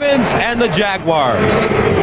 And the Jaguars.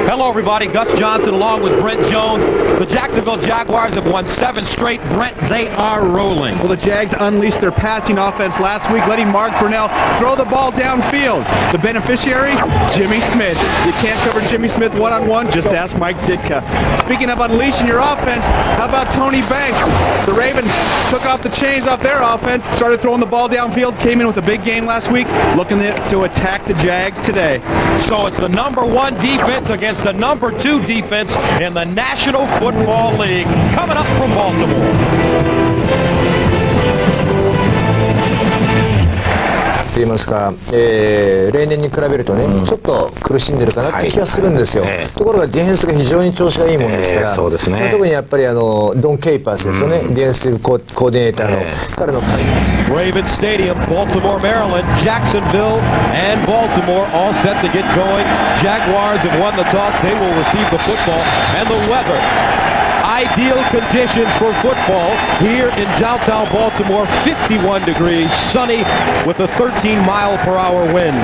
Hello everybody, Gus Johnson along with Brent Jones. The Jacksonville Jaguars have won 7 straight. Brent, they are rolling. Well, the Jags unleashed their passing offense last week, letting Mark Brunell throw the ball downfield. The beneficiary, Jimmy Smith. You can't cover Jimmy Smith one-on-one, just ask Mike Ditka. Speaking of unleashing your offense, how about Tony Banks? The Ravens took off the chains off their offense, started throwing the ball downfield, came in with a big game last week, looking to attack the Jags today. So it's the #1 defense against the #2 defense in the National Football League. Coming up from Baltimore. と言いますか、例年に比べるとね、ちょっと苦しんでるかなって気がするんですよ、ところがディフェンスが非常に調子がいいもんですから、そうですね、特にやっぱりドン・ケイパースですよね、ディフェンスコーディネーターの彼のRavens Stadium, Baltimore, Maryland, Jacksonville, and Baltimore all set to get going. Jaguars have won the toss. They will receive the football and the weather. Ideal conditions for football here in downtown Baltimore. 51 degrees, sunny with a 13-mile-per-hour wind.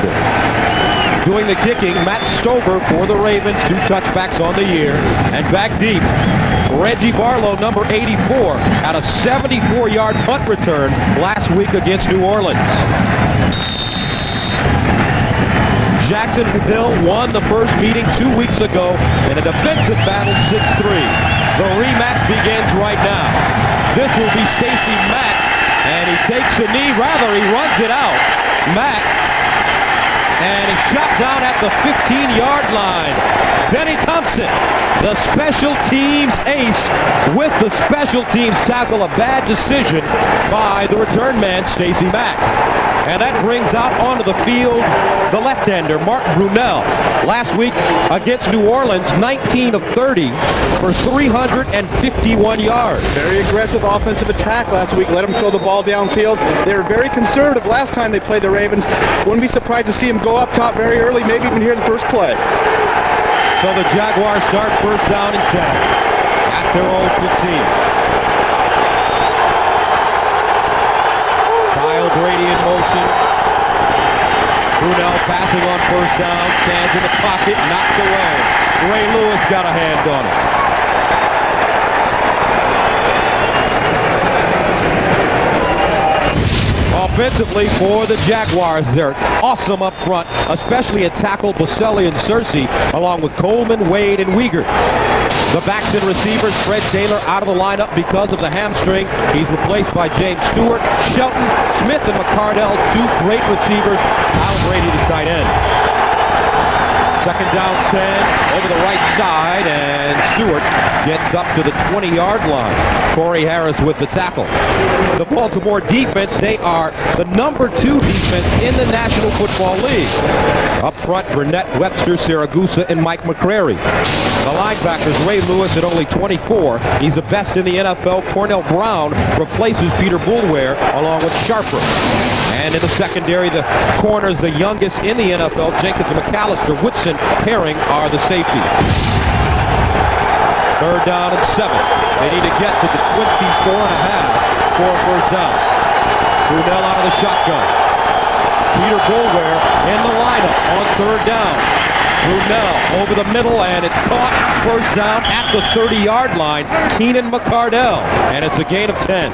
Doing the kicking, Matt Stover for the Ravens, 2 touchbacks on the year. And back deep, Reggie Barlow, number 84, had a 74-yard punt return last week against New Orleans. Jacksonville won the first meeting 2 weeks ago in a defensive battle, 6-3. The rematch begins right now. This will be Stacey Mack, and he takes a knee, rather he runs it out. Mack, and is chopped down at the 15-yard line. Benny Thompson, the special teams ace, with the special teams tackle, a bad decision by the return man, Stacey Mack. And that brings out onto the field the left-hander, Mark Brunell. Last week against New Orleans, 19 of 30 for 351 yards. Very aggressive offensive attack last week. Let them throw the ball downfield. They were very conservative last time they played the Ravens. Wouldn't be surprised to see them go up top very early, maybe even here in the first play. So the Jaguars start first down and 10 at their own 15. Brady in motion. Brunell passing on first down, stands in the pocket, knocked away. Ray Lewis got a hand on it. Offensively for the Jaguars, they're awesome up front, especially at tackle Boselli and Searcy, along with Coleman, Wade, and Wiegert. The backs and receivers, Fred Taylor out of the lineup because of the hamstring. He's replaced by James Stewart, Shelton, Smith, and McCardell, 2 great receivers. Kyle Brady, the tight end. Second down 10 over the right side, and Stewart gets up to the 20-yard line. Corey Harris with the tackle. The Baltimore defense, they are the #2 defense in the National Football League. Up front, Burnett, Webster, Siragusa, and Mike McCrary. The linebackers, Ray Lewis at only 24. He's the best in the NFL. Cornell Brown replaces Peter Boulware along with Sharper. And in the secondary, the corners, the youngest in the NFL, Jenkins and McAllister, Woodson, Herring are the safeties. Third down and 7. They need to get to the 24.5 for a first down. Brunell out of the shotgun. Peter Boulware in the lineup on third down. Brunell over the middle, and it's caught. First down at the 30-yard line. Keenan McCardell, and it's a gain of 10.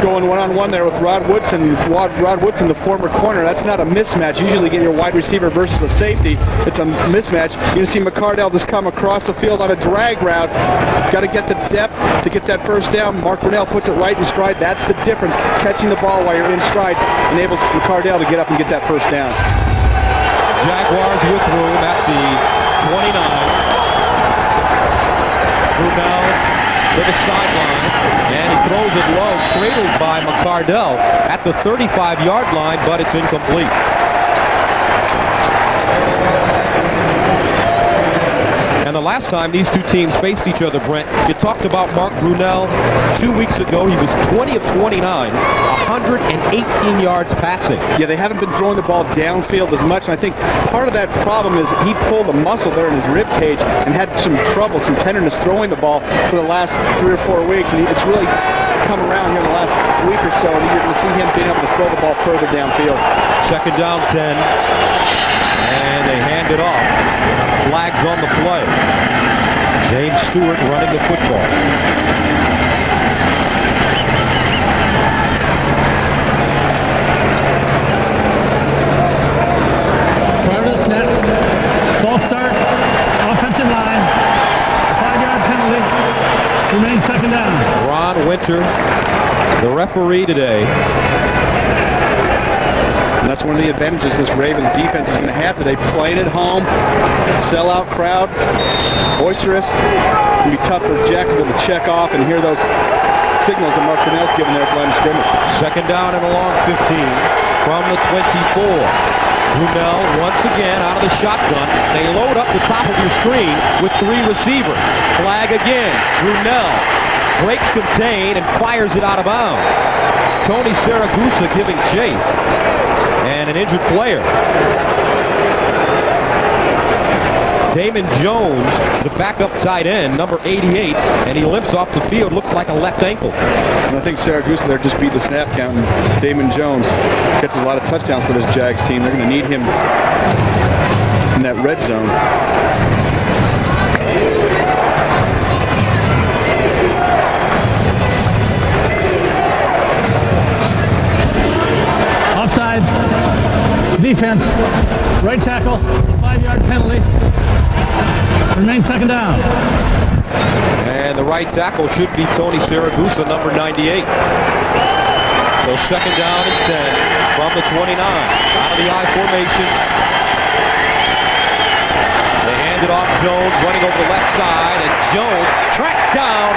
Going one-on-one there with Rod Woodson. Rod Woodson, the former corner. That's not a mismatch. Usually you get your wide receiver versus a safety. It's a mismatch. You're going to see McCardell just come across the field on a drag route. Got to get the depth to get that first down. Mark Brunell puts it right in stride. That's the difference. Catching the ball while you're in stride enables McCardell to get up and get that first down. Jaguars with room at the 29. Brunell to the sideline, and he throws it low, cradled by McCardell at the 35-yard line, but it's incomplete. And the last time these two teams faced each other, Brent, you talked about Mark Brunell 2 weeks ago. He was 20 of 29, 118 yards passing. Yeah, they haven't been throwing the ball downfield as much, and I think part of that problem is he pulled a muscle there in his rib cage and had some trouble, some tenderness throwing the ball for the last 3 or 4 weeks, and it's really come around here in the last week or so, and you're going to see him being able to throw the ball further downfield. Second down 10. And hand it off. Flags on the play. James Stewart running the football. Prior to the snap, false start, offensive line, 5-yard penalty, remains second down. Ron Winter, the referee today. And that's one of the advantages this Ravens defense is going to have today. Playing at home, sellout crowd, boisterous. It's going to be tough for Jacksonville to check off and hear those signals that Mark Brunell's giving there at the line of scrimmage. Second down and a long 15 from the 24. Brunell once again out of the shotgun. They load up the top of your screen with 3 receivers. Flag again. Brunell breaks contain and fires it out of bounds. Tony Saragusa giving chase. And an injured player. Damon Jones, the backup tight end, number 88, and he limps off the field. Looks like a left ankle. And I think Saragusa there just beat the snap count. And Damon Jones catches a lot of touchdowns for this Jags team. They're going to need him in that red zone. Offside, defense, right tackle, 5-yard penalty, remains second down. And the right tackle should be Tony Saragusa, number 98. So second down and 10 from the 29. Out of the I formation. They hand it off. Jones running over the left side, and Jones tracked down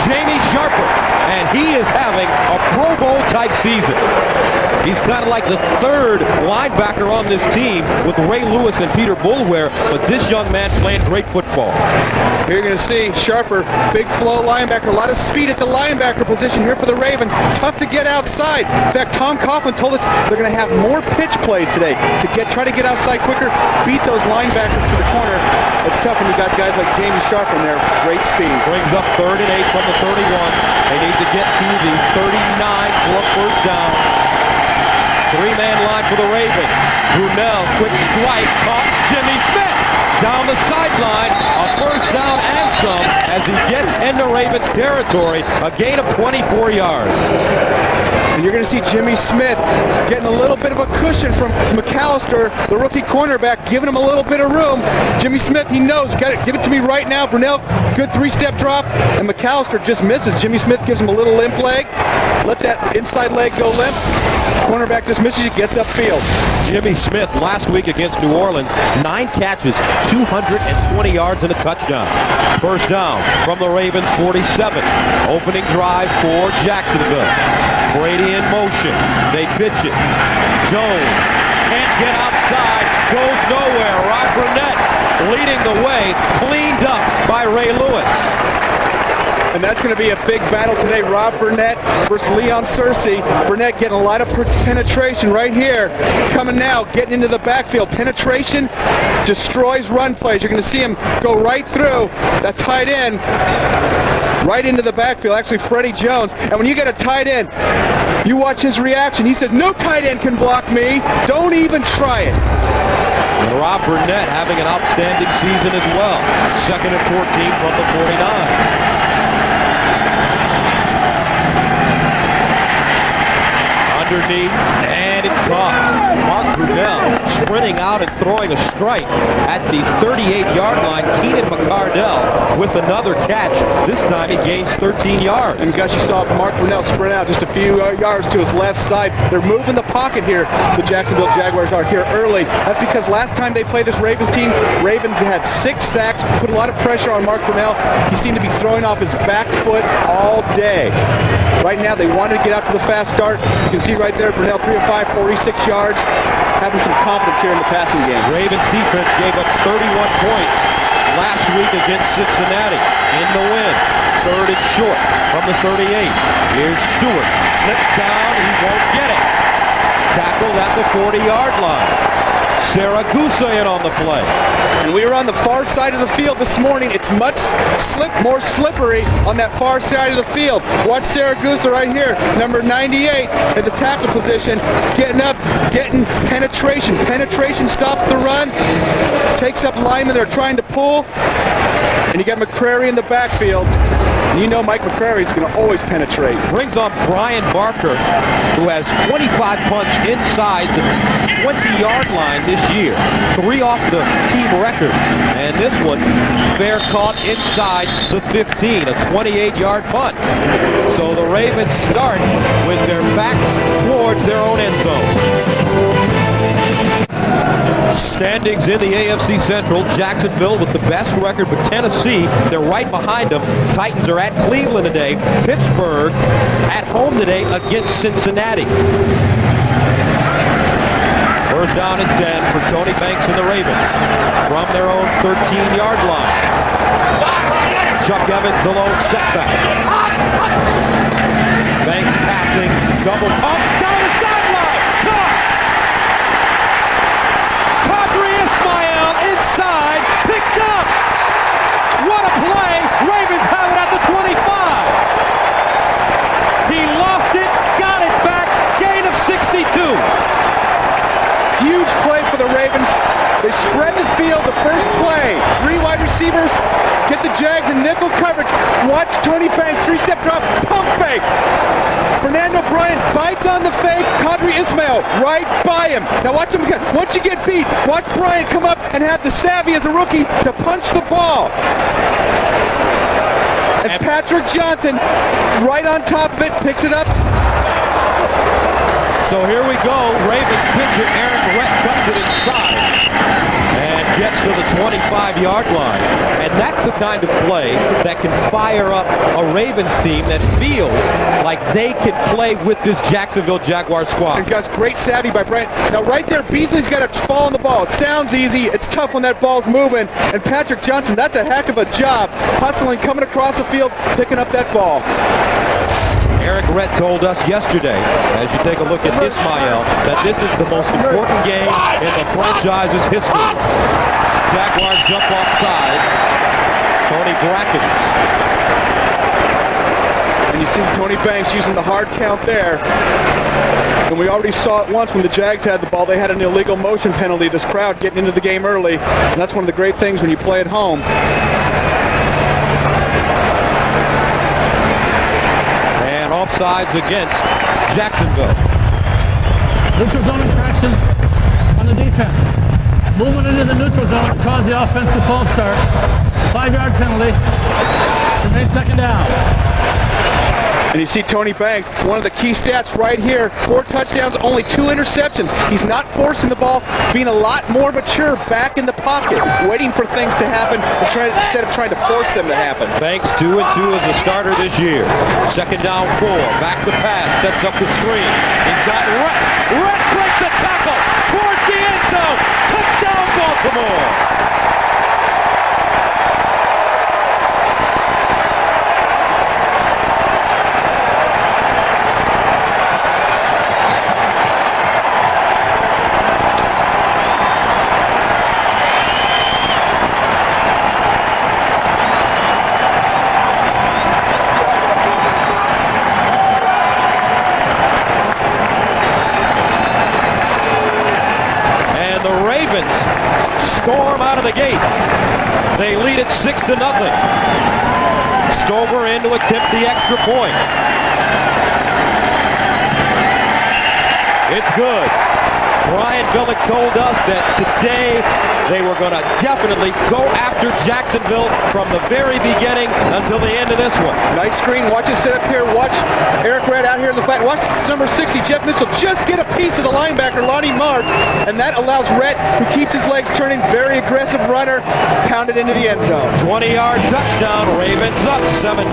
Jamie Sharper, and he is having a Pro Bowl type season. He's kind of like the third linebacker on this team with Ray Lewis and Peter Boulware, but this young man playing great football. Here you're going to see Sharper, big flow linebacker, a lot of speed at the linebacker position here for the Ravens. Tough to get outside. In fact, Tom Coughlin told us they're going to have more pitch plays today to try to get outside quicker, beat those linebackers to the corner. It's tough when you got guys like Jamie Sharp in there. Great speed. Brings up 3rd and 8 from the 31. They need to get to the 39 for a first down. 3-man line for the Ravens. Brunell, quick strike, caught Jimmy Smith down the sideline. A first down and some as he gets into Ravens territory. A gain of 24 yards. And you're going to see Jimmy Smith getting a little bit of a cushion from McAllister, the rookie cornerback, giving him a little bit of room. Jimmy Smith, he knows, got it, give it to me right now. Brunell, good 3-step drop, and McAllister just misses. Jimmy Smith gives him a little limp leg. Let that inside leg go limp. Cornerback just misses, he gets upfield. Jimmy Smith last week against New Orleans, 9 catches, 220 yards and a touchdown. First down from the Ravens 47. Opening drive for Jacksonville. Brady in motion. They pitch it. Jones can't get outside. Goes nowhere. Rob Burnett leading the way. Cleaned up by Ray Lewis. And that's going to be a big battle today. Rob Burnett versus Leon Searcy. Burnett getting a lot of penetration right here. Coming now, getting into the backfield. Penetration destroys run plays. You're going to see him go right through that tight end, right into the backfield. Actually, Freddie Jones. And when you get a tight end, you watch his reaction. He says, no tight end can block me. Don't even try it. And Rob Burnett having an outstanding season as well. 2nd and 14 from the 49. Underneath, and it's caught. Mark Brunell sprinting out and throwing a strike at the 38-yard line. Keenan McCardell with another catch. This time he gains 13 yards. And guys, you saw Mark Brunell sprint out just a few yards to his left side. They're moving the pocket here. The Jacksonville Jaguars are here early. That's because last time they played this Ravens team, Ravens had 6 sacks, put a lot of pressure on Mark Brunell. He seemed to be throwing off his back foot all day. Right now, they wanted to get out to the fast start. You can see right there, Brunell 3 of 5, 46 yards, having some confidence here in the passing game. Ravens defense gave up 31 points last week against Cincinnati in the win. 3rd and short from the 38. Here's Stewart. Slips down. He won't get it. Tackled at the 40-yard line. Saragusa in on the play. And we were on the far side of the field this morning. It's much more slippery on that far side of the field. Watch Saragusa right here, number 98 at the tackle position, getting up, getting penetration. Penetration stops the run, takes up linemen that are trying to pull, and you got McCrary in the backfield. And you know Mike McCrary's going to always penetrate. Brings on Brian Barker, who has 25 punts inside the 20-yard line this year. 3 off the team record. And this one, fair caught inside the 15, a 28-yard punt. So the Ravens start with their backs towards their own end zone. Standings in the AFC Central, Jacksonville with the best record, but Tennessee, they're right behind them. Titans are at Cleveland today. Pittsburgh at home today against Cincinnati. First down and 10 for Tony Banks and the Ravens from their own 13-yard line. Chuck Evans, the lone setback. Banks passing, double pump, down the sideline, caught! Inside, picked up. What a play. Ravens have it at the 25. He lost it, got it back, gain of 62. Huge play for the Ravens. They spread the field the first play. 3 wide receivers, get the Jags in nickel coverage. Watch Tony Banks, 3-step drop, pump fake. Fernando Bryant bites on the fake. Kadri Ismail right by him. Now watch him again. Once you get beat, watch Bryant come up and have the savvy as a rookie to punch the ball. And Patrick Johnson right on top of it, picks it up. So here we go. Ravens pitcher Eric Rett cuts it inside and gets to the 25-yard line. And that's the kind of play that can fire up a Ravens team that feels like they can play with this Jacksonville Jaguars squad. And guys, great savvy by Bryant. Now right there, Beasley's got to fall on the ball. It sounds easy. It's tough when that ball's moving. And Patrick Johnson, that's a heck of a job. Hustling, coming across the field, picking up that ball. Eric Rett told us yesterday, as you take a look at Ismail, that this is the most important game in the franchise's history. Jaguars jump offside. Tony Brackens. And you see Tony Banks using the hard count there. And we already saw it once when the Jags had the ball. They had an illegal motion penalty. This crowd getting into the game early. And that's one of the great things when you play at home. Offsides against Jacksonville. Neutral zone infraction on the defense. Movement into the neutral zone caused the offense to false start. 5-yard penalty. Remains second down. And you see Tony Banks, one of the key stats right here, 4 touchdowns, only 2 interceptions. He's not forcing the ball, being a lot more mature back in the pocket, waiting for things to happen instead of trying to force them to happen. Banks 2-2 as a starter this year. Second down 4, back to pass, sets up the screen. He's got Rett. Rett breaks a tackle towards the end zone. Touchdown Baltimore. Storm out of the gate. They lead it 6-0. Stover in to attempt the extra point. It's good. Brian Billick told us that today they were going to definitely go after Jacksonville from the very beginning until the end of this one. Nice screen. Watch it set up here. Watch Eric Rett out here in the flat. Watch number 60, Jeff Mitchell, just get a piece of the linebacker, Lonnie Martz, and that allows Rett, who keeps his legs turning, very aggressive runner, pound it into the end zone. 20-yard touchdown. Ravens up 7-0.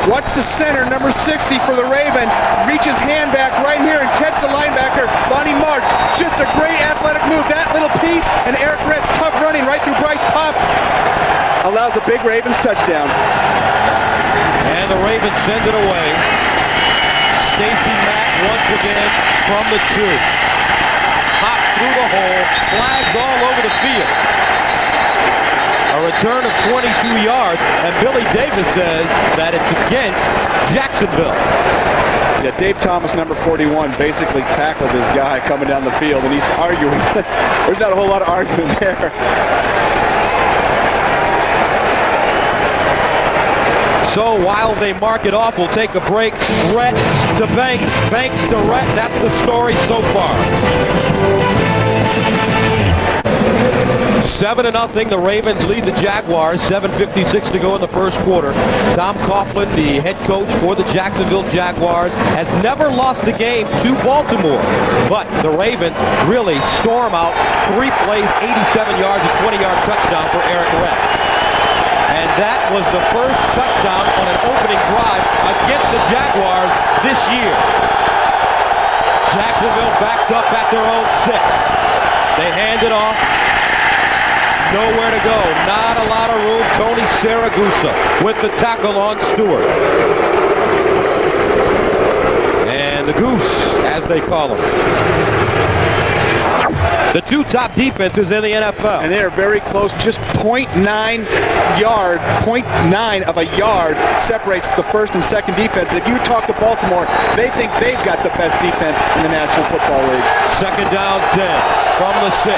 Watch the center, number 60 for the Ravens. Reach his hand back right here and catch the linebacker, Lonnie Martz. Just a great athletic move. That little piece, and Eric Rett's tough running right through Bryce Pop allows a big Ravens touchdown. And the Ravens send it away. Stacey Mack once again from the 2. Hops through the hole. Flags all over the field. A return of 22 yards, and Billy Davis says that it's against Jacksonville. Yeah, Dave Thomas, number 41, basically tackled this guy coming down the field, and he's arguing. There's not a whole lot of argument there. So while they mark it off, we'll take a break. Rhett to Banks, Banks to Rhett. That's the story so far. 7-0, the Ravens lead the Jaguars. 7:56 to go in the first quarter. Tom Coughlin, the head coach for the Jacksonville Jaguars, has never lost a game to Baltimore. But the Ravens really storm out 3 plays, 87 yards, a 20-yard touchdown for Eric Rhett. And that was the first touchdown on an opening drive against the Jaguars this year. Jacksonville backed up at their own 6. They hand it off. Nowhere to go. Not a lot of room. Tony Saragusa with the tackle on Stewart. And the Goose, as they call him. The 2 top defenses in the NFL. And they are very close. Just 0.9 of a yard separates the first and second defense. And if you talk to Baltimore, they think they've got the best defense in the National Football League. Second down 10 from the 6.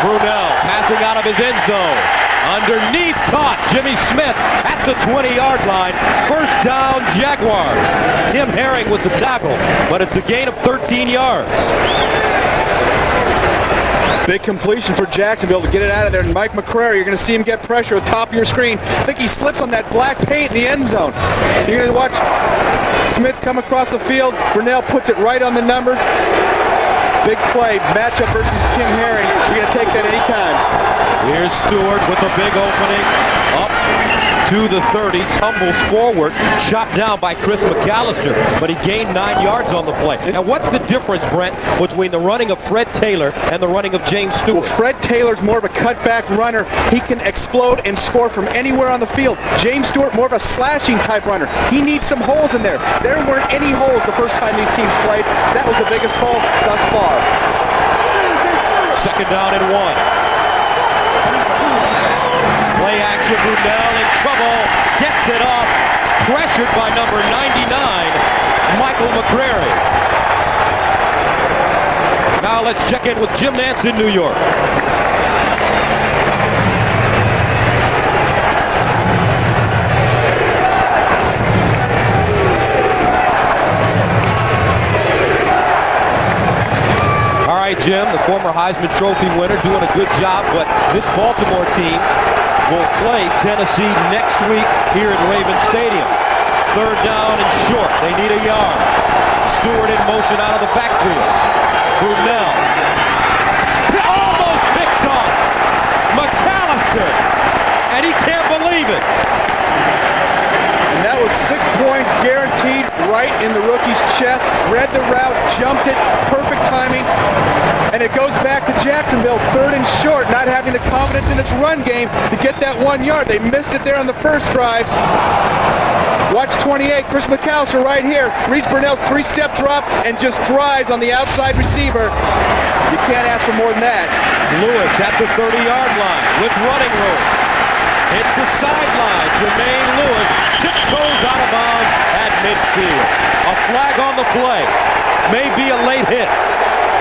Brunell passing out of his end zone. Underneath, caught Jimmy Smith at the 20-yard line. First down, Jaguars. Tim Herring with the tackle, but it's a gain of 13 yards. Big completion for Jacksonville to get it out of there. And Mike McCrary, you're going to see him get pressure at the top of your screen. I think he slips on that black paint in the end zone. You're going to watch Smith come across the field. Brunell puts it right on the numbers. Big play, matchup versus Kim Herring. You're going to take that anytime. Here's Stewart with a big opening. Up to the 30, tumbles forward, chopped down by Chris McAllister, but he gained 9 yards on the play. Now, what's the difference, Brent, between the running of Fred Taylor and the running of James Stewart? Well, Fred Taylor's more of a cutback runner. He can explode and score from anywhere on the field. James Stewart, more of a slashing type runner. He needs some holes in there. There weren't any holes the first time these teams played. That was the biggest hole thus far. Second down and 1. Play action, Brunell in trouble, gets it off, pressured by number 99, Michael McCrary. Now let's check in with Jim Nantz in New York. All right, Jim, the former Heisman Trophy winner, doing a good job, but this Baltimore team will play Tennessee next week here at Raven Stadium. Third down and short. They need a yard. Stewart in motion out of the backfield. Brunell. Almost picked off. McAllister. And he can't believe it. And that was 6 points guaranteed right in the rookie's chest. Read the route, jumped it, perfect timing. And it goes back to Jacksonville, third and short, not having the confidence in its run game to get that 1 yard. They missed it there on the first drive. Watch 28, Chris McAllister right here. Reads Brunell's 3-step drop and just drives on the outside receiver. You can't ask for more than that. Lewis at the 30-yard line with running room. It's the sideline. Jermaine Lewis tiptoes out of bounds at midfield. A flag on the play. May be a late hit.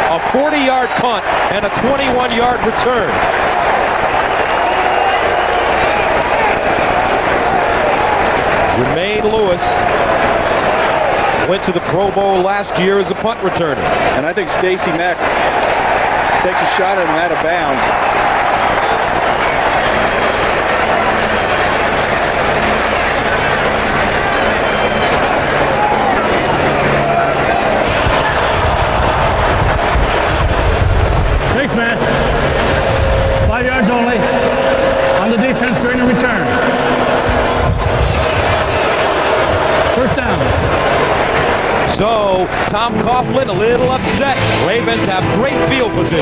A 40-yard punt and a 21-yard return. Jermaine Lewis went to the Pro Bowl last year as a punt returner. And I think Stacey Mack takes a shot at him out of bounds. Face mask. 5 yards only on the defense during the return. First down. So Tom Coughlin a little upset. Ravens have great field position.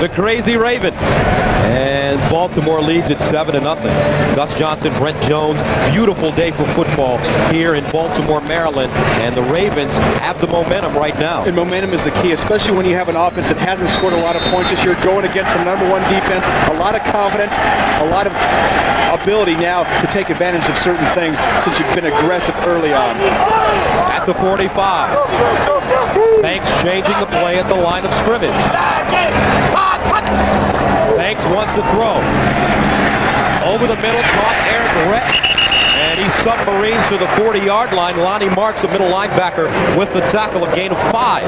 The crazy Raven. And Baltimore leads at 7-0. Gus Johnson, Brent Jones, beautiful day for football here in Baltimore, Maryland. And the Ravens have the momentum right now. And momentum is the key, especially when you have an offense that hasn't scored a lot of points this year, going against the #1 defense. A lot of confidence, a lot of ability now to take advantage of certain things since you've been aggressive early on. At the 45. Banks changing the play at the line of scrimmage. Banks wants to throw. Over the middle, caught Eric Rett. And he submarines to the 40-yard line. Lonnie Marks, the middle linebacker, with the tackle, a gain of 5.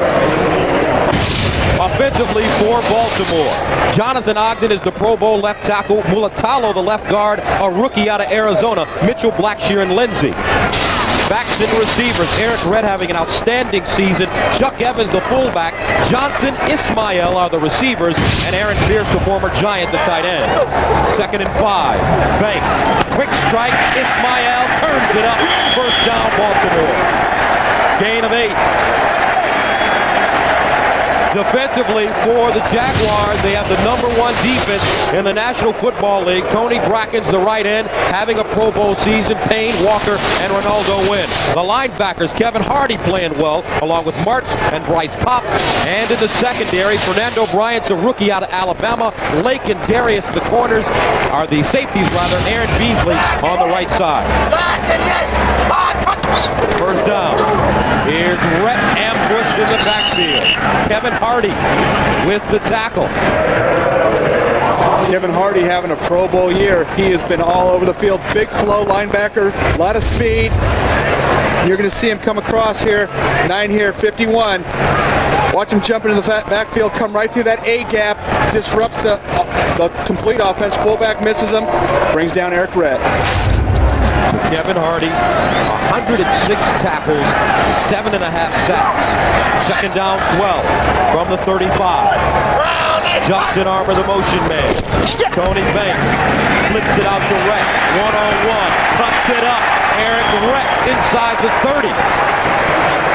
Offensively for Baltimore, Jonathan Ogden is the Pro Bowl left tackle. Mulatalo, the left guard, a rookie out of Arizona. Mitchell, Blackshear, and Lindsey. Backs into receivers. Eric Redd having an outstanding season. Chuck Evans, the fullback. Johnson, Ismail are the receivers. And Aaron Pierce, the former Giant, the tight end. 2nd and 5. Banks. Quick strike. Ismail turns it up. First down, Baltimore. Gain of 8. Defensively for the Jaguars, they have the #1 defense in the National Football League. Tony Bracken's the right end, having a Pro Bowl season. Payne, Walker, and Ronaldo Wynn. The linebackers, Kevin Hardy playing well, along with March and Bryce Pop. And in the secondary, Fernando Bryant's a rookie out of Alabama. Lake and Darius, the corners, are the safeties rather. Aaron Beasley on the right side. First down. Here's Rhett ambushed in the backfield. Kevin Hardy with the tackle. Kevin Hardy having a Pro Bowl year. He has been all over the field. Big flow linebacker, a lot of speed. You're going to see him come across here. 9 here, 51. Watch him jump into the backfield, come right through that A gap, disrupts the complete offense. Fullback misses him, brings down Eric Rett. Kevin Hardy, 106 tackles, 7.5 sacks. 2nd down, 12 from the 35. Justin Armour, the motion man. Tony Banks flips it out to Rett. 1-on-1, cuts it up. Eric Rett inside the 30.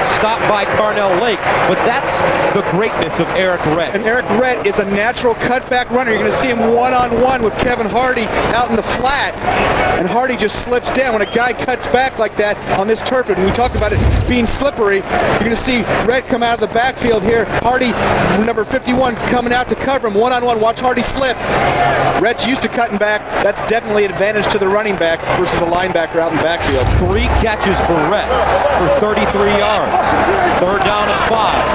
Stopped by Carnell Lake, but that's the greatness of Eric Rett. And Eric Rett is a natural cutback runner. You're going to see him one-on-one with Kevin Hardy out in the flat, and Hardy just slips down. When a guy cuts back like that on this turf, and we talked about it being slippery, you're going to see Rett come out of the backfield here. Hardy, number 51, coming out to cover him one-on-one. Watch Hardy slip. Rett's used to cutting back. That's definitely an advantage to the running back versus a linebacker out in the backfield. 3 catches for Rett for 33 yards. 3rd down and 5.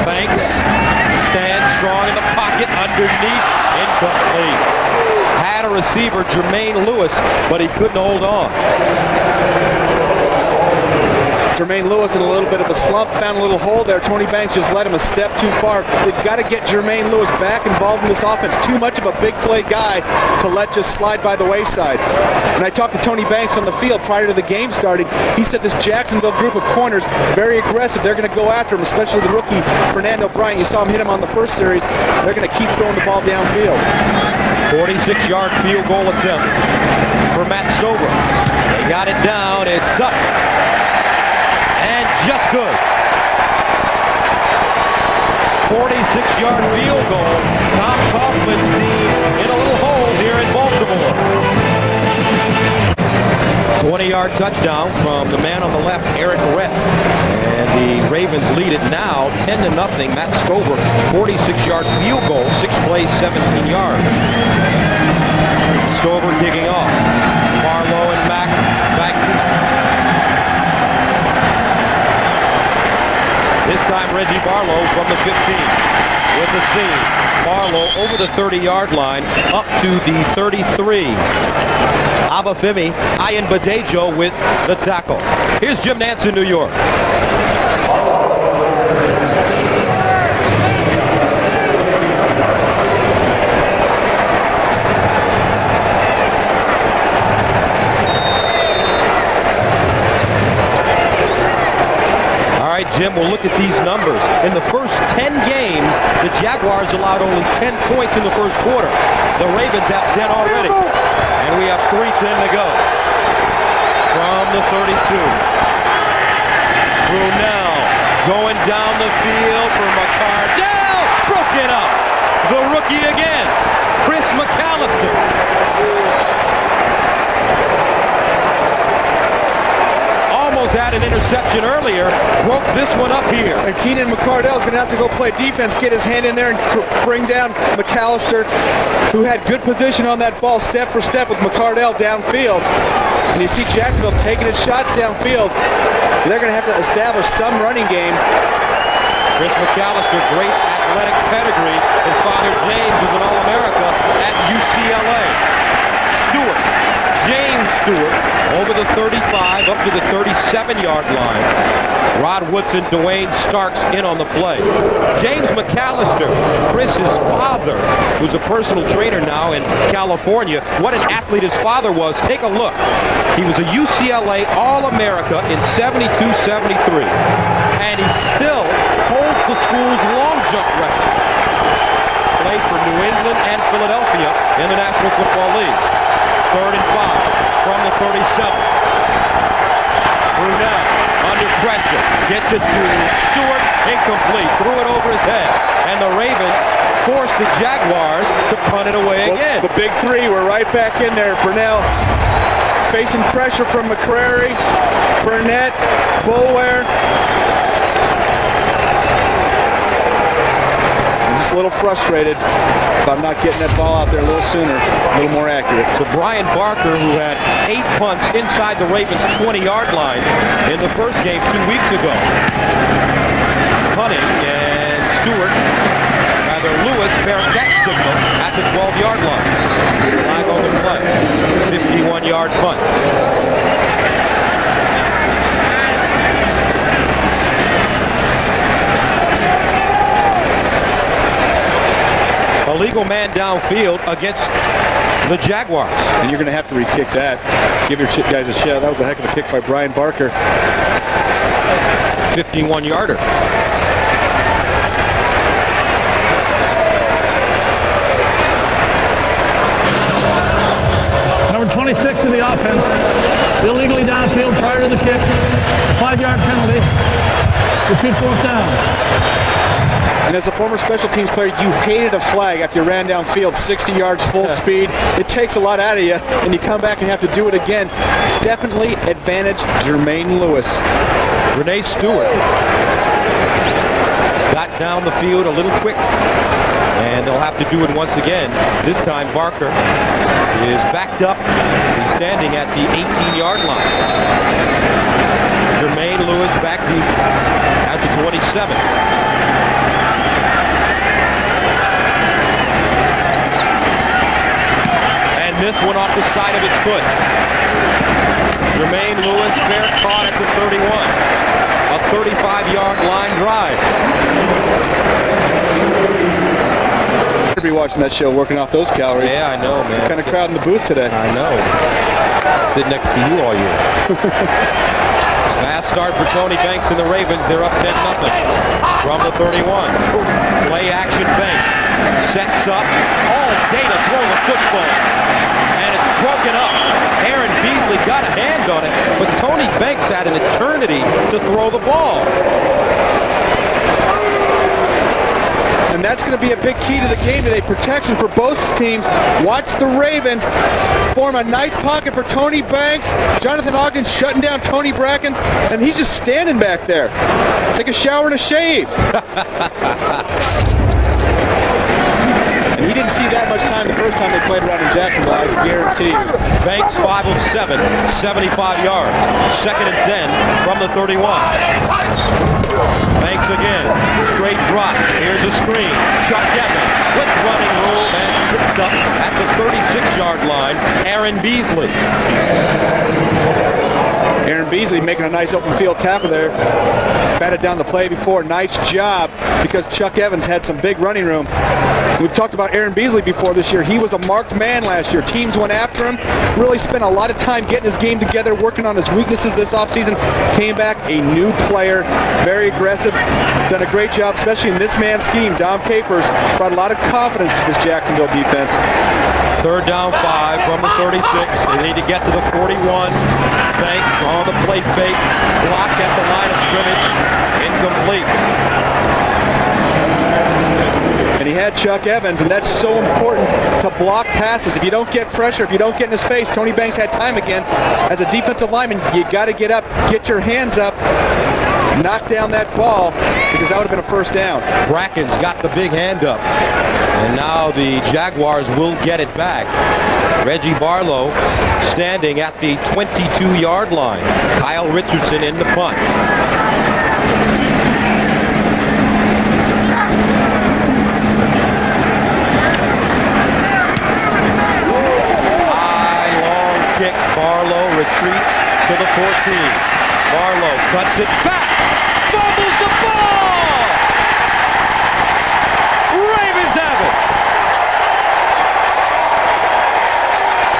Banks stands strong in the pocket, underneath, incomplete. Had a receiver, Jermaine Lewis, but he couldn't hold on. Jermaine Lewis in a little bit of a slump, found a little hole there. Tony Banks just led him a step too far. They've got to get Jermaine Lewis back involved in this offense. Too much of a big play guy to let just slide by the wayside. And I talked to Tony Banks on the field prior to the game starting. He said this Jacksonville group of corners is very aggressive. They're going to go after him, especially the rookie Fernando Bryant. You saw him hit him on the first series. They're going to keep throwing the ball downfield. 46-yard field goal attempt for Matt Stover. They got it down. It's up. And just good. 46-yard field goal. Tom Coughlin's team in a little hole here in Baltimore. 20-yard touchdown from the man on the left, Eric Rett. And the Ravens lead it now 10-0. Matt Stover, 46-yard field goal, 6 plays, 17 yards. Stover kicking off. Barlow and Mack back. This time Reggie Barlow from the 15 with the seam. Barlow over the 30-yard line up to the 33. Abafemi Ayanbadejo with the tackle. Here's Jim Nantz in New York. we'll look at these numbers. In the first 10 games, the Jaguars allowed only 10 points in the first quarter. The Ravens have 10 already. And we have 3:10 to go. From the 32. Brunell going down the field for McCardell. Broken up. The rookie again. Chris McAllister. Almost had an interception earlier. Broke this one up here. And Keenan McCardell is going to have to go play defense, get his hand in there and bring down McAllister, who had good position on that ball step for step with McCardell downfield. And you see Jacksonville taking his shots downfield. They're going to have to establish some running game. Chris McAllister, great athletic pedigree. His father, James, was an All-America at UCLA. Stewart, James Stewart, over the 35, up to the 37-yard line. Rod Woodson, Dwayne Starks in on the play. James McAllister, Chris's father, who's a personal trainer now in California. What an athlete his father was. Take a look. He was a UCLA All-America in 72-73. And he still holds the school's long jump record. Played for New England and Philadelphia in the National Football League. 3rd and 5 from the 37. Brunell under pressure. Gets it to Stewart. Incomplete. Threw it over his head. And the Ravens force the Jaguars to punt it away again. The big three were right back in there. Brunell facing pressure from McCrary, Burnett, Boulware. Just a little frustrated about not getting that ball out there a little sooner, a little more accurate. So Brian Barker, who had 8 punts inside the Ravens' 20-yard line in the first game 2 weeks ago. Punting, and Lewis fair catch signal at the 12-yard line. Flag on the play. 51-yard punt. A legal man downfield against the Jaguars. And you're going to have to re-kick that. Give your guys a shot. That was a heck of a kick by Brian Barker. 51-yarder. Number 26 in the offense, illegally downfield prior to the kick, 5-yard penalty, repeat 4th down. And as a former special teams player, you hated a flag after you ran downfield 60 yards full speed. It takes a lot out of you, and you come back and have to do it again. Definitely advantage Jermaine Lewis. Renee Stewart got down the field a little quick, and they'll have to do it once again. This time Barker is backed up. He's standing at the 18-yard line. Jermaine Lewis back deep at the 27. This one off the side of his foot. Jermaine Lewis fair caught at the 31. A 35-yard line drive. Be watching that show, working off those calories. Yeah, I know, man. Kind of crowd in the booth today. I know. Sit next to you all year. Fast start for Tony Banks and the Ravens. They're up 10-0 from the 31. Play action Banks. Sets up. All day to throw the football. And it's broken up. Aaron Beasley got a hand on it, but Tony Banks had an eternity to throw the ball. And that's going to be a big key to the game today. Protection for both teams. Watch the Ravens form a nice pocket for Tony Banks. Jonathan Ogden shutting down Tony Brackens, and he's just standing back there. Take a shower and a shave. And he didn't see that much time the first time they played around in Jacksonville, I guarantee you. Banks 5 of 7, 75 yards. 2nd and 10 from the 31. Banks again, straight drop. Here's a screen. Chuck Evans with running room and tripped up at the 36-yard line. Aaron Beasley. Aaron Beasley making a nice open field tackle there. Batted down the play before. Nice job because Chuck Evans had some big running room. We've talked about Aaron Beasley before this year. He was a marked man last year. Teams went after him. Really spent a lot of time getting his game together, working on his weaknesses this offseason. Came back a new player, very aggressive. Done a great job, especially in this man's scheme. Dom Capers brought a lot of confidence to this Jacksonville defense. Third down 5 from the 36. They need to get to the 41. Banks on the play fake. Blocked at the line of scrimmage. Incomplete. And he had Chuck Evans, and that's so important to block passes. If you don't get pressure, if you don't get in his face, Tony Banks had time again. As a defensive lineman, you got to get up, get your hands up, knock down that ball, because that would have been a first down. Bracken's got the big hand up. And now the Jaguars will get it back. Reggie Barlow standing at the 22-yard line. Kyle Richardson in the punt. High, long kick. Barlow retreats to the 14. Barlow cuts it back. Fumbles the ball! Ravens have it!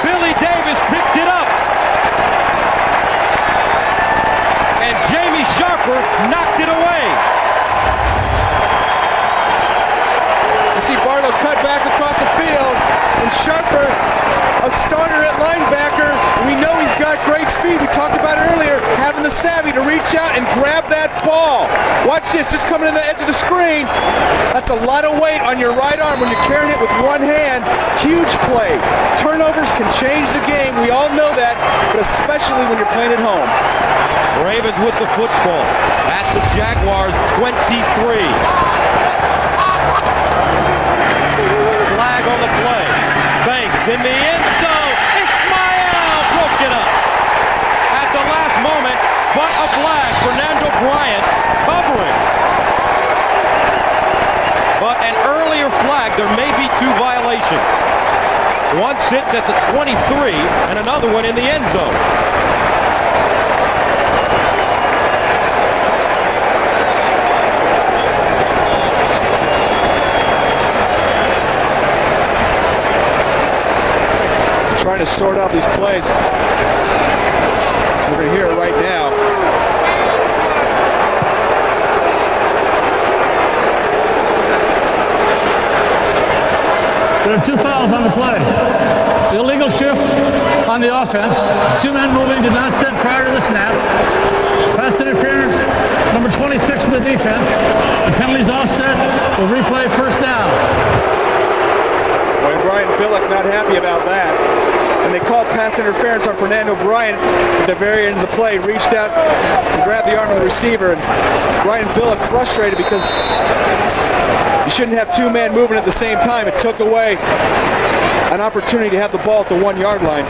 Billy Davis picked it up. And Jamie Sharper knocked it away. You see Barlow cut back across the field, and Sharper, a starter at linebacker. We know he's got great speed. We talked about it earlier, having the savvy to reach out and grab that ball. Watch this, just coming to the edge of the screen. That's a lot of weight on your right arm when you're carrying it with one hand. Huge play. Turnovers can change the game. We all know that, but especially when you're playing at home. Ravens with the football at the Jaguars 23. Flag on the play. Banks in the end zone. Ismael broke it up at the last moment, but a flag. Fernando Bryant covering. But an earlier flag, there may be 2 violations. One sits at the 23 and another one in the end zone. Trying to sort out these plays. We're going to hear it right now. There are 2 fouls on the play. Illegal shift on the offense. 2 men moving did not set prior to the snap. Pass interference, number 26 of the defense. The penalty's offset. We'll replay first down. Boy, Brian Billick not happy about that. And they called pass interference on Fernando Bryant at the very end of the play. Reached out and grabbed the arm of the receiver. And Brian Billick frustrated because you shouldn't have 2 men moving at the same time. It took away an opportunity to have the ball at the 1-yard line.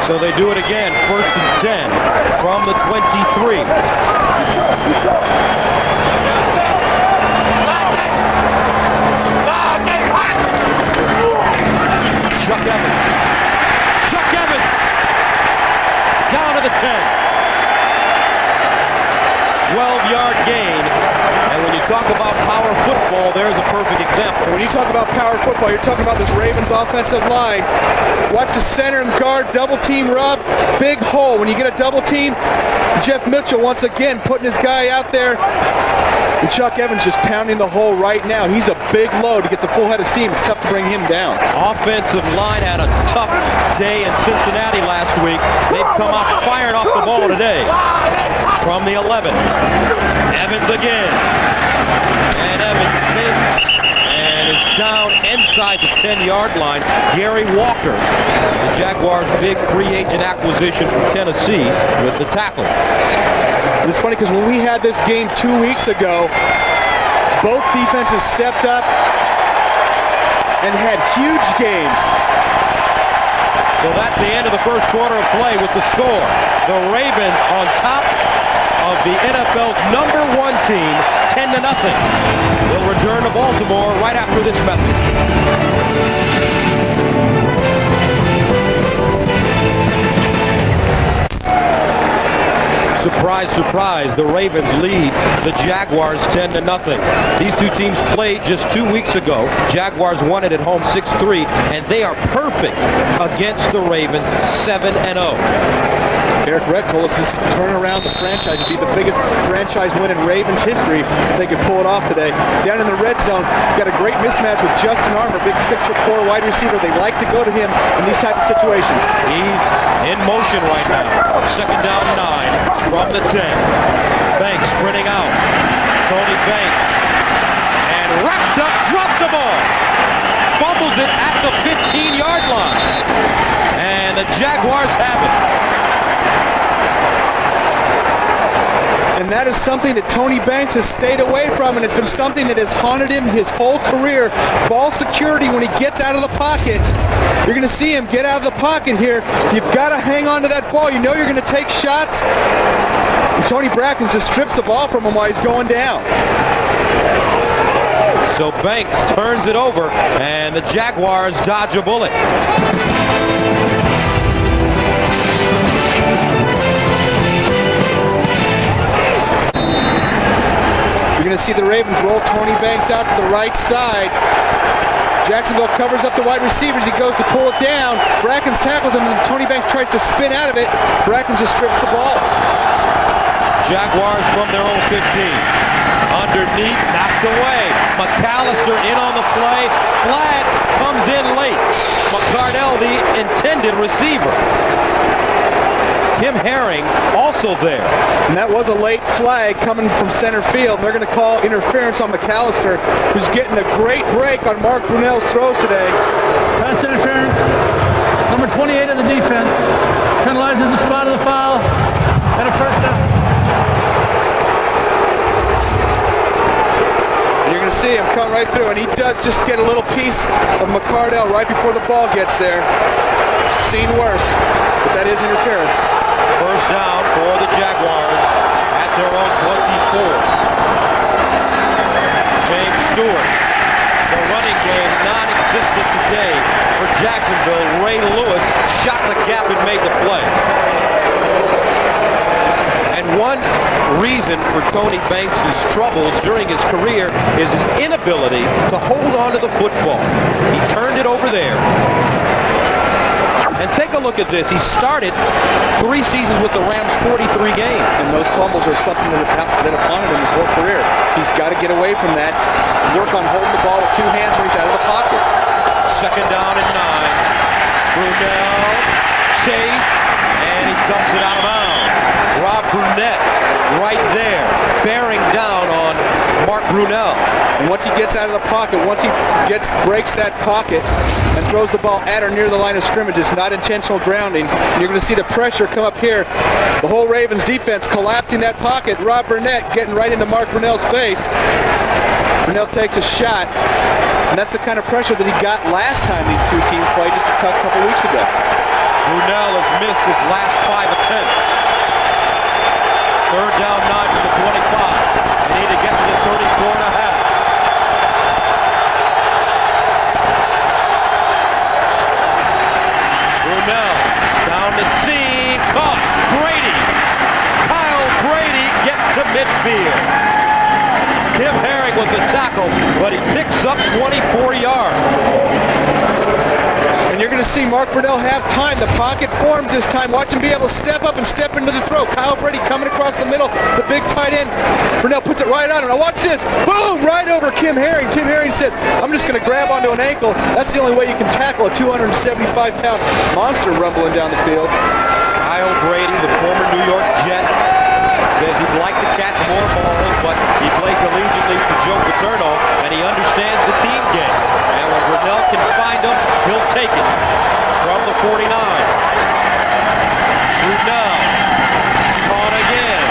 So they do it again, 1st and 10 from the 23. Chuck Evans. Chuck Evans. Down to the 10. 12-yard gain. And when you talk about power football, there's a perfect example. When you talk about power football, you're talking about this Ravens offensive line. Watch the center and guard double team rub. Big hole. When you get a double team, Jeff Mitchell once again putting his guy out there. And Chuck Evans just pounding the hole right now. He's a big load. He gets a full head of steam. It's tough to bring him down. Offensive line had a tough day in Cincinnati last week. They've come out firing off the ball today. From the 11. Evans again. And Evans spins and is down inside the 10-yard line. Gary Walker, the Jaguars' big free agent acquisition from Tennessee, with the tackle. And it's funny because when we had this game 2 weeks ago, both defenses stepped up and had huge games. So that's the end of the first quarter of play with the score. The Ravens on top of the NFL's #1 team, 10-0. We'll return to Baltimore right after this message. surprise, surprise, the Ravens lead the Jaguars 10-0. These two teams played just 2 weeks ago. Jaguars won it at home 6-3, and they are perfect against the Ravens 7-0. Eric Redd told us this turn around the franchise would be the biggest franchise win in Ravens history if they could pull it off today. Down in the red zone, got a great mismatch with Justin Armour, big 6'4" wide receiver. They like to go to him in these type of situations. He's in motion right now. Second down 9 from the 10. Banks sprinting out. Tony Banks. And wrapped up, dropped the ball. Fumbles it at the 15-yard line. And the Jaguars have it. And that is something that Tony Banks has stayed away from, and it's been something that has haunted him his whole career. Ball security when he gets out of the pocket. You're going to see him get out of the pocket here. You've got to hang on to that ball. You know you're going to take shots. And Tony Brackens just strips the ball from him while he's going down. So Banks turns it over, and the Jaguars dodge a bullet. You're going to see the Ravens roll Tony Banks out to the right side. Jacksonville covers up the wide receivers. He goes to pull it down. Brackens tackles him, and Tony Banks tries to spin out of it. Brackens just strips the ball. Jaguars from their own 15. Underneath, knocked away. McAllister in on the play. Flag comes in late. McCardell, the intended receiver. Kim Herring also there. And that was a late flag coming from center field. They're going to call interference on McAllister, who's getting a great break on Mark Brunell's throws today. Pass interference. Number 28 of the defense penalizes the spot of the foul and a first down. You're going to see him come right through, and he does just get a little piece of McCardell right before the ball gets there. Seen worse, but that is interference. First down for the Jaguars at their own 24. James Stewart. The running game non-existent today for Jacksonville. Ray Lewis shot the gap and made the play. And one reason for Tony Banks' troubles during his career is his inability to hold on to the football. He turned it over there. And take a look at this. He started 3 seasons with the Rams, 43 games. And those fumbles are something that have haunted him his whole career. He's got to get away from that. Work on holding the ball with 2 hands when he's out of the pocket. Second down and 9. Brunell, chase, and he dumps it out of bounds. Rob Brunette right there, bearing down on Mark Brunell. And once he gets out of the pocket, once he breaks that pocket and throws the ball at or near the line of scrimmage, it's not intentional grounding. And you're going to see the pressure come up here. The whole Ravens defense collapsing that pocket. Rob Burnett getting right into Mark Brunell's face. Brunell takes a shot, and that's the kind of pressure that he got last time these two teams played just a couple weeks ago. Brunell has missed his last 5 attempts. Third down 9 from the 25. They need to get to the 34.5. Brunell down the seam, caught. Brady. Kyle Brady gets to midfield. Kim Herring with the tackle, but he picks up 24 yards. And you're going to see Mark Brunell have time. The pocket forms this time. Watch him be able to step up and step into the throw. Kyle Brady coming across the middle, the big tight end. Brunell puts it right on him. Now watch this. Boom! Right over Kim Herring. Kim Herring says, I'm just going to grab onto an ankle. That's the only way you can tackle a 275-pound monster rumbling down the field. Kyle Brady, the former New York Jet, says he'd like to catch more balls, but he played collegiately for Joe Paterno, and he understands the team game. And when Brunell can find him, he'll take it from the 49. Brunell caught again,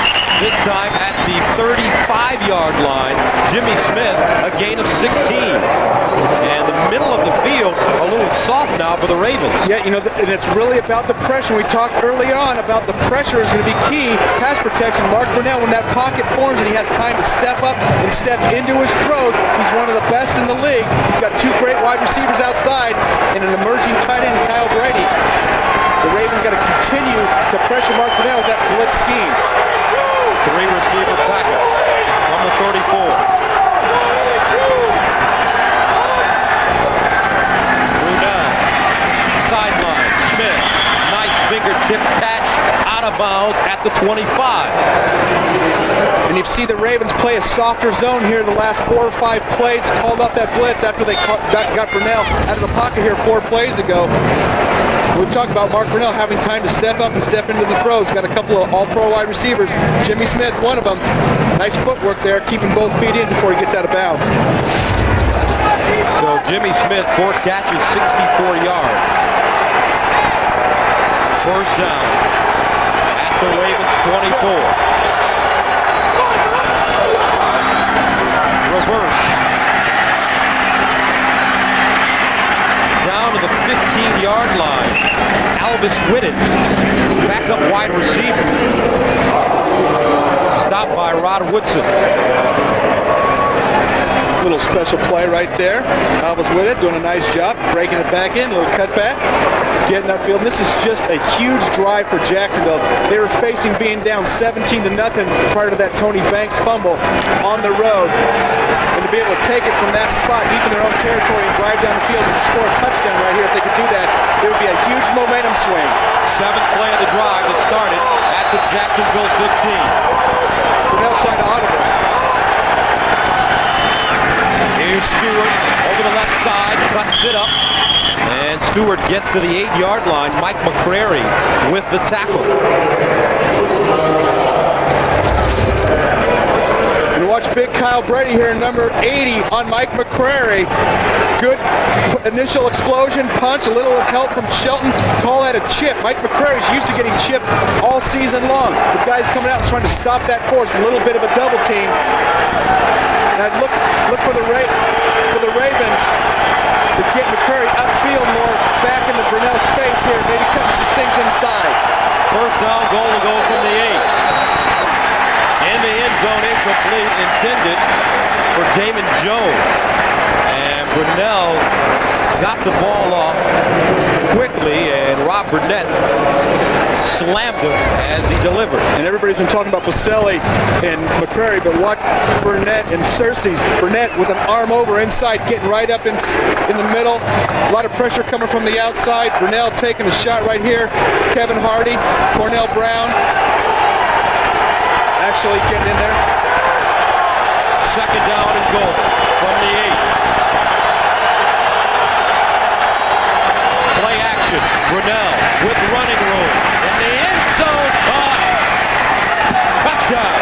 this time at the 35-yard line. Jimmy Smith, a gain of 16. And the middle of the field, a little soft now for the Ravens. Yeah, you know, and it's really about the pressure. We talked early on about the pressure is going to be key. Pass protection. Mark Brunell, when that pocket forms and he has time to step up and step into his throws, he's one of the best in the league. He's got 2 great wide receivers outside and an emerging tight end, Kyle Brady. The Ravens got to continue continue to pressure Mark Brunell with that blitz scheme. Three receiver package from the 34. Brunell, sideline, Smith, nice fingertip catch, out of bounds at the 25. And you see the Ravens play a softer zone here the last 4 or 5 plays, called out that blitz after they got Brunell out of the pocket here 4 plays ago. We've talked about Mark Brunell having time to step up and step into the throws. Got a couple of all-pro wide receivers. Jimmy Smith, one of them. Nice footwork there, keeping both feet in before he gets out of bounds. So Jimmy Smith, 4 catches, 64 yards. First down at the Ravens 24. Reverse. Down to the 15-yard line. Alvis Whitted, backup wide receiver. Stopped by Rod Woodson. Little special play right there. Alvis Whitted doing a nice job, breaking it back in, little cutback, getting upfield. This is just a huge drive for Jacksonville. They were facing being down 17-0 prior to that Tony Banks fumble on the road. And to be able to take it from that spot deep in their own territory and drive down the field and score a touchdown right here, if they could do that, it would be a huge momentum swing. 7th play of the drive that started at the Jacksonville 15. Brunell trying to audible. Here's Stewart over the left side, cuts it up, and Stewart gets to the 8-yard line. Mike McCrary with the tackle. And watch big Kyle Brady here in number 80 on Mike McCrary. Good initial explosion, punch, a little help from Shelton. Call that a chip. Mike McCrary's used to getting chipped all season long. With guys coming out and trying to stop that force, a little bit of a double team. And I'd look for the Ravens to get McCrary upfield more, back into Brunell's face here, maybe cut some things inside. First down goal will go from the 8. In the end zone, incomplete, intended for Damon Jones. And Brunell got the ball off quickly, and Rob Burnett slammed him as he delivered. And everybody's been talking about Baselli and McCrary, but watch Burnett and Cersei. Burnett with an arm over inside, getting right up in the middle. A lot of pressure coming from the outside. Brunell taking a shot right here. Kevin Hardy, Cornell Brown actually getting in there. Second down and goal from the 8. Play action. Brunell with running room in the end zone. Touchdown.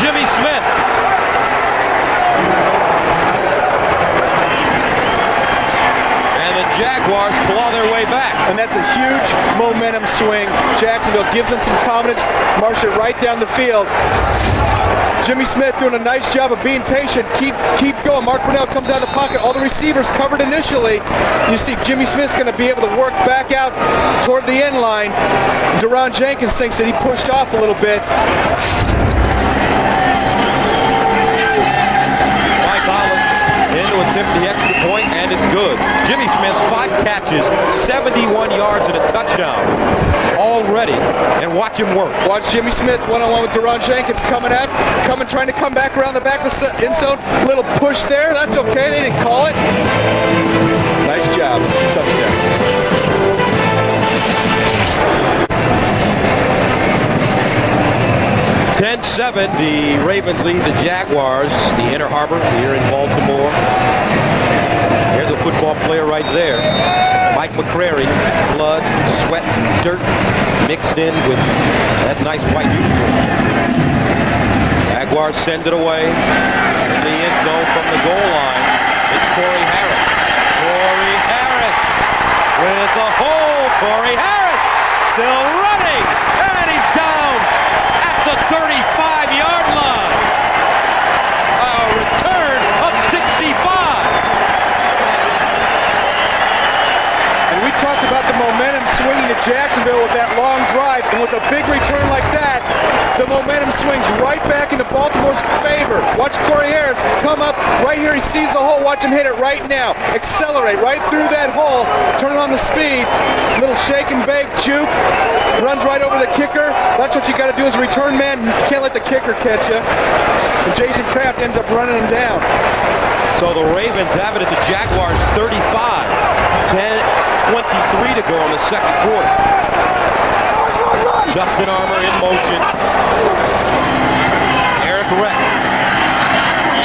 Jimmy Smith. And the Jaguars claw their way back. And that's a huge momentum swing. Jacksonville gives them some confidence, march it right down the field. Jimmy Smith doing a nice job of being patient. Keep going. Mark Brunell comes out of the pocket. All the receivers covered initially. You see Jimmy Smith's going to be able to work back out toward the end line. Deron Jenkins thinks that he pushed off a little bit. Mike Hollis in to attempt the extra point, and it's good. Jimmy Smith, 5 catches, 71 yards, and a touchdown already. And watch him work. Watch Jimmy Smith one-on-one with Deron Jenkins coming trying to come back around the back of the end zone. Little push there. That's okay. They didn't call it. Nice job. Touchdown. (10-7), the Ravens lead the Jaguars, the Inner Harbor here in Baltimore. There's a football player right there. Mike McCrary, blood, sweat, dirt mixed in with that nice white uniform. Jaguars send it away in the end zone from the goal line. It's Corey Harris. Corey Harris with the hole. Corey Harris still running, and he's down at the 35-yard line. A return of 65. And we talked about the momentum swinging to Jacksonville with that long drive. And with a big return like that, the momentum swings right back into Baltimore's favor. Watch Corey Harris come up right here. He sees the hole. Watch him hit it right now. Accelerate right through that hole. Turn it on the speed. Little shake and bake, juke. Runs right over the kicker. That's what you got to do as a return man. You can't let the kicker catch you. And Jason Kraft ends up running him down. So the Ravens have it at the Jaguars 35. 10:23 to go in the second quarter. Justin Armour in motion. Eric Rett.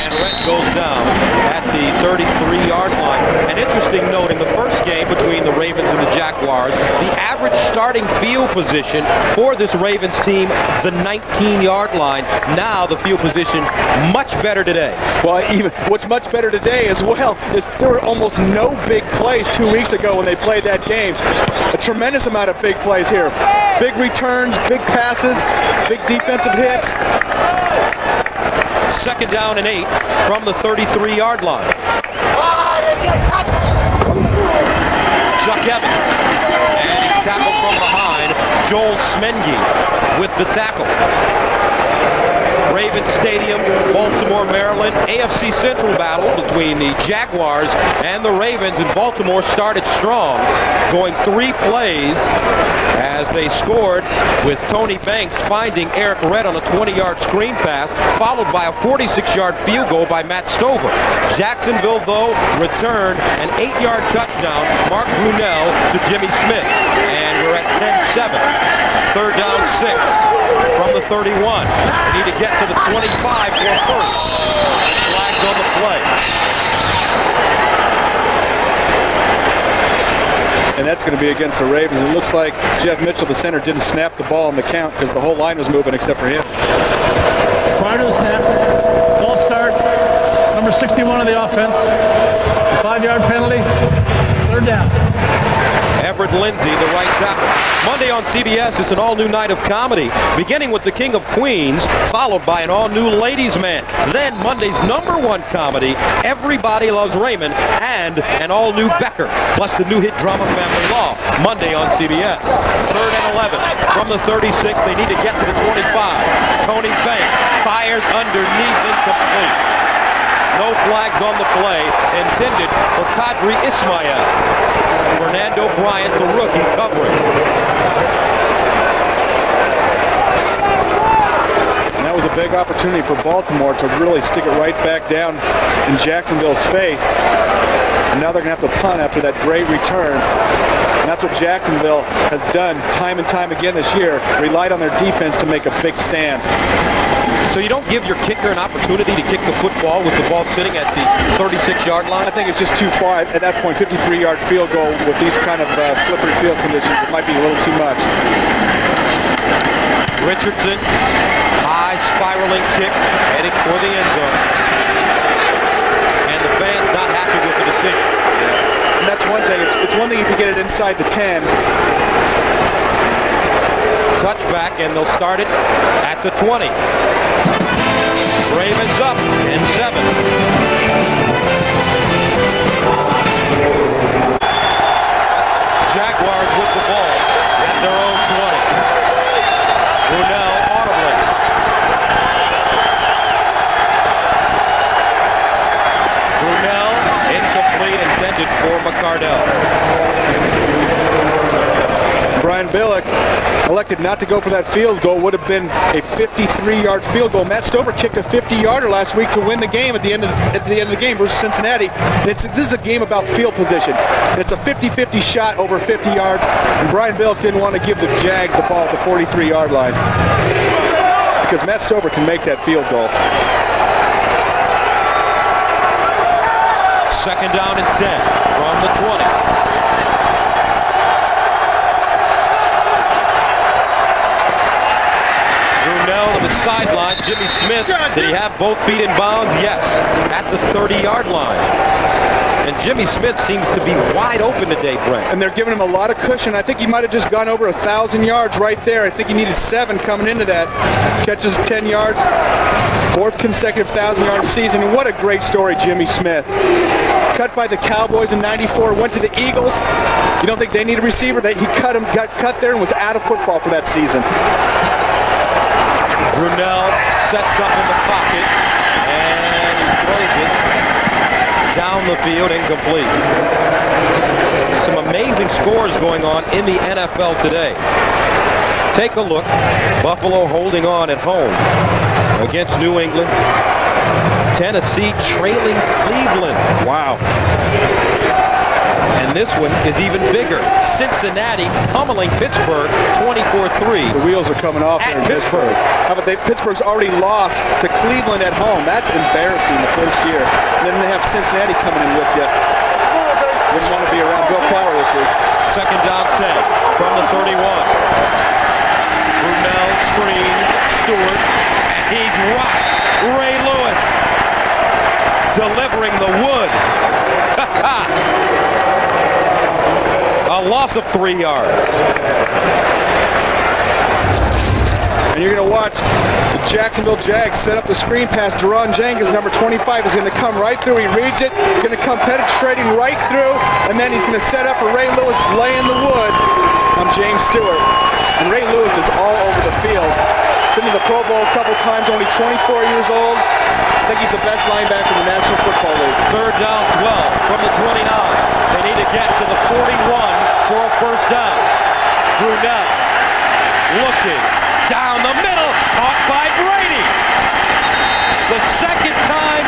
And Rett goes down at the 33-yard line. An interesting note in the first game between the Ravens and the Jaguars, the average starting field position for this Ravens team, the 19-yard line. Now the field position much better today. Well, even what's much better today as well is there were almost no big plays 2 weeks ago when they played that game. A tremendous amount of big plays here. Big returns, big passes, big defensive hits. Second down and 8 from the 33-yard line. Chuck Evans. And he's tackled from behind. Joel Smengi with the tackle. Ravens Stadium, Baltimore, Maryland. AFC Central battle between the Jaguars and the Ravens. And Baltimore started strong, going 3 plays as they scored with Tony Banks finding Eric Rett on a 20-yard screen pass, followed by a 46-yard field goal by Matt Stover. Jacksonville, though, returned an 8-yard touchdown, Mark Brunell to Jimmy Smith. And we're at 10-7. Third down 6 from the 31. They need to get to the 25 for a first. Flags on the play. And that's going to be against the Ravens. It looks like Jeff Mitchell, the center, didn't snap the ball on the count because the whole line was moving except for him. Prior to the snap, false start, number 61 of the offense, 5-yard penalty, third down. Everett Lindsay, the right tackle. Monday on CBS, it's an all-new night of comedy, beginning with The King of Queens, followed by an all-new Ladies' Man. Then Monday's #1 comedy, Everybody Loves Raymond, and an all-new Becker, plus the new hit drama Family Law, Monday on CBS. Third and 11 from the 36. They need to get to the 25. Tony Banks fires underneath, incomplete. No flags on the play, intended for Qadri Ismail. Fernando Bryant, the rookie, covering. And that was a big opportunity for Baltimore to really stick it right back down in Jacksonville's face. And now they're going to have to punt after that great return. And that's what Jacksonville has done time and time again this year, relied on their defense to make a big stand. So you don't give your kicker an opportunity to kick the football with the ball sitting at the 36-yard line? I think it's just too far at that point. 53-yard field goal with these kind of slippery field conditions, it might be a little too much. Richardson, high spiraling kick, heading for the end zone. And the fans not happy with the decision. And that's one thing. It's one thing if you get it inside the 10. Touchback, and they'll start it at the 20. Ravens up 10-7. Jaguars with the ball at their own 20. Brunell audibly. Brunell incomplete, intended for McCardell. Brian Billick elected not to go for that field goal. Would have been a 53-yard field goal. Matt Stover kicked a 50-yarder last week to win the game at the end of the game versus Cincinnati. This is a game about field position. It's a 50-50 shot over 50 yards, and Brian Billick didn't want to give the Jags the ball at the 43-yard line because Matt Stover can make that field goal. Second down and 10 from the 20. Brunell on the sideline. Jimmy Smith, did he have both feet in bounds? Yes, at the 30-yard line. And Jimmy Smith seems to be wide open today, Brent. And they're giving him a lot of cushion. I think he might have just gone over 1,000 yards right there. I think he needed 7 coming into that. Catches 10 yards. 4th consecutive 1,000-yard season. And what a great story, Jimmy Smith. Cut by the Cowboys in '94, went to the Eagles. You don't think they need a receiver? He cut him, got cut there, and was out of football for that season. Brunell sets up in the pocket, and he throws it down the field, incomplete. Some amazing scores going on in the NFL today. Take a look. Buffalo holding on at home against New England. Tennessee trailing Cleveland. Wow. And this one is even bigger. Cincinnati pummeling Pittsburgh 24-3. The wheels are coming off there in Pittsburgh. How about Pittsburgh's already lost to Cleveland at home. That's embarrassing the first year. And then they have Cincinnati coming in with you. Didn't want to be around Bill Cowher this week. 2nd down 10 from the 31. Brunell screen, Stewart, and he's rocked. Ray Lewis delivering the wood. A loss of 3 yards. And you're going to watch the Jacksonville Jags set up the screen pass. Deron Jenkins, number 25, is going to come right through. He reads it, going to come penetrating right through, and then he's going to set up for Ray Lewis laying the wood on James Stewart. And Ray Lewis is all over the field. Been to the Pro Bowl a couple times, only 24 years old. I think he's the best linebacker in the National Football League. 3rd down 12 from the 29. They need to get to the 41 for a 1st down. Brunell looking down the middle, caught by Brady. The 2nd time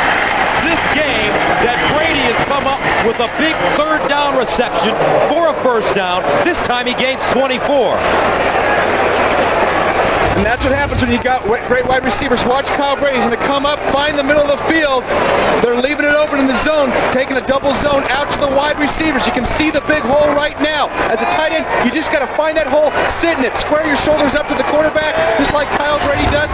this game that Brady has come up with a big 3rd down reception for a 1st down. This time he gains 24. And that's what happens when you got great wide receivers. Watch Kyle Brady. He's going to come up, find the middle of the field. They're leaving it open in the zone, taking a double zone out to the wide receivers. You can see the big hole right now. As a tight end, you just got to find that hole, sit in it, square your shoulders up to the quarterback, just like Kyle Brady does.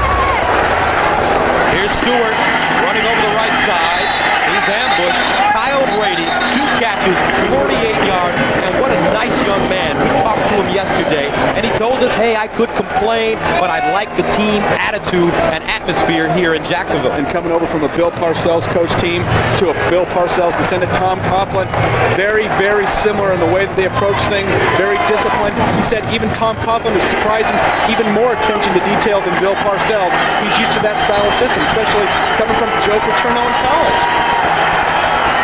Here's Stewart running over the right side. He's ambushed. Kyle Brady, 2 catches, 48 yards, and what a nice young man. We talked to him yesterday, and he told us, hey, I could complain, but I like the team attitude and atmosphere here in Jacksonville. And coming over from a Bill Parcells coach team to a Bill Parcells descendant, Tom Coughlin, very, very similar in the way that they approach things, very disciplined. He said even Tom Coughlin was surprising, even more attention to detail than Bill Parcells. He's used to that style of system, especially coming from Joe Paterno in college.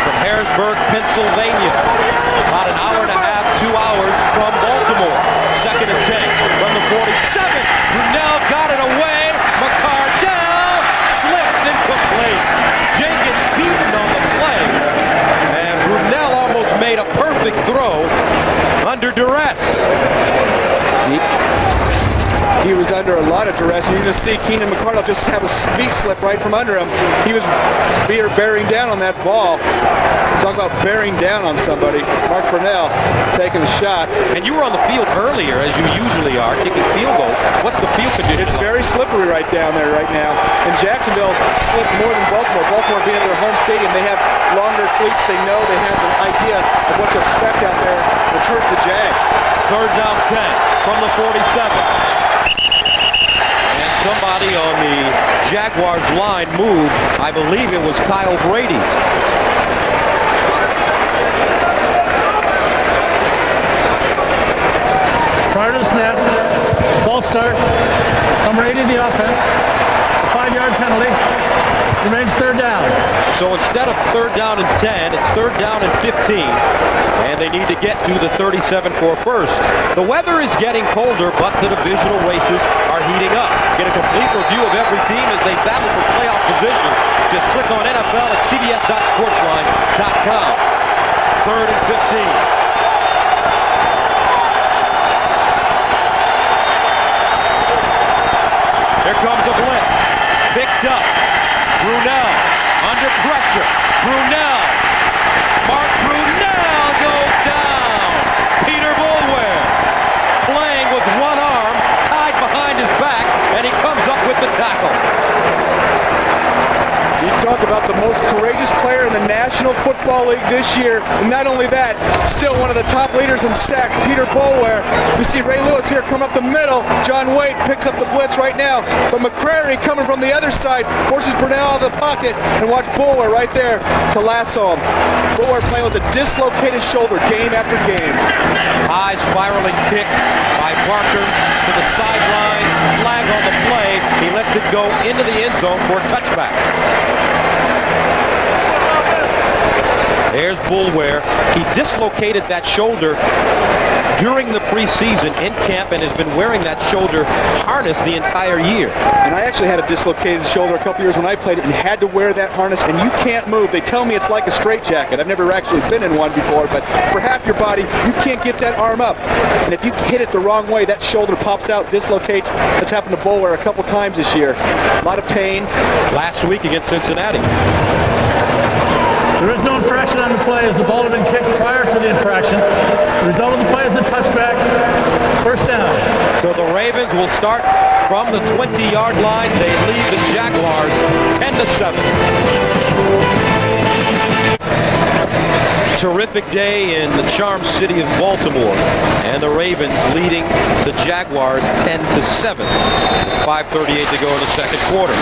From Harrisburg, Pennsylvania, about an hour and a half, 2 hours from Baltimore. 2nd and 10 from the 47. Brunell got it away. McCardell slips incomplete. Jenkins beaten on the play. And Brunell almost made a perfect throw under duress. He was under a lot of duress. You're going to see Keenan McCardell just have a feet slip right from under him. He was bearing down on that ball. Talk about bearing down on somebody. Mark Brunell taking a shot. And you were on the field earlier, as you usually are, kicking field goals. What's the field condition? It's very slippery right down there right now. And Jacksonville's slipped more than Baltimore. Baltimore being their home stadium, they have longer cleats. They know they have an idea of what to expect out there. It's hurt the Jags. 3rd down 10 from the 47. Somebody on the Jaguars line moved. I believe it was Kyle Brady. Prior to the snap, false start, number 80 of the offense, a 5-yard penalty, remains 3rd down. So instead of 3rd down and 10, it's 3rd down and 15. And they need to get to the 37 for a 1st. The weather is getting colder, but the divisional races are heating up. Get a complete review of every team as they battle for playoff positions. Just click on NFL at cbs.sportsline.com. 3rd and 15. Here comes a blitz. Picked up. Brunell under pressure. Brunell. Mark Brunell goes down. Peter Boulware playing with one arm tied behind his back, and he comes up with the tackle. You talk about the most courageous youngest player in the National Football League this year. And not only that, still one of the top leaders in sacks, Peter Boulware. We see Ray Lewis here come up the middle. John Waite picks up the blitz right now. But McCrary coming from the other side forces Burnell out of the pocket. And watch Boulware right there to lasso him. Boulware playing with a dislocated shoulder game after game. High spiraling kick by Barker to the sideline. Flag on the play. He lets it go into the end zone for a touchback. There's Boulware. He dislocated that shoulder during the preseason in camp and has been wearing that shoulder harness the entire year. And I actually had a dislocated shoulder a couple years when I played it and had to wear that harness, and you can't move. They tell me it's like a straitjacket. I've never actually been in one before, but for half your body, you can't get that arm up. And if you hit it the wrong way, that shoulder pops out, dislocates. That's happened to Boulware a couple times this year. A lot of pain. Last week against Cincinnati. There is no infraction on the play as the ball had been kicked prior to the infraction. The result of the play is a touchback. First down. So the Ravens will start from the 20-yard line. They lead the Jaguars 10-7. Terrific day in the charm city of Baltimore, and the Ravens leading the Jaguars 10-7. 5:38 to go in the second quarter.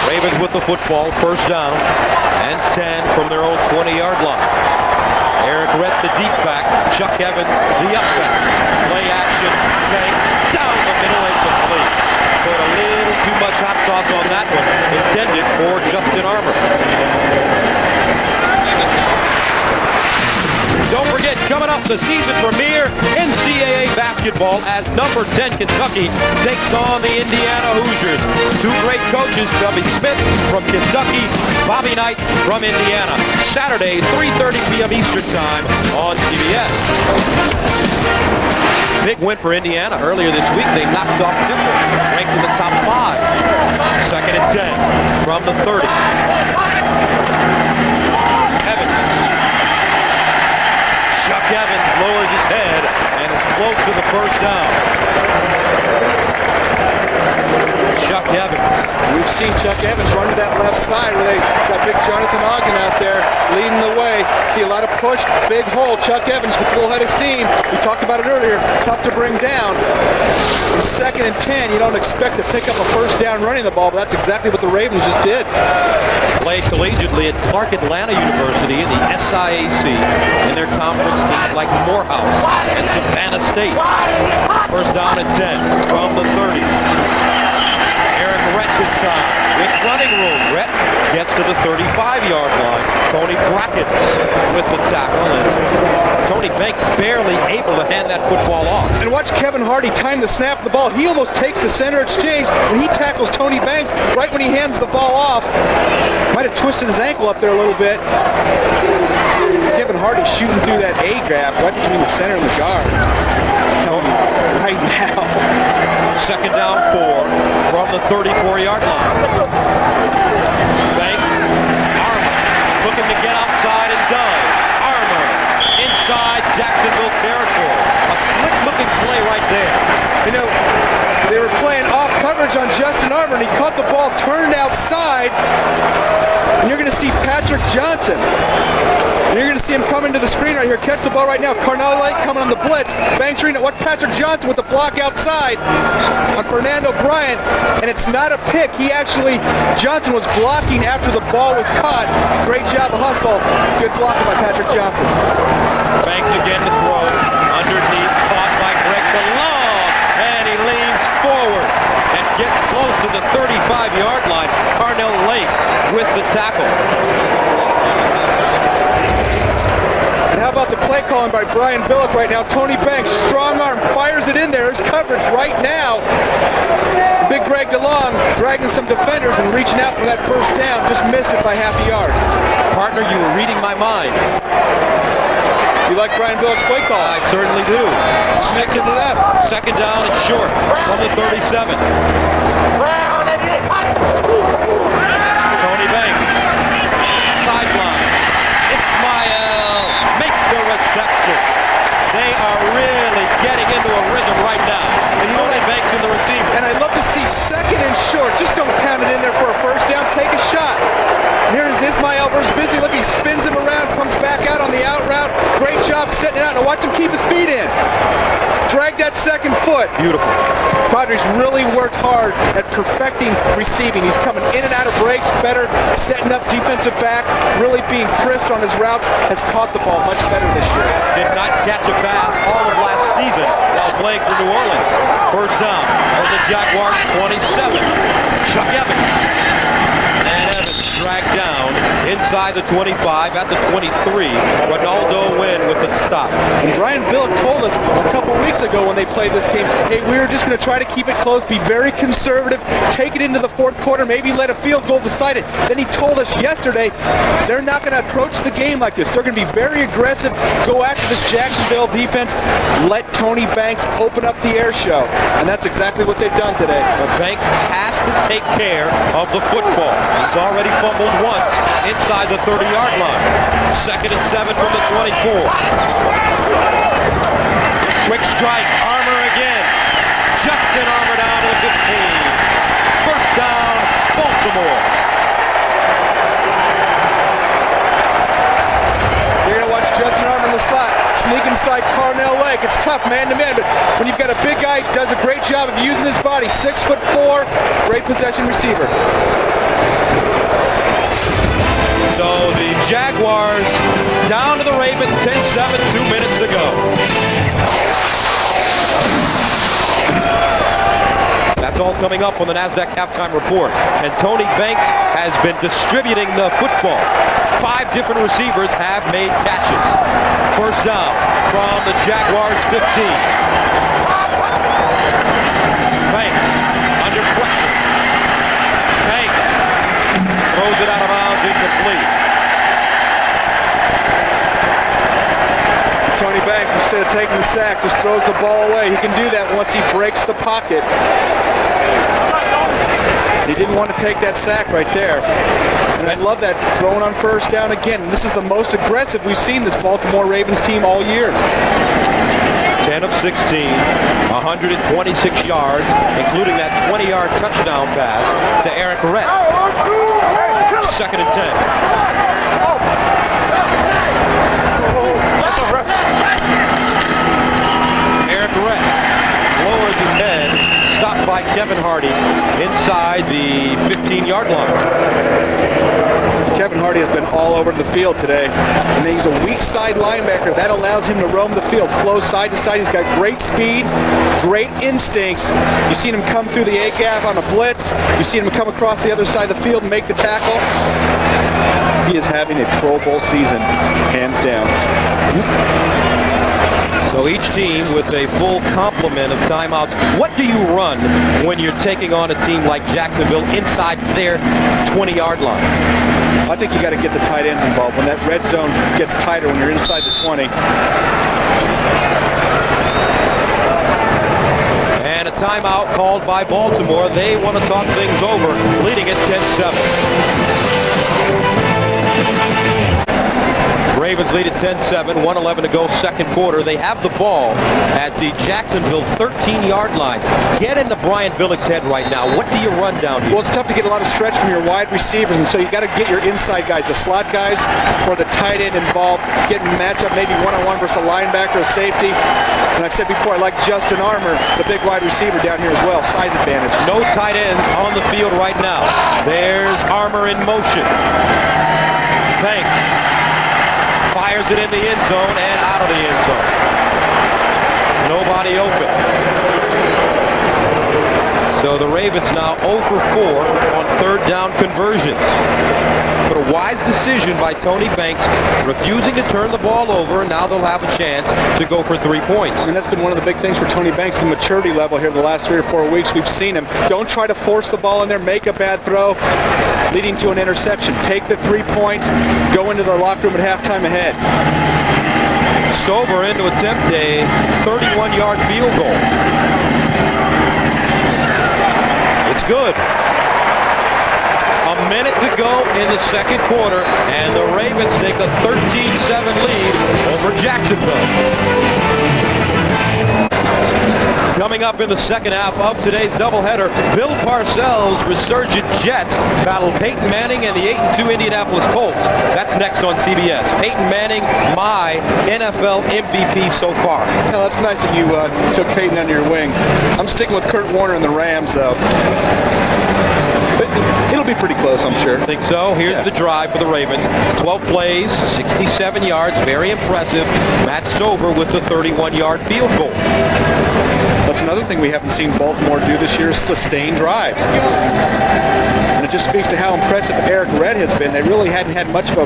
Ravens with the football, first down, and 10 from their own 20-yard line. Eric Rett, the deep back. Chuck Evans, the up back. Play action, Banks down the middle, incomplete. Put a little too much hot sauce on that one. Intended for Justin Armour. Don't forget, coming up, the season premiere NCAA basketball as number 10 Kentucky takes on the Indiana Hoosiers. Two great coaches, Bubby Smith from Kentucky, Bobby Knight from Indiana. Saturday, 3:30 p.m. Eastern Time on CBS. Big win for Indiana earlier this week. They knocked off Temple, ranked in the top 5. Second and 10 from the 30. Chuck Evans lowers his head and is close to the first down. Chuck Evans. We've seen Chuck Evans run to that left side where they got big Jonathan Ogden out there leading the way. See a lot of push, big hole. Chuck Evans with full head of steam. We talked about it earlier. Tough to bring down. In second and 10, you don't expect to pick up a first down running the ball, but that's exactly what the Ravens just did. Play collegiately at Clark Atlanta University in the SIAC in their conference teams like Morehouse and Savannah State. First down and 10 from the 30. Eric Rett this time with running room. Rett gets to the 35-yard line. Tony Brackett with the tackle, and Tony Banks barely able to hand that football off. And watch Kevin Hardy time the snap of the ball. He almost takes the center exchange, and he tackles Tony Banks right when he hands the ball off. Might have twisted his ankle up there a little bit. Kevin Hardy shooting through that A-gap right between the center and the guard. Right now. Second down 4 from the 34-yard line. Banks, Armour, looking to get outside and does. Armour inside Jacksonville territory. A slick-looking play right there. You know, they were playing off coverage on Justin Armour, and he caught the ball turned outside. And you're going to see Patrick Johnson. And you're going to see him come into the screen right here, catch the ball right now. Carnell Lake coming on the blitz. Banks reading it. What Patrick Johnson with the block outside on Fernando Bryant. And it's not a pick. Johnson was blocking after the ball was caught. Great job of hustle. Good blocking by Patrick Johnson. Banks again to throw. Underneath, caught by Greg DeLong. And he leans forward and gets close to the 35-yard line. Carnell Lake with the tackle. And how about the play calling by Brian Billick right now? Tony Banks, strong arm, fires it in there. There's coverage right now. Big Greg DeLong dragging some defenders and reaching out for that first down. Just missed it by half a yard. Partner, you were reading my mind. You like Brian Billick's play call? I certainly do. Mix into that. Second down and short from the 37. Tony Banks, sideline. Ismail makes the reception. They are really getting into a rhythm right now. And Tony Banks in the receiver. And I'd love to see second and short. Just don't pound it in there for a first down. Take a shot. Here's Ismail versus Busy off, setting it out. Now watch him keep his feet in. Drag that second foot. Beautiful. Padres really worked hard at perfecting receiving. He's coming in and out of breaks better, setting up defensive backs, really being crisp on his routes, has caught the ball much better this year. Did not catch a pass all of last season while playing for New Orleans. First down for the Jaguars, 27. Chuck Evans. And Evans dragged down inside the 25 at the 23. Ronaldo Wynn with it stopped. And Brian Billick told us a couple weeks ago when they played this game, hey, we were just going to try to keep it close, be very conservative, take it into the fourth quarter, maybe let a field goal decide it. Then he told us yesterday they're not going to approach the game like this. They're going to be very aggressive, go after this Jacksonville defense, let Tony Banks open up the air show. And that's exactly what they've done today. But Banks has to take care of the football. He's already fumbled once inside the 30-yard line. 2nd and 7 from the 24. Quick strike, Armour again. Justin Armour down to the 15. First down, Baltimore. You're going to watch Justin Armour in the slot, sneak inside Carnell Lake. It's tough man-to-man, but when you've got a big guy, does a great job of using his body. 6'4", great possession receiver. So the Jaguars down to the Ravens, 10-7, 2 minutes to go. That's all coming up on the NASDAQ halftime report. And Tony Banks has been distributing the football. 5 different receivers have made catches. First down from the Jaguars 15. Banks under pressure. Banks throws it out of bounds, incomplete. Tony Banks, instead of taking the sack, just throws the ball away. He can do that once he breaks the pocket. He didn't want to take that sack right there. And I love that throwing on first down again. And this is the most aggressive we've seen this Baltimore Ravens team all year. 10 of 16, 126 yards, including that 20-yard touchdown pass to Eric Rett. 2nd and 10. Eric Rett lowers his head, stopped by Kevin Hardy inside the 15-yard line. Kevin Hardy has been all over the field today, and he's a weak side linebacker. That allows him to roam the field, flow side to side. He's got great speed, great instincts. You've seen him come through the A-gap on a blitz. You've seen him come across the other side of the field and make the tackle. He is having a Pro Bowl season, hands down. So each team with a full complement of timeouts. What do you run when you're taking on a team like Jacksonville inside their 20-yard line? I think you got to get the tight ends involved when that red zone gets tighter when you're inside the 20. And a timeout called by Baltimore. They want to talk things over, leading at 10-7. Ravens lead at 10-7, 1:11 to go, second quarter. They have the ball at the Jacksonville 13-yard line. Get into Brian Billick's head right now. What do you run down here? Well, it's tough to get a lot of stretch from your wide receivers, and so you got to get your inside guys, the slot guys, or the tight end involved, getting matchup maybe one-on-one versus a linebacker or safety. And I've said before, I like Justin Armour, the big wide receiver down here as well, size advantage. No tight ends on the field right now. There's Armour in motion. Banks fires it in the end zone and out of the end zone. Nobody open. So the Ravens now 0 for 4 on third down conversions. But a wise decision by Tony Banks, refusing to turn the ball over, and now they'll have a chance to go for 3 points. And that's been one of the big things for Tony Banks, the maturity level here the last 3 or 4 weeks. We've seen him. Don't try to force the ball in there, make a bad throw, leading to an interception. Take the 3 points, go into the locker room at halftime ahead. Stover in to attempt a 31-yard field goal. It's good. A minute to go in the second quarter, and the Ravens take a 13-7 lead over Jacksonville. Coming up in the second half of today's doubleheader, Bill Parcells' resurgent Jets battle Peyton Manning and the 8-2 Indianapolis Colts. That's next on CBS. Peyton Manning, my NFL MVP so far. Well, that's nice that you took Peyton under your wing. I'm sticking with Kurt Warner and the Rams, though. But it'll be pretty close, I'm sure. Think so? Here's the drive for the Ravens. 12 plays, 67 yards, very impressive. Matt Stover with the 31-yard field goal. That's another thing we haven't seen Baltimore do this year is sustain drives. And it just speaks to how impressive Eric Red has been. They really hadn't had much of a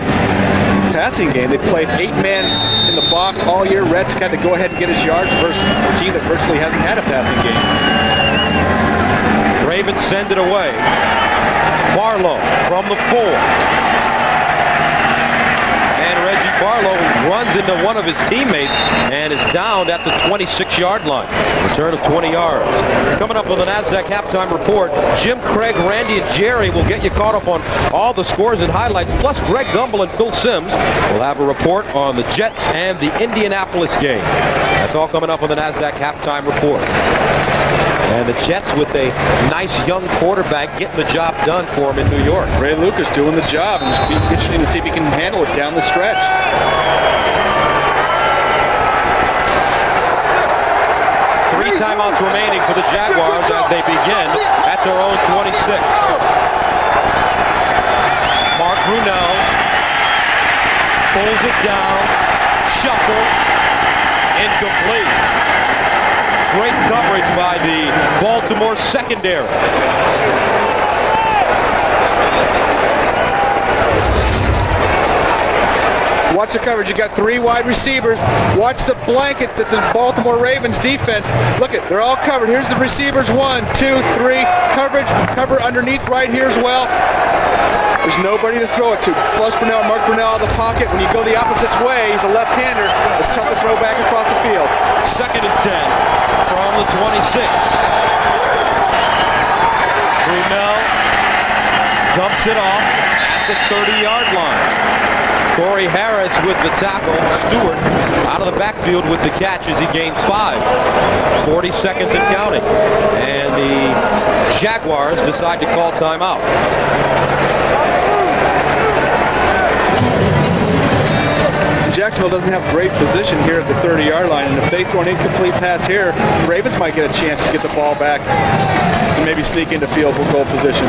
passing game. They played 8-man in the box all year. Red's had to go ahead and get his yards versus a team that virtually hasn't had a passing game. Ravens send it away. Barlow from the 4. Barlow runs into one of his teammates and is down at the 26-yard line. Return of 20 yards. Coming up on the NASDAQ halftime report, Jim, Craig, Randy, and Jerry will get you caught up on all the scores and highlights. Plus, Greg Gumbel and Phil Simms will have a report on the Jets and the Indianapolis game. That's all coming up on the NASDAQ halftime report. And the Jets with a nice young quarterback getting the job done for him in New York. Ray Lucas doing the job, and it'll be interesting to see if he can handle it down the stretch. 3 timeouts remaining for the Jaguars as they begin at their own 26. Mark Brunell pulls it down, shuffles, incomplete. Great coverage by the Baltimore secondary. Watch the coverage. You got 3 wide receivers. Watch the blanket that the Baltimore Ravens defense. Look at, they're all covered. Here's the receivers. 1, 2, 3. Coverage. Cover underneath right here as well. There's nobody to throw it to. Plus Mark Brunell out of the pocket. When you go the opposite way, he's a left-hander. It's tough to throw back across the field. 2nd and 10 from the 26. Brunell dumps it off at the 30-yard line. Corey Harris with the tackle. Stewart out of the backfield with the catch as he gains 5. 40 seconds and counting. And the Jaguars decide to call timeout. Jacksonville doesn't have great position here at the 30-yard line, and if they throw an incomplete pass here, the Ravens might get a chance to get the ball back and maybe sneak into field goal position.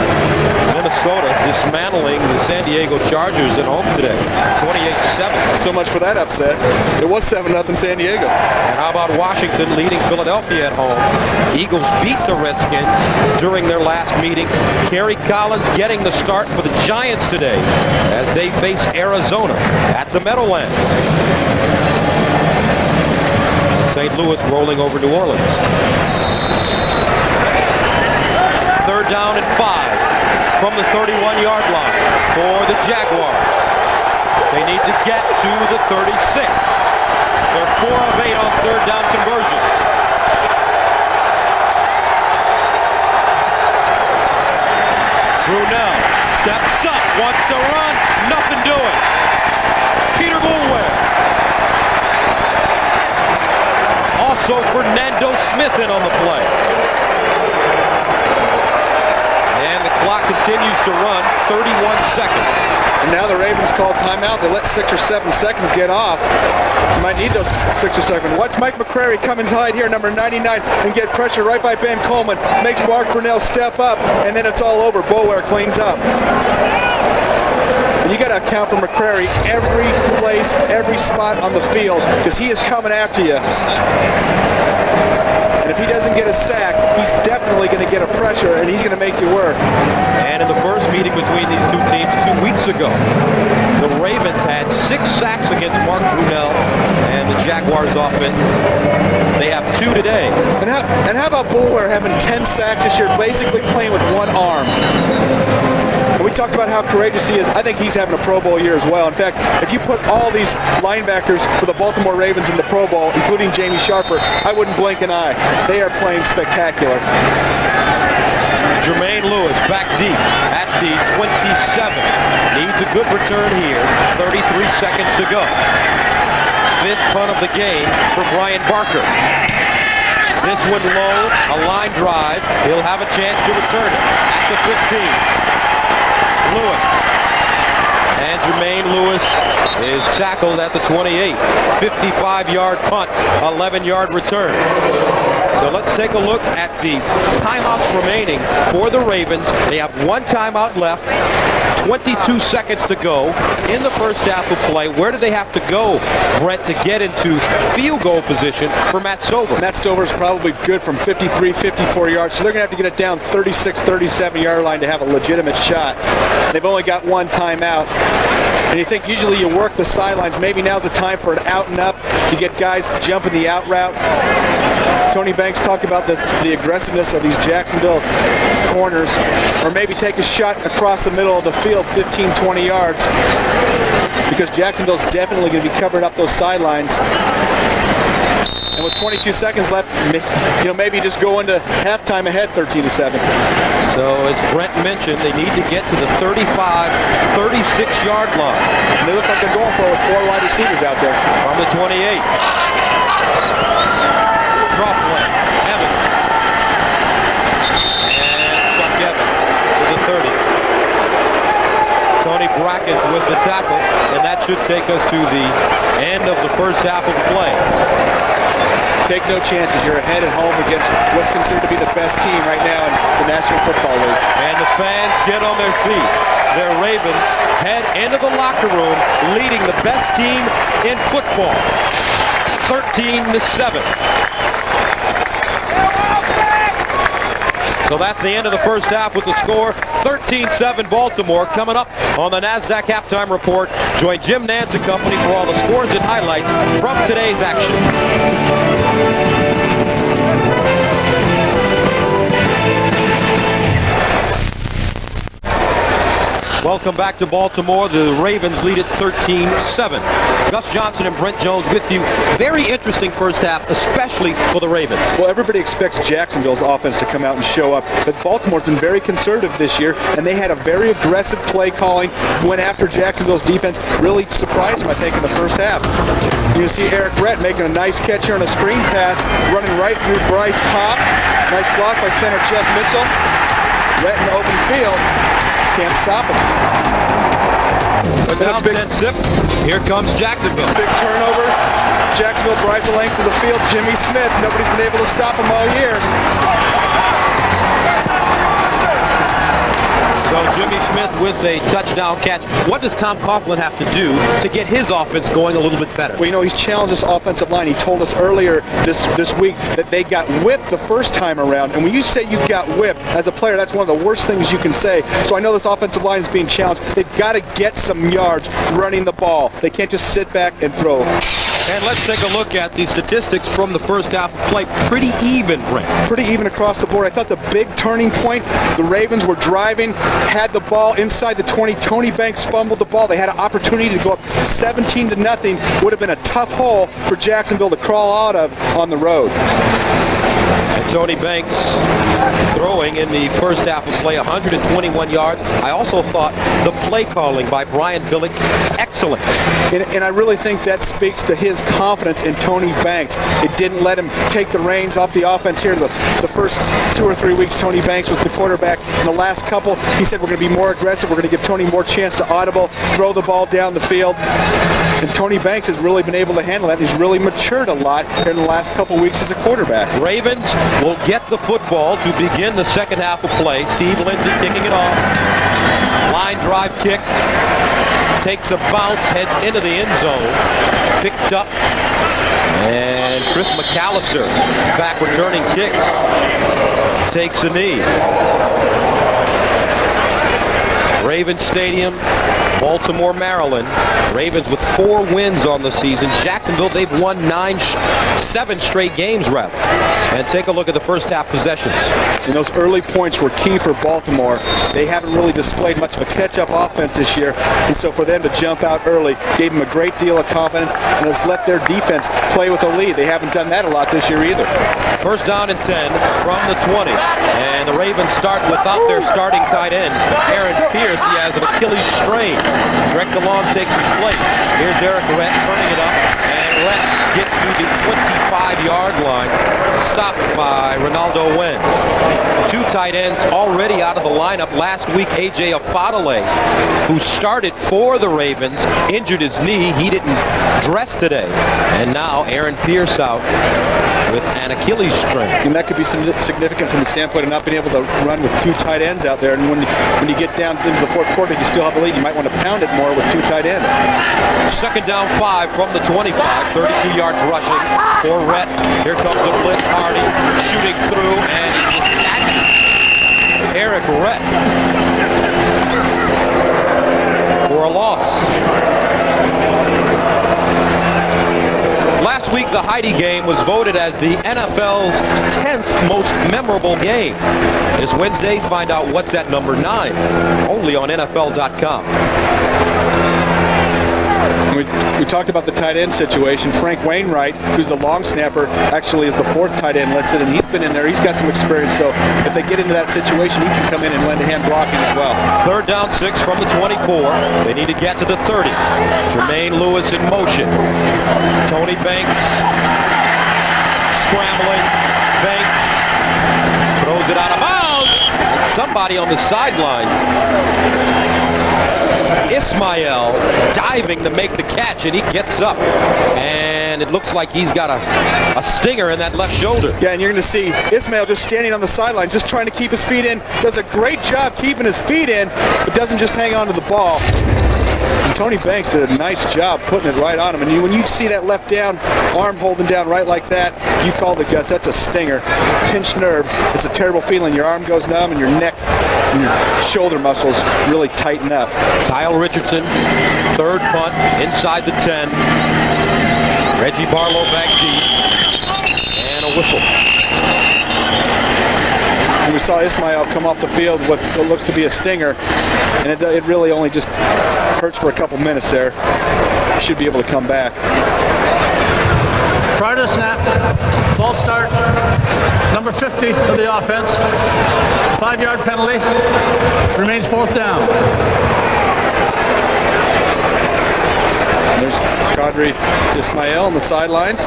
Minnesota dismantling the San Diego Chargers at home today, 28-7. So much for that upset. It was 7-0 San Diego. And how about Washington leading Philadelphia at home? Eagles beat the Redskins during their last meeting. Kerry Collins getting the start for the Giants today as they face Arizona at the Meadowlands. St. Louis rolling over New Orleans. 3rd down and 5 from the 31-yard line for the Jaguars. They need to get to the 36. They're 4 of 8 on 3rd down conversions. Brunell steps up, wants to run, nothing doing. Peter Boulware. Also Fernando Smith in on the play. And the clock continues to run, 31 seconds. And now the Ravens call timeout. They let 6 or 7 seconds get off. You might need those 6 or 7. Watch Mike McCrary come inside here, number 99, and get pressure right by Ben Coleman. Makes Mark Brunell step up, and then it's all over. Boulware cleans up. You got to account for McCrary every place, every spot on the field, because he is coming after you. And if he doesn't get a sack, he's definitely going to get a pressure, and he's going to make you work. And in the first meeting between these two teams 2 weeks ago, the Ravens had 6 sacks against Mark Brunell and the Jaguars offense. They have 2 today. And how about Boulware having 10 sacks this year, basically playing with one arm? And we talked about how courageous he is. I think he's having a Pro Bowl year as well. In fact, if you put all these linebackers for the Baltimore Ravens in the Pro Bowl, including Jamie Sharper, I wouldn't blink an eye. They are playing spectacular. Jermaine Lewis back deep at the 27. Needs a good return here. 33 seconds to go. 5th punt of the game for Brian Barker. This one low, a line drive. He'll have a chance to return it at the 15. Lewis. And Jermaine Lewis is tackled at the 28. 55-yard punt, 11-yard return. So let's take a look at the timeouts remaining for the Ravens. They have one timeout left, 22 seconds to go in the first half of play. Where do they have to go, Brent, to get into field goal position for Matt Stover? Matt Stover is probably good from 53, 54 yards, so they're going to have to get it down 36, 37-yard line to have a legitimate shot. They've only got one timeout. And you think usually you work the sidelines. Maybe now's the time for an out and up. You get guys jumping the out route. Tony Banks talked about the aggressiveness of these Jacksonville corners, or maybe take a shot across the middle of the field, 15, 20 yards, because Jacksonville's definitely going to be covering up those sidelines. And with 22 seconds left, maybe just go into halftime ahead 13-7. So as Brent mentioned, they need to get to the 35, 36-yard line. And they look like they're going for it with 4 wide receivers out there. From the 28. Drop play, Evans. And Chuck Evans to the 30. Tony Bracken's with the tackle, and that should take us to the end of the first half of play. Take no chances. You're ahead at home against what's considered to be the best team right now in the National Football League. And the fans get on their feet. Their Ravens head into the locker room leading the best team in football, 13-7. So that's the end of the first half with the score, 13-7 Baltimore. Coming up on the NASDAQ Halftime Report, join Jim Nance and company for all the scores and highlights from today's action. Welcome back to Baltimore. The Ravens lead at 13-7. Gus Johnson and Brent Jones with you. Very interesting first half, especially for the Ravens. Well, everybody expects Jacksonville's offense to come out and show up, but Baltimore's been very conservative this year, and they had a very aggressive play calling, went after Jacksonville's defense, really surprised them, I think, in the first half. You see Eric Brett making a nice catch here on a screen pass, running right through Bryce Cobb. Nice block by center Jeff Mitchell. Brett in the open field. Can't stop him. But now big zip. Here comes Jacksonville. Big turnover. Jacksonville drives the length of the field. Jimmy Smith. Nobody's been able to stop him all year. So Jimmy Smith with a touchdown catch. What does Tom Coughlin have to do to get his offense going a little bit better? Well, he's challenged this offensive line. He told us earlier this week that they got whipped the first time around. And when you say you got whipped, as a player, that's one of the worst things you can say. So I know this offensive line is being challenged. They've got to get some yards running the ball. They can't just sit back and throw. And let's take a look at the statistics from the first half of play. Pretty even, Brent. Pretty even across the board. I thought the big turning point, the Ravens were driving, had the ball inside the 20. Tony Banks fumbled the ball. They had an opportunity to go up 17-0. Would have been a tough hole for Jacksonville to crawl out of on the road. And Tony Banks throwing in the first half of play, 121 yards. I also thought the play calling by Brian Billick, excellent. And I really think that speaks to his confidence in Tony Banks. It didn't let him take the reins off the offense here. The first 2 or 3 weeks, Tony Banks was the quarterback. In the last couple, he said, we're going to be more aggressive. We're going to give Tony more chance to audible, throw the ball down the field. And Tony Banks has really been able to handle that. He's really matured a lot here in the last couple weeks as a quarterback. Ravens will get the football to begin the second half of play. Steve Lindsey kicking it off. Line drive kick. Takes a bounce, heads into the end zone. Picked up. And Chris McAllister, back returning kicks, takes a knee. Ravens Stadium, Baltimore, Maryland. Ravens with 4 wins on the season. Jacksonville, they've won 7 straight games, rather. And take a look at the first half possessions. And those early points were key for Baltimore. They haven't really displayed much of a catch-up offense this year. And so for them to jump out early gave them a great deal of confidence and has let their defense play with a lead. They haven't done that a lot this year either. First down and 10 from the 20. And the Ravens start without their starting tight end, Aaron Pierce. He has an Achilles strain. Greg DeLong takes his place. Here's Eric Rhett turning it up. And Rhett gets to the 25-yard line. Stopped by Ronaldo Wen. Two tight ends already out of the lineup. Last week, A.J. Afadale, who started for the Ravens, injured his knee. He didn't dress today. And now Aaron Pierce out with an Achilles strain. And that could be significant from the standpoint of not being able to run with two tight ends out there. And when you get down into the fourth quarter, you still have the lead. You might want to pound it more with two tight ends. Second down 5 from the 25. 32 yards rushing for Rhett. Here comes the blitz. Hardy shooting through, and he just catches Eric Rhett for a loss. Last week, the Heidi game was voted as the NFL's 10th most memorable game. This Wednesday, find out what's at number 9, only on NFL.com. We talked about the tight end situation. Frank Wainwright, who's the long snapper, actually is the 4th tight end listed, and he's been in there. He's got some experience, so if they get into that situation, he can come in and lend a hand blocking as well. Third down 6 from the 24. They need to get to the 30. Jermaine Lewis in motion. Tony Banks scrambling. Banks throws it out of bounds. And somebody on the sidelines, Ismael, diving to make the catch, and he gets up. And it looks like he's got a stinger in that left shoulder. Yeah, and you're going to see Ismael just standing on the sideline, just trying to keep his feet in. Does a great job keeping his feet in, but doesn't just hang on to the ball. And Tony Banks did a nice job putting it right on him. And when you see that left down, arm holding down right like that, you call the Gus. That's a stinger. Pinched nerve. It's a terrible feeling. Your arm goes numb and your neck and your shoulder muscles really tighten up. Kyle Richardson, third punt, inside the 10. Reggie Barlow back deep. And a whistle. And we saw Ismael come off the field with what looks to be a stinger. And it really only just hurts for a couple minutes there. He should be able to come back. Prior to the snap, false start, number 50 of the offense, 5-yard penalty, remains 4th down. And there's Qadri Ismael on the sidelines,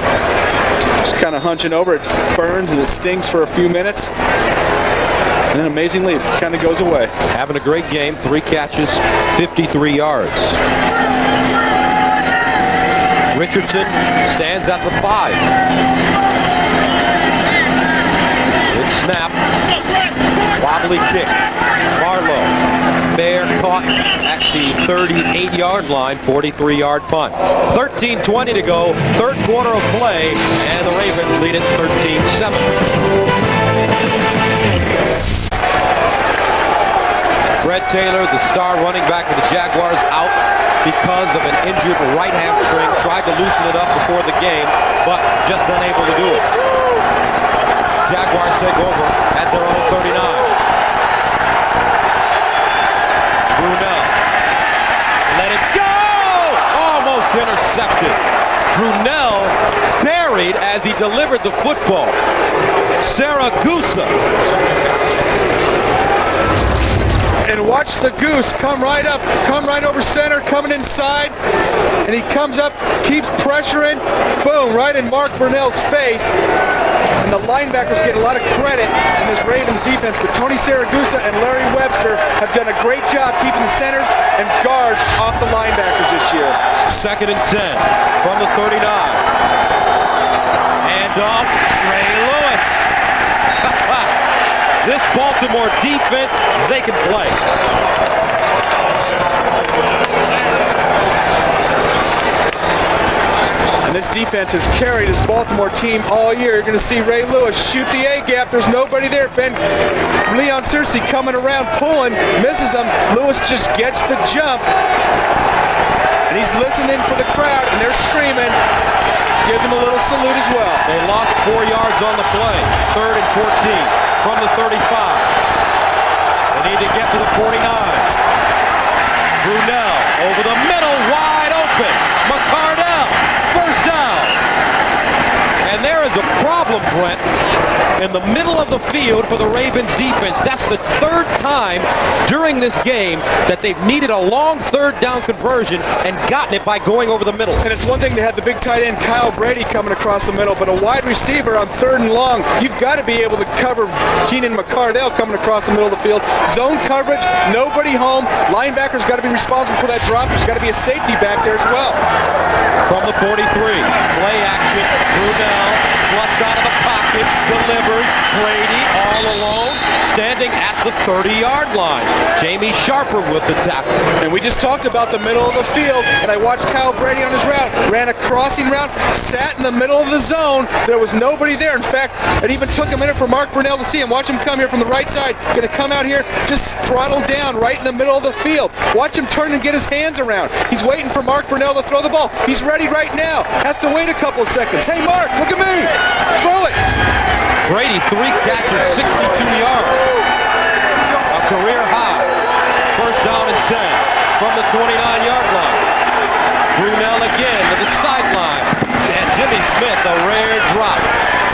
just kind of hunching over. It burns and it stings for a few minutes. And then amazingly, it kind of goes away. Having a great game, 3 catches, 53 yards. Richardson stands at the 5. Good snap. Wobbly kick. Barlow. Fair caught at the 38-yard line. 43-yard punt. 13:20 to go. Third quarter of play. And the Ravens lead it 13-7. Fred Taylor, the star running back of the Jaguars, out because of an injured right hamstring. Tried to loosen it up before the game, but just unable to do it. Jaguars take over at their own 39. Brunell. Let it go! Almost intercepted. Brunell buried as he delivered the football. Saragusa. And watch the Goose come right up, come right over center, coming inside. And he comes up, keeps pressuring. Boom, right in Mark Brunell's face. And the linebackers get a lot of credit in this Ravens defense, but Tony Saragusa and Larry Webster have done a great job keeping the center and guards off the linebackers this year. 2nd and 10 from the 39. And off Ray Lewis. This Baltimore defense, they can play. And this defense has carried this Baltimore team all year. You're going to see Ray Lewis shoot the A-gap. There's nobody there. Leon Searcy coming around, pulling, misses him. Lewis just gets the jump. And he's listening for the crowd, and they're screaming. Gives him a little salute as well. They lost 4 yards on the play. 3rd and 14 from the 35. They need to get to the 49. Brunell over the middle, wide open. McCardell, first down. And there is a problem, Brent. in the middle of the field for the Ravens defense. That's the third time during this game that they've needed a long third down conversion and gotten it by going over the middle. And it's one thing to have the big tight end Kyle Brady coming across the middle, but a wide receiver on third and long, you've got to be able to cover Keenan McCardell coming across the middle of the field. Zone coverage, nobody home. Linebackers got to be responsible for that drop. There's got to be a safety back there as well. From the 43, play action, Brunell flushed out of the pocket, delivers, Brady all alone, standing at the 30-yard line. Jamie Sharper with the tackle. And we just talked about the middle of the field, and I watched Kyle Brady on his route, ran a crossing route, sat in the middle of the zone. There was nobody there. In fact, it even took a minute for Mark Brunell to see him. Watch him come here from the right side, going to come out here, just throttle down right in the middle of the field. Watch him turn and get his hands around. He's waiting for Mark Brunell to throw the ball. He's ready right now. Has to wait a couple of seconds. Hey, Mark, look at me. Throw it. Brady, 3 catches, 62 yards. A career high. First down and 10 from the 29-yard line. Brunell again to the sideline. And Jimmy Smith, a rare drop.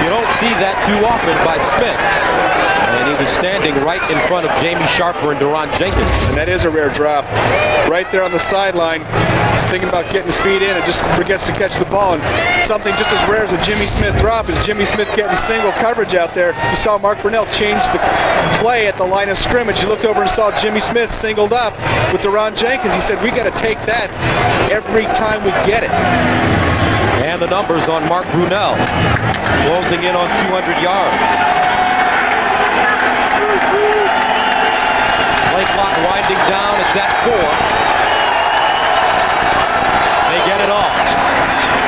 You don't see that too often by Smith. And he was standing right in front of Jamie Sharper and Deron Jenkins. And that is a rare drop. Right there on the sideline, thinking about getting his feet in and just forgets to catch the ball. And something just as rare as a Jimmy Smith drop is Jimmy Smith getting single coverage out there. You saw Mark Brunell change the play at the line of scrimmage. You looked over and saw Jimmy Smith singled up with Deron Jenkins. He said, we got to take that every time we get it. And the numbers on Mark Brunell, closing in on 200 yards. Play clock winding down. It's at 4. They get it off.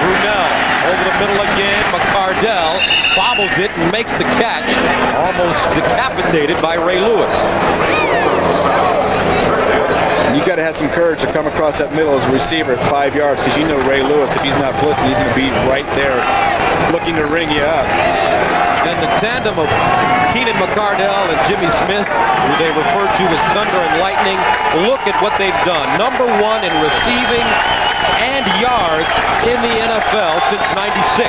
Brunell over the middle again. McCardell bobbles it and makes the catch. Almost decapitated by Ray Lewis. You got to have some courage to come across that middle as a receiver at 5 yards, because you know Ray Lewis, if he's not blitzing, he's going to be right there looking to ring you up. And the tandem of Keenan McCardell and Jimmy Smith, who they refer to as Thunder and Lightning, look at what they've done. Number 1 in receiving and yards in the NFL since '96.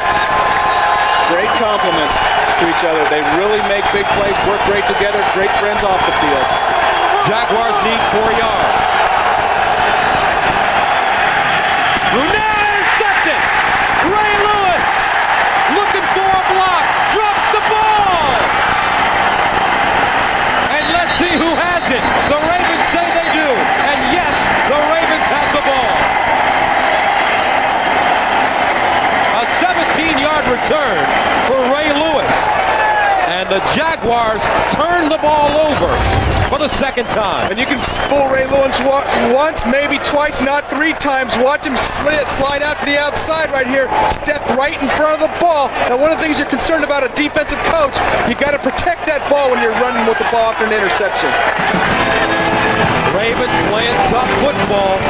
Great compliments to each other. They really make big plays, work great together, great friends off the field. Jaguars need 4 yards. Brunell intercepted. Ray Lewis looking for a block. Drops the ball. And let's see who has it. The Ravens say they do. And yes, the Ravens have the ball. A 17-yard return for Ray Lewis. And the Jaguars turn the ball over for the second time. And you can fool Ray Lewis once, maybe twice, not 3 times. Watch him slide out to the outside right here, step right in front of the ball. And one of the things you're concerned about a defensive coach, you got to protect that ball when you're running with the ball after an interception. Ravens playing tough football.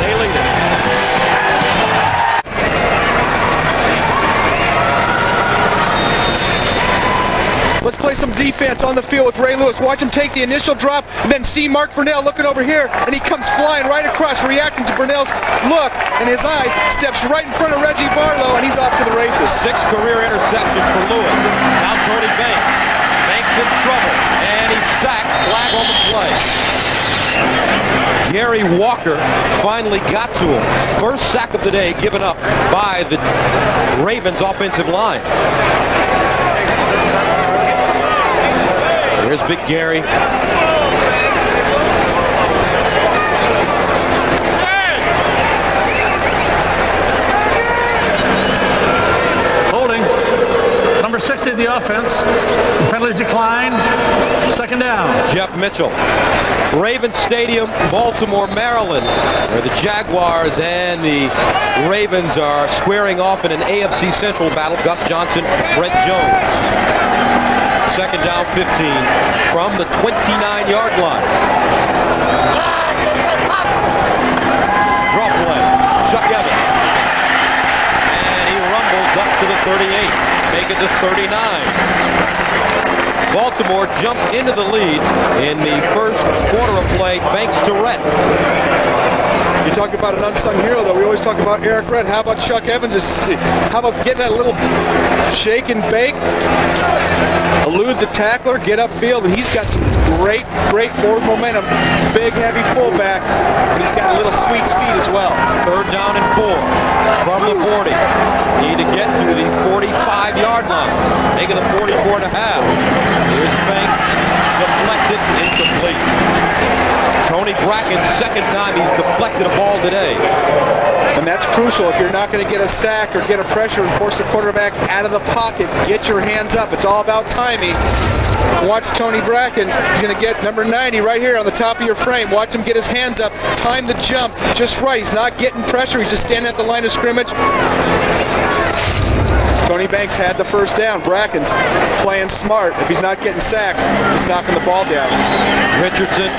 They lead it. Let's play some defense on the field with Ray Lewis. Watch him take the initial drop, and then see Mark Brunell looking over here, and he comes flying right across, reacting to Brunell's look and his eyes, steps right in front of Reggie Barlow, and he's off to the races. 6 career interceptions for Lewis. Now Tony Banks. Banks in trouble, and he's sacked. Flag on the play. Gary Walker finally got to him. First sack of the day given up by the Ravens offensive line. Here's Big Gary. Holding. Number 60 of the offense. Penalties decline. Second down. Jeff Mitchell. Ravens Stadium, Baltimore, Maryland, where the Jaguars and the Ravens are squaring off in an AFC Central battle. Gus Johnson, Brett Jones. Second down 15 from the 29-yard line. Draw play. Chuck Evans. And he rumbles up to the 38. Make it to 39. Baltimore jumped into the lead in the first quarter of play thanks to Rhett. You talk about an unsung hero, though. We always talk about Eric Red. How about Chuck Evans? How about getting that little shake and bake? Elude the tackler, get upfield, and he's got some great forward momentum. Big, heavy fullback, but he's got little sweet feet as well. 3rd down and 4 from the 40. Need to get to the 45-yard line. Making the 44 and a half. Here's Banks, deflected, incomplete. Tony Bracken's 2nd time he's deflected a ball today. And that's crucial. If you're not going to get a sack or get a pressure and force the quarterback out of the pocket, get your hands up. It's all about timing. Watch Tony Brackens. He's going to get number 90 right here on the top of your frame. Watch him get his hands up, time the jump just right. He's not getting pressure. He's just standing at the line of scrimmage. Tony Banks had the 1st down. Brackens playing smart. If he's not getting sacks, he's knocking the ball down. Richardson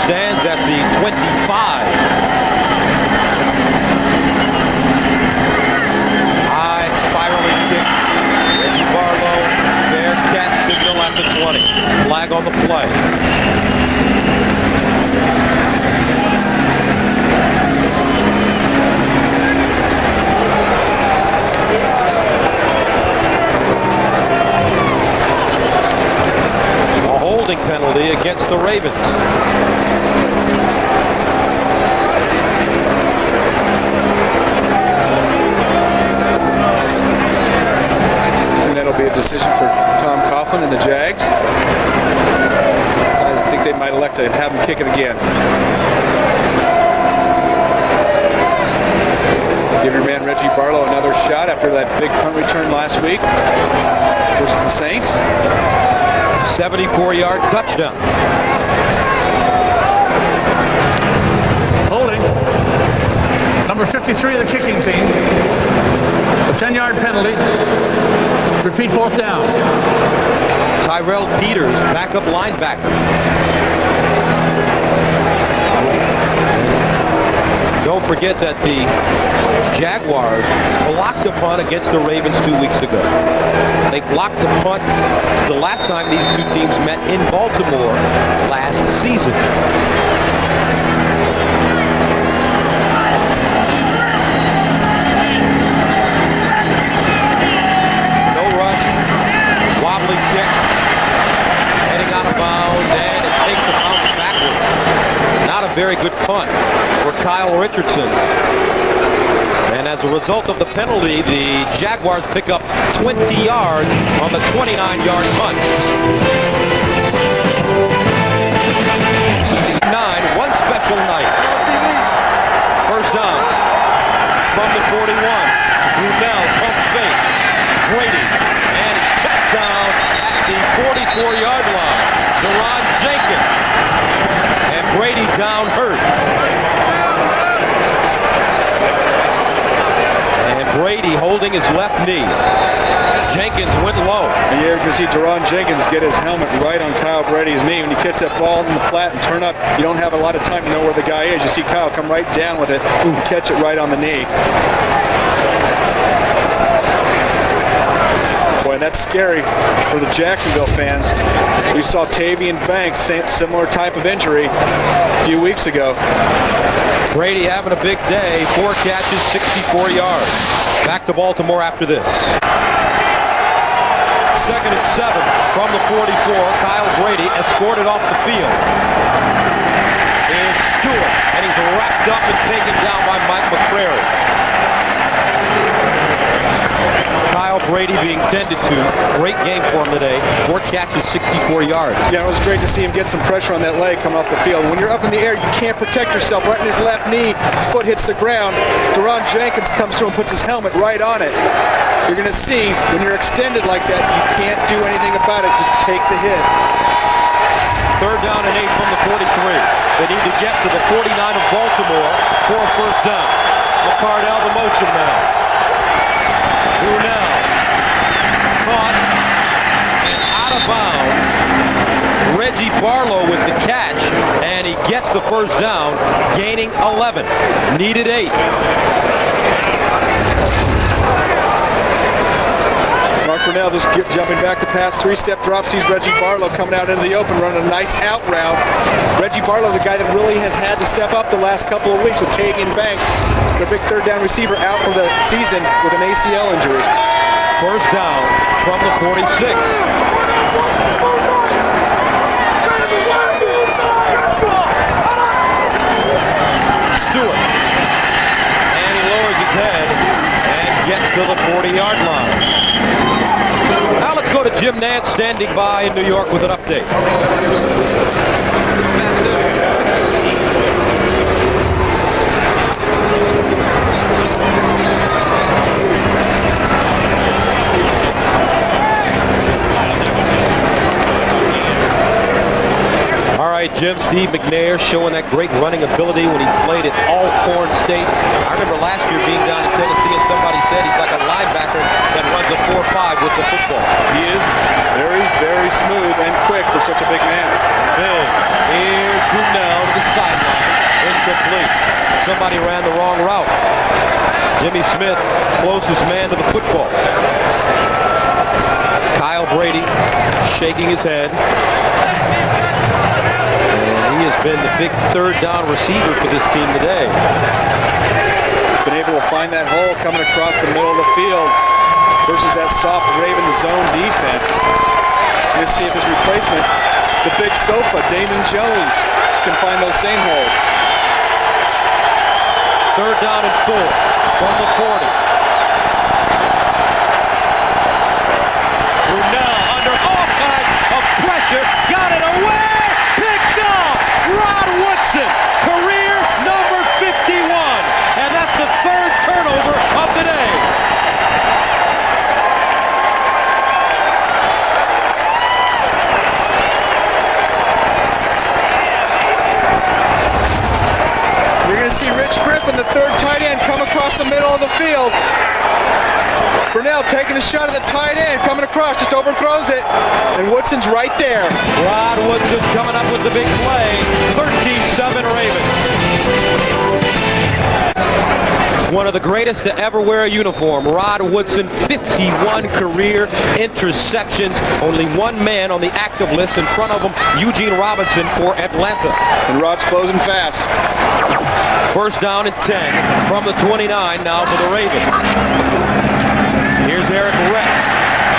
stands at the 25. High spiraling kick. Reggie Barlow, fair catch signal at the 20. Flag on the play. Penalty against the Ravens. And that'll be a decision for Tom Coughlin and the Jags. I think they might elect to have him kick it again. Give your man Reggie Barlow another shot after that big punt return last week versus the Saints. 74-yard touchdown. Holding. Number 53 of the kicking team. A 10-yard penalty. Repeat 4th down. Tyrell Peters, backup linebacker. Don't forget that the Jaguars blocked a punt against the Ravens 2 weeks ago. They blocked the punt the last time these two teams met in Baltimore last season. No rush, wobbly kick, heading out of bounds, and it takes a bounce backwards. Not a very good punt for Kyle Richardson. And as a result of the penalty, the Jaguars pick up 20 yards on the 29-yard punt. 1 special night. 1st down from the 41. Brunell pump fake. Brady, and he's checked down at the 44-yard line. Deron Jenkins. And Brady down hurt. Brady holding his left knee. Jenkins went low. And here you can see Deron Jenkins get his helmet right on Kyle Brady's knee. When you catch that ball in the flat and turn up, you don't have a lot of time to know where the guy is. You see Kyle come right down with it and catch it right on the knee. Boy, and that's scary for the Jacksonville fans. We saw Tavian Banks, similar type of injury a few weeks ago. Brady having a big day. 4 catches, 64 yards. Back to Baltimore after this. 2nd and 7 from the 44. Kyle Brady escorted off the field. Is Stewart, and he's wrapped up and taken down by Mike McCrary. Kyle Brady being tended to. Great game for him today. 4 catches, 64 yards. Yeah, it was great to see him get some pressure on that leg coming off the field. When you're up in the air, you can't protect yourself. Right in his left knee, his foot hits the ground. Deron Jenkins comes through and puts his helmet right on it. You're going to see, when you're extended like that, you can't do anything about it. Just take the hit. 3rd down and 8 from the 43. They need to get to the 49 of Baltimore for a 1st down. McCardell, the motion man. Brunell caught and out of bounds. Reggie Barlow with the catch, and he gets the 1st down, gaining 11. Needed 8. Mark Purnell just jumping back to pass, three-step drop, sees Reggie Barlow coming out into the open, running a nice out route. Reggie Barlow's a guy that really has had to step up the last couple of weeks with Tavian Banks, their big third down receiver, out for the season with an ACL injury. First down from the 46. Stewart. And he lowers his head and gets to the 40-yard line. Now let's go to Jim Nantz standing by in New York with an update. All right, Jim, Steve McNair showing that great running ability when he played at Alcorn State. I remember last year being down in Tennessee and somebody said he's like a linebacker that runs a 4.5 with the football. He is very, very smooth and quick for such a big man. Big. Here's Brunel to the sideline. Incomplete. Somebody ran the wrong route. Jimmy Smith, closest man to the football. Kyle Brady shaking his head. He has been the big third down receiver for this team today. Been able to find that hole coming across the middle of the field versus that soft Raven zone defense. Let's see if his replacement, the big sofa, Damon Jones, can find those same holes. Third down and 4 from the 40. Brunel under all kinds of pressure, got it away! Rod Woodson, career number 51, and that's the third turnover of the day. You're going to see Rich Griffin, the third tight end, come across the middle of the field. Brunel taking a shot at the tight end, coming across, just overthrows it, and Woodson's right there. Rod Woodson coming up with the big play, 13-7 Ravens. One of the greatest to ever wear a uniform, Rod Woodson, 51 career interceptions. Only one man on the active list in front of him, Eugene Robinson for Atlanta. And Rod's closing fast. First down and 10 from the 29 now for the Ravens. Here's Eric Rett.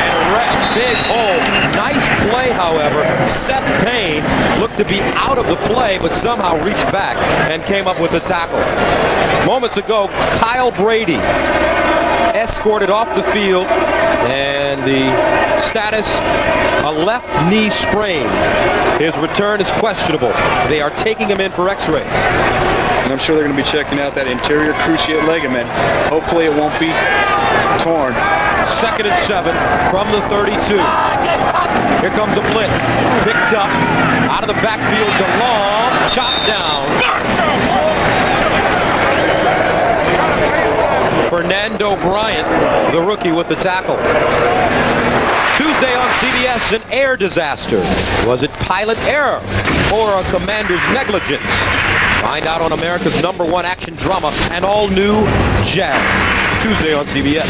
And Rett, big hole. Nice play, however. Seth Payne looked to be out of the play, but somehow reached back and came up with the tackle. Moments ago, Kyle Brady escorted off the field, and the status, a left knee sprain. His return is questionable. They are taking him in for x-rays. And I'm sure they're going to be checking out that anterior cruciate ligament. Hopefully it won't be torn. Second and 7 from the 32. Here comes a blitz. Picked up out of the backfield. DeLong chopped down. Fernando Bryant, the rookie, with the tackle. Tuesday on CBS, an air disaster. Was it pilot error or a commander's negligence? Find out on America's #1 action drama and all new Jag. Tuesday on CBS.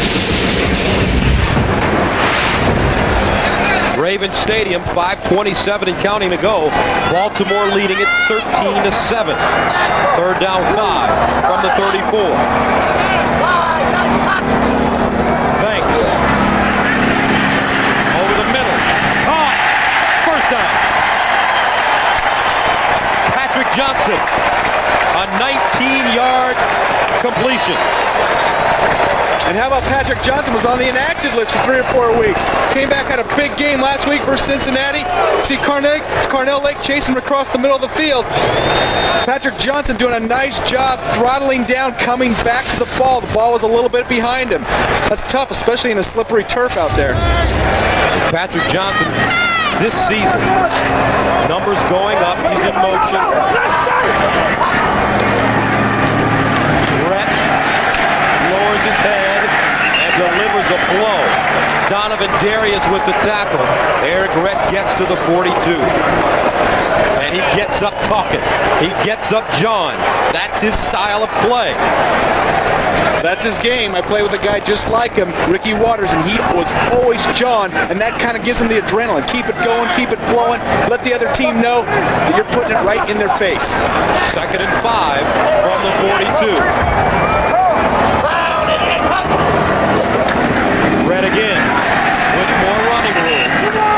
Ravens Stadium, 5:27 and counting to go. Baltimore leading it 13-7. Third down 5 from the 34. Banks. Over the middle. Caught. First down. Patrick Johnson. A 19-yard completion. And how about Patrick Johnson was on the inactive list for 3 or 4 weeks. Came back, had a big game last week versus Cincinnati. See Carnell Lake chasing him across the middle of the field. Patrick Johnson doing a nice job throttling down, coming back to the ball. The ball was a little bit behind him. That's tough, especially in a slippery turf out there. Patrick Johnson this season, numbers going up, he's in motion. Brett lowers his head and delivers delivers a blow. Donovan Darius with the tackle. Eric Rett gets to the 42. And he gets up talking. He gets up John. That's his style of play. That's his game. I play with a guy just like him, Ricky Waters, and he was always John, and that kind of gives him the adrenaline. Keep it going, keep it flowing. Let the other team know that you're putting it right in their face. 2nd and 5 from the 42. Rett again with more running room.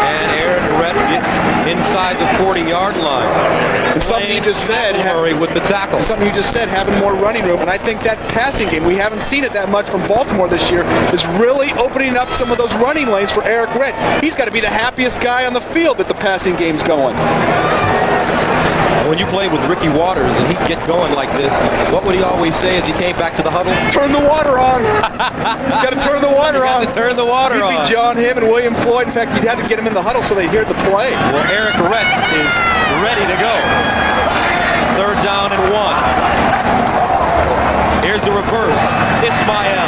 And Eric Rett gets inside the 40-yard line. And something you just said, Murray with the tackle. Something you just said, having more running room, and I think that passing game, we haven't seen it that much from Baltimore this year, is really opening up some of those running lanes for Eric Rett. He's got to be the happiest guy on the field that the passing game's going. When you play with Ricky Waters and he'd get going like this, what would he always say as he came back to the huddle? Turn the water on. Got to turn the water on. Turn the water on. He'd be John, him, and William Floyd. In fact, you'd have to get him in the huddle so they hear the play. Well, Eric Rett is ready to go. 3rd down and 1. Here's the reverse. Ismail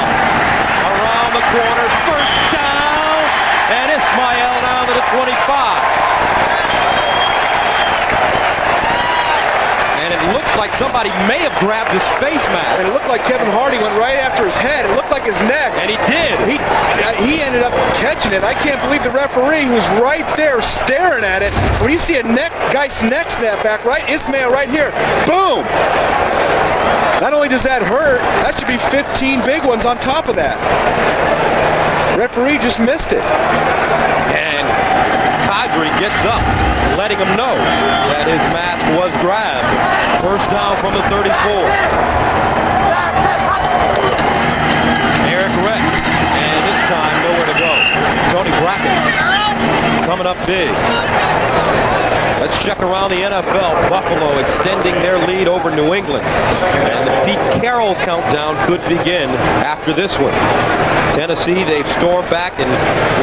around the corner. 1st down. And Ismail down to the 25. And it looks like somebody may have grabbed his face mask. And it looked like Kevin Hardy went right after his head. It looked like his neck. And he did. He ended up catching it. I can't believe the referee, who's right there staring at it. When you see a guy's neck snap back, right? Ismail right here. Boom! Not only does that hurt, that should be 15 big ones on top of that. Referee just missed it. And Kadri gets up, letting him know that his mask was grabbed. 1st down from the 34. Eric Rett, and this time nowhere to go. Tony Brackett coming up big. Let's check around the NFL. Buffalo extending their lead over New England. And the Pete Carroll countdown could begin after this one. Tennessee, they've stormed back and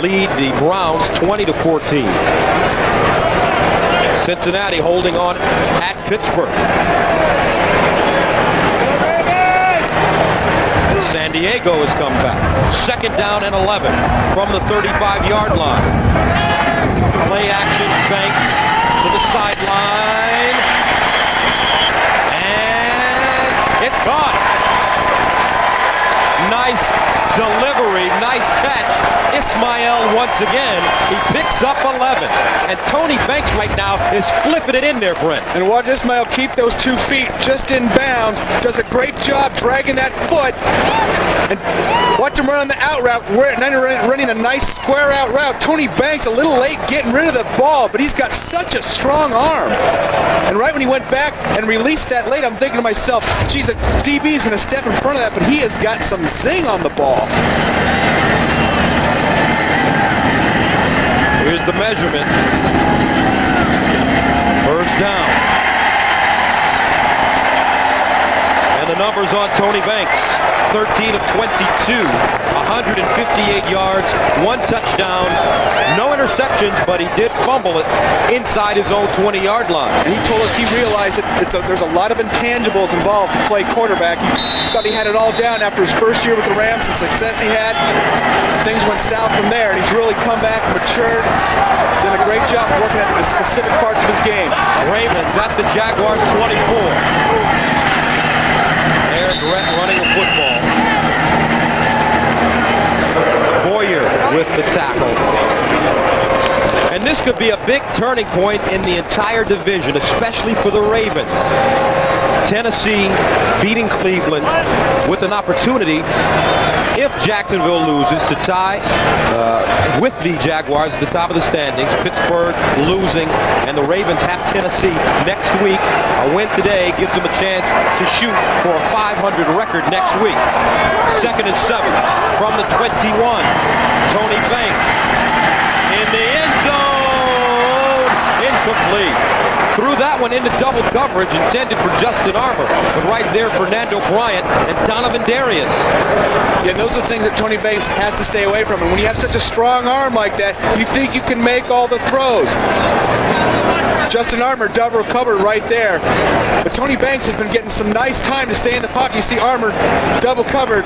lead the Browns 20-14. Cincinnati holding on at Pittsburgh. San Diego has come back. 2nd down and 11 from the 35-yard line. Play action, Banks to the sideline. And it's caught. Nice delivery, nice catch. Ismail once again, he picks up 11. And Tony Banks right now is flipping it in there, Brent. And watch Ismail keep those 2 feet just in bounds. Does a great job dragging that foot. And watch him run on the out route. Running a nice square out route. Tony Banks a little late getting rid of the ball, but he's got such a strong arm. And right when he went back and released that late, I'm thinking to myself, geez, the DB's going to step in front of that, but he has got some zing on the ball. Here's the measurement. 1st down. And the numbers on Tony Banks. 13 of 22, 158 yards, 1 touchdown, no interceptions, but he did fumble it inside his own 20-yard line. And he told us he realized that there's a lot of intangibles involved to play quarterback. He thought he had it all down after his 1st year with the Rams, the success he had. Things went south from there, and he's really come back, matured, done a great job working at the specific parts of his game. Ravens at the Jaguars 24. Eric Rett running the football. Boyer with the tackle. And this could be a big turning point in the entire division, especially for the Ravens. Tennessee beating Cleveland with an opportunity, if Jacksonville loses, to tie with the Jaguars at the top of the standings. Pittsburgh losing, and the Ravens have Tennessee next week. A win today gives them a chance to shoot for a 500 record next week. 2nd and 7 from the 21. Tony Banks in the end zone. Incomplete. Threw that one into double coverage intended for Justin Armour. But right there, Fernando Bryant and Donovan Darius. Yeah, those are things that Tony Banks has to stay away from. And when you have such a strong arm like that, you think you can make all the throws. Justin Armour double covered right there. But Tony Banks has been getting some nice time to stay in the pocket. You see Armour double covered.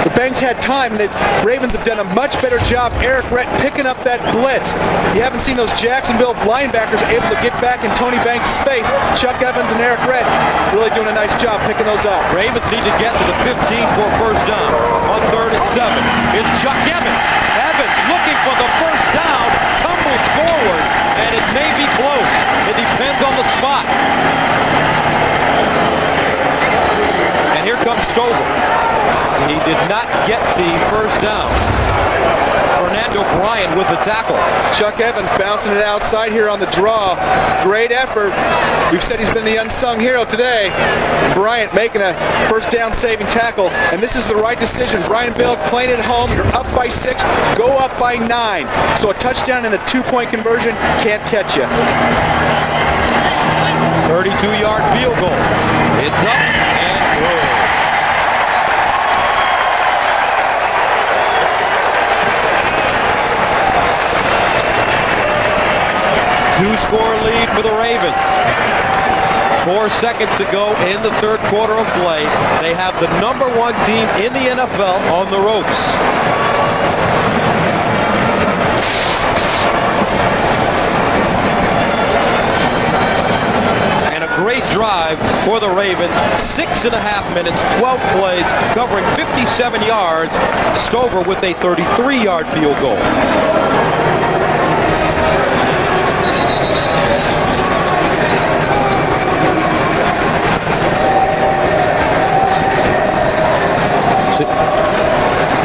The Banks had time, and the Ravens have done a much better job. Eric Rett picking up that blitz. You haven't seen those Jacksonville linebackers able to get back in Tony Banks' space. Chuck Evans and Eric Rett really doing a nice job picking those up. Ravens need to get to the 15 for first down. On 3rd and 7 is Chuck Evans. Evans looking for the first down, tumbles forward, and it may be close. It depends on the spot. And here comes Stover. He did not get the first down. Fernando Bryant with the tackle. Chuck Evans bouncing it outside here on the draw. Great effort. We've said he's been the unsung hero today. Bryant making a first down saving tackle, and this is the right decision. Brian Bill playing it home. You're up by 6, go up by 9. So a touchdown and a 2-point conversion can't catch you. 32-yard field goal. It's up and good. Two-score lead for the Ravens. 4 seconds to go in the third quarter of play. They have the number 1 team in the NFL on the ropes. And a great drive for the Ravens. 6.5 minutes, 12 plays, covering 57 yards. Stover with a 33-yard field goal.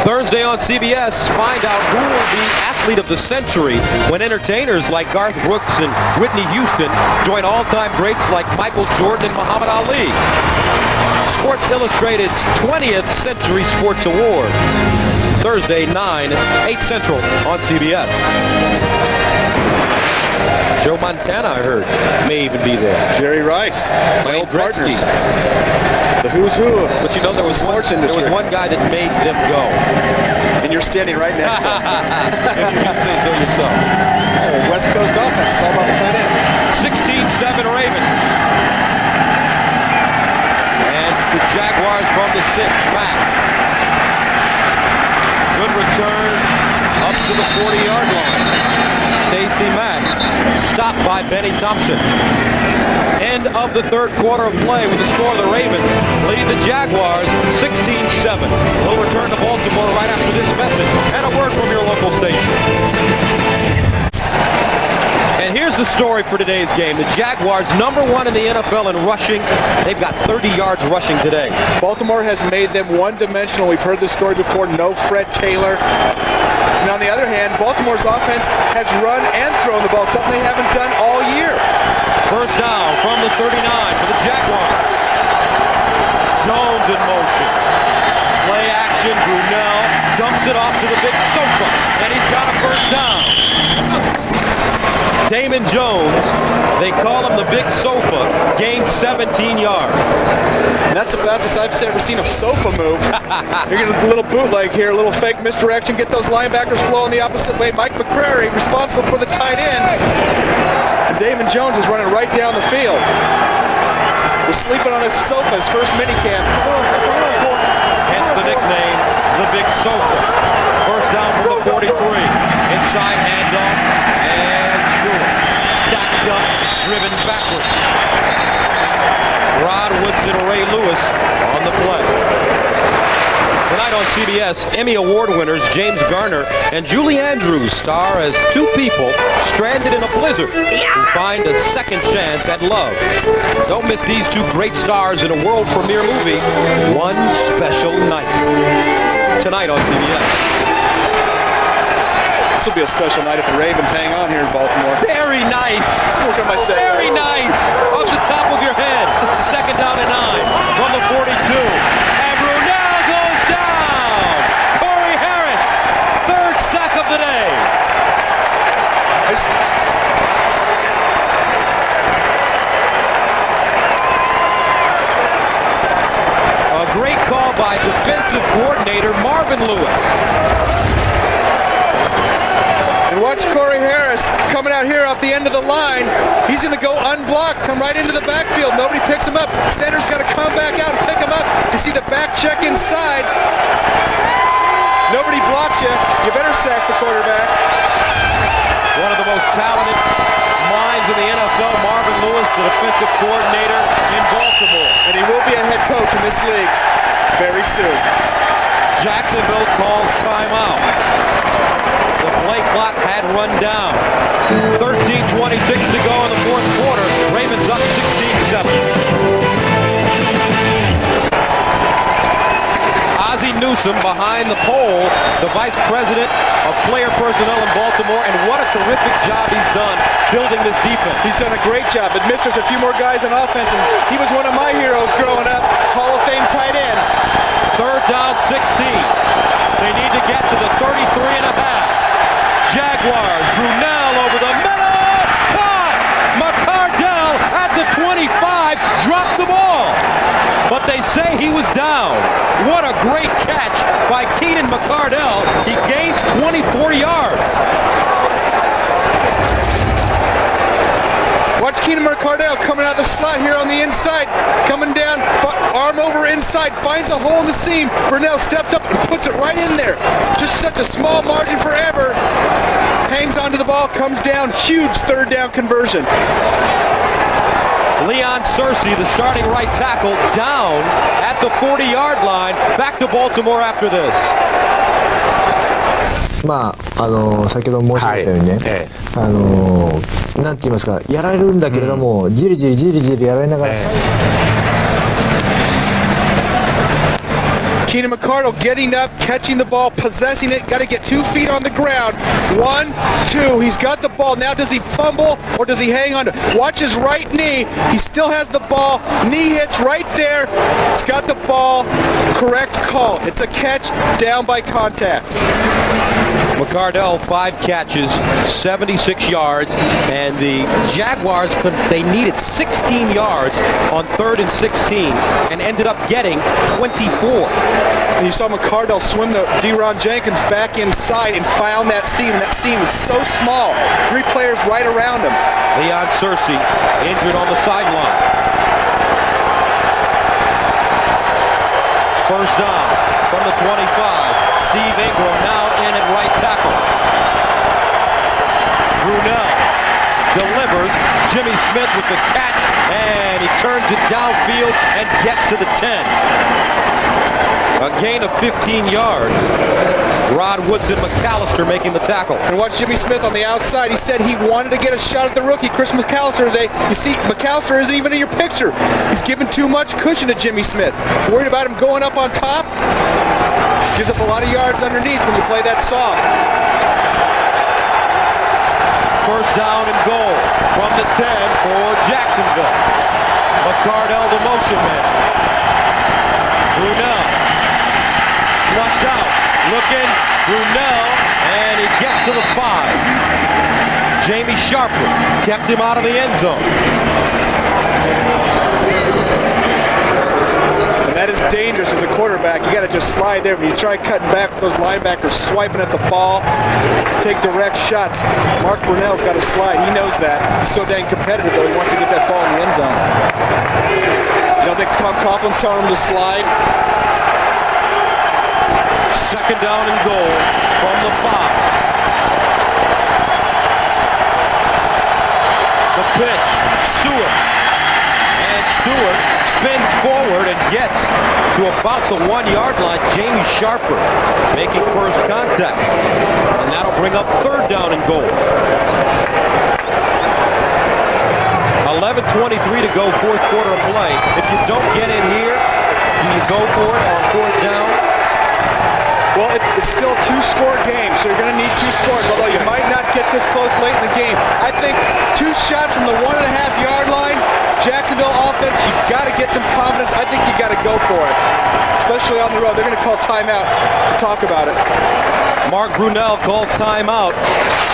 Thursday on CBS, find out who will be Athlete of the Century when entertainers like Garth Brooks and Whitney Houston join all-time greats like Michael Jordan and Muhammad Ali. Sports Illustrated's 20th Century Sports Awards. Thursday, 8 Central on CBS. Joe Montana, I heard, may even be there. Jerry Rice, my old partners. The who's who. But you know, there was one guy that made them go. And you're standing right next to him. If you can say so yourself. Oh, West Coast offense, it's all about the tight end. 16-7 Ravens. And the Jaguars from the 6, Mack. Good return up to the 40-yard line. Stacey Mack stopped by Benny Thompson. End of the third quarter of play with the score. The Ravens lead the Jaguars 16-7. We'll return to Baltimore right after this message and a word from your local station. And here's the story for today's game. The Jaguars, number 1 in the NFL in rushing. They've got 30 yards rushing today. Baltimore has made them one-dimensional. We've heard this story before. No Fred Taylor. And on the other hand, Baltimore's offense has run and thrown the ball, something they haven't done all year. First down from the 39 for the Jaguars. Jones in motion. Play action. Brunell dumps it off to the big sofa, and he's got a first down. Damon Jones, they call him the big sofa, gained 17 yards. And that's the fastest I've ever seen a sofa move. You're getting a little bootleg here, a little fake misdirection, get those linebackers flowing the opposite way. Mike McCrary responsible for the tight end. And Damon Jones is running right down the field. Was sleeping on his sofa, his first minicamp. Hence the nickname, the big sofa. First down from the 43. Inside handoff, and Stewart stacked up, driven backwards. Rod Woodson, Ray Lewis on the play. Tonight on CBS, Emmy Award winners James Garner and Julie Andrews star as 2 people stranded in a blizzard who find a second chance at love. Don't miss these 2 great stars in a world premiere movie, One Special Night. Tonight on CBS. This will be a special night if the Ravens hang on here in Baltimore. Very nice. What am I saying? Very nice. Off the top of your head. Second down and 9 from the 42. And Brunell goes down. Corey Harris, 3rd sack of the day. coordinator Marvin Lewis. And watch Corey Harris coming out here off the end of the line. He's going to go unblocked, come right into the backfield. Nobody picks him up. Center's got to come back out and pick him up. You see the back check inside. Nobody blocks you. You better sack the quarterback. One of the most talented minds in the NFL, Marvin Lewis, the defensive coordinator in Baltimore. And he will be a head coach in this league very soon. Jacksonville calls timeout. The play clock had run down. 13:26 to go in the fourth quarter. Ravens up 16-7. Ozzie Newsome behind the pole, the vice president of player personnel in Baltimore, and what a terrific job he's done building this defense. He's done a great job. Admits there's a few more guys on offense, and he was one of my heroes growing up. Hall of Fame tight end. Third down, 16. They need to get to the 33.5. Jaguars, Brunell over the middle, caught! McCardell at the 25, dropped the ball. But they say he was down. What a great catch by Keenan McCardell. He gains 24 yards. Watch Keenan McCardell coming out the slot here on the inside, coming down, arm over inside, finds a hole in the seam. Brunell steps up and puts it right in there. Just such a small margin for error. Hangs onto the ball, comes down, huge third down conversion. Leon Searcy, the starting right tackle, down at the 40-yard line. Back to Baltimore after this. まあ先ほど申し上げたようにね、なんて言いますか、やられるんだけれども、じりじりやられながら、Keenan McCardell getting up, catching the ball, possessing it, got to get 2 feet on the ground. 1, 2, he's got the ball. Now does he fumble or does he hang on to it? Watch his right knee. He still has the ball. Knee hits right there. He's got the ball. Correct call. It's a catch down by contact. McCardell, 5 catches, 76 yards, and the Jaguars, they needed 16 yards on 3rd and 16 and ended up getting 24. And you saw McCardell swim the Deron Jenkins back inside and found that seam. That seam was so small. 3 players right around him. Leon Searcy injured on the sideline. First down from the 25. Steve Ingram now in at right tackle. Brunell delivers. Jimmy Smith with the catch, and he turns it downfield and gets to the 10. A gain of 15 yards. Rod Woodson McAllister making the tackle. And watch Jimmy Smith on the outside. He said he wanted to get a shot at the rookie, Chris McAllister, today. You see, McAllister isn't even in your picture. He's giving too much cushion to Jimmy Smith. Worried about him going up on top? Gives up a lot of yards underneath when you play that soft. First down and goal from the 10 for Jacksonville. McCardell, the motion man. Brunell flushed out, looking, Brunell, and he gets to the 5. Jamie Sharper kept him out of the end zone. And that is dangerous as a quarterback. You got to just slide there. When you try cutting back with those linebackers, swiping at the ball, take direct shots. Mark Brunell's got to slide. He knows that. He's so dang competitive, though. He wants to get that ball in the end zone. You don't think Tom Coughlin's telling him to slide? Second down and goal from the 5. The pitch, Stewart. And Stewart spins forward and gets to about the 1-yard line. Jamie Sharper making first contact. And that'll bring up third down and goal. 11:23 to go, fourth quarter of play. If you don't get in here, do you go for it on fourth down? Well, it's still a 2-score game, so you're going to need 2 scores, although you might not get this close late in the game. I think 2 shots from the 1.5-yard line, Jacksonville offense, you've got to get some confidence. I think you got to go for it, especially on the road. They're going to call timeout to talk about it. Mark Brunell calls timeout.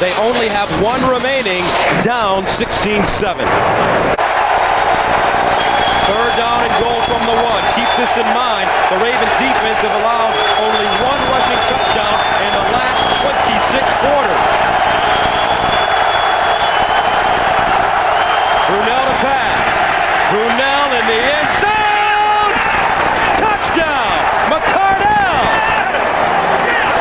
They only have 1 remaining, down 16-7. Third down and goal from the 1. Keep this in mind. The Ravens defense have allowed only 1 rushing touchdown in the last 26 quarters. Brunell to pass. Brunell in the end zone. Touchdown. McCardell.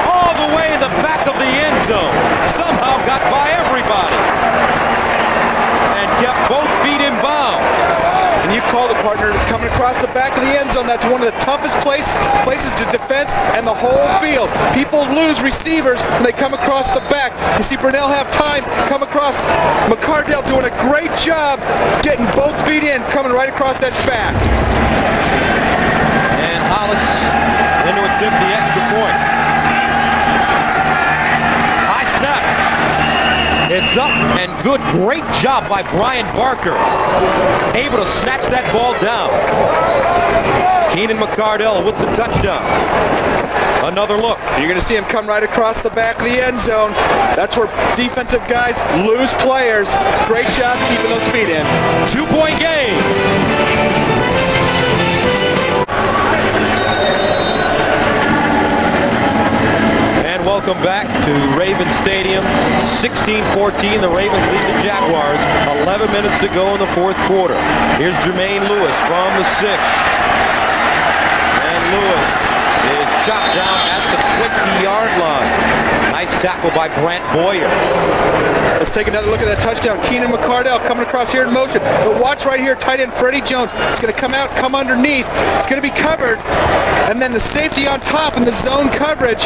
All the way in the back of the end zone. Somehow got by everybody. And kept both feet in bounds. And you call the partner coming across the back of the end zone. That's one of the toughest places to defense and the whole field. People lose receivers when they come across the back. You see Brunell have time, come across. McCardell doing a great job getting both feet in, coming right across that back. And Hollis in to attempt the extra point. High snap. It's up and good. Great job by Brian Barker. Able to snatch that ball down. Keenan McCardell with the touchdown. Another look. You're going to see him come right across the back of the end zone. That's where defensive guys lose players. Great job keeping those feet in. 2-point game. Welcome back to Ravens Stadium. 16-14. The Ravens lead the Jaguars. 11 minutes to go in the 4th quarter. Here's Jermaine Lewis from the 6. And Lewis is chopped down at the 20-yard line. Nice tackle by Brant Boyer. Let's take another look at that touchdown. Keenan McCardell coming across here in motion. But watch right here, tight end Freddie Jones. It's going to come out, come underneath. It's going to be covered. And then the safety on top in the zone coverage.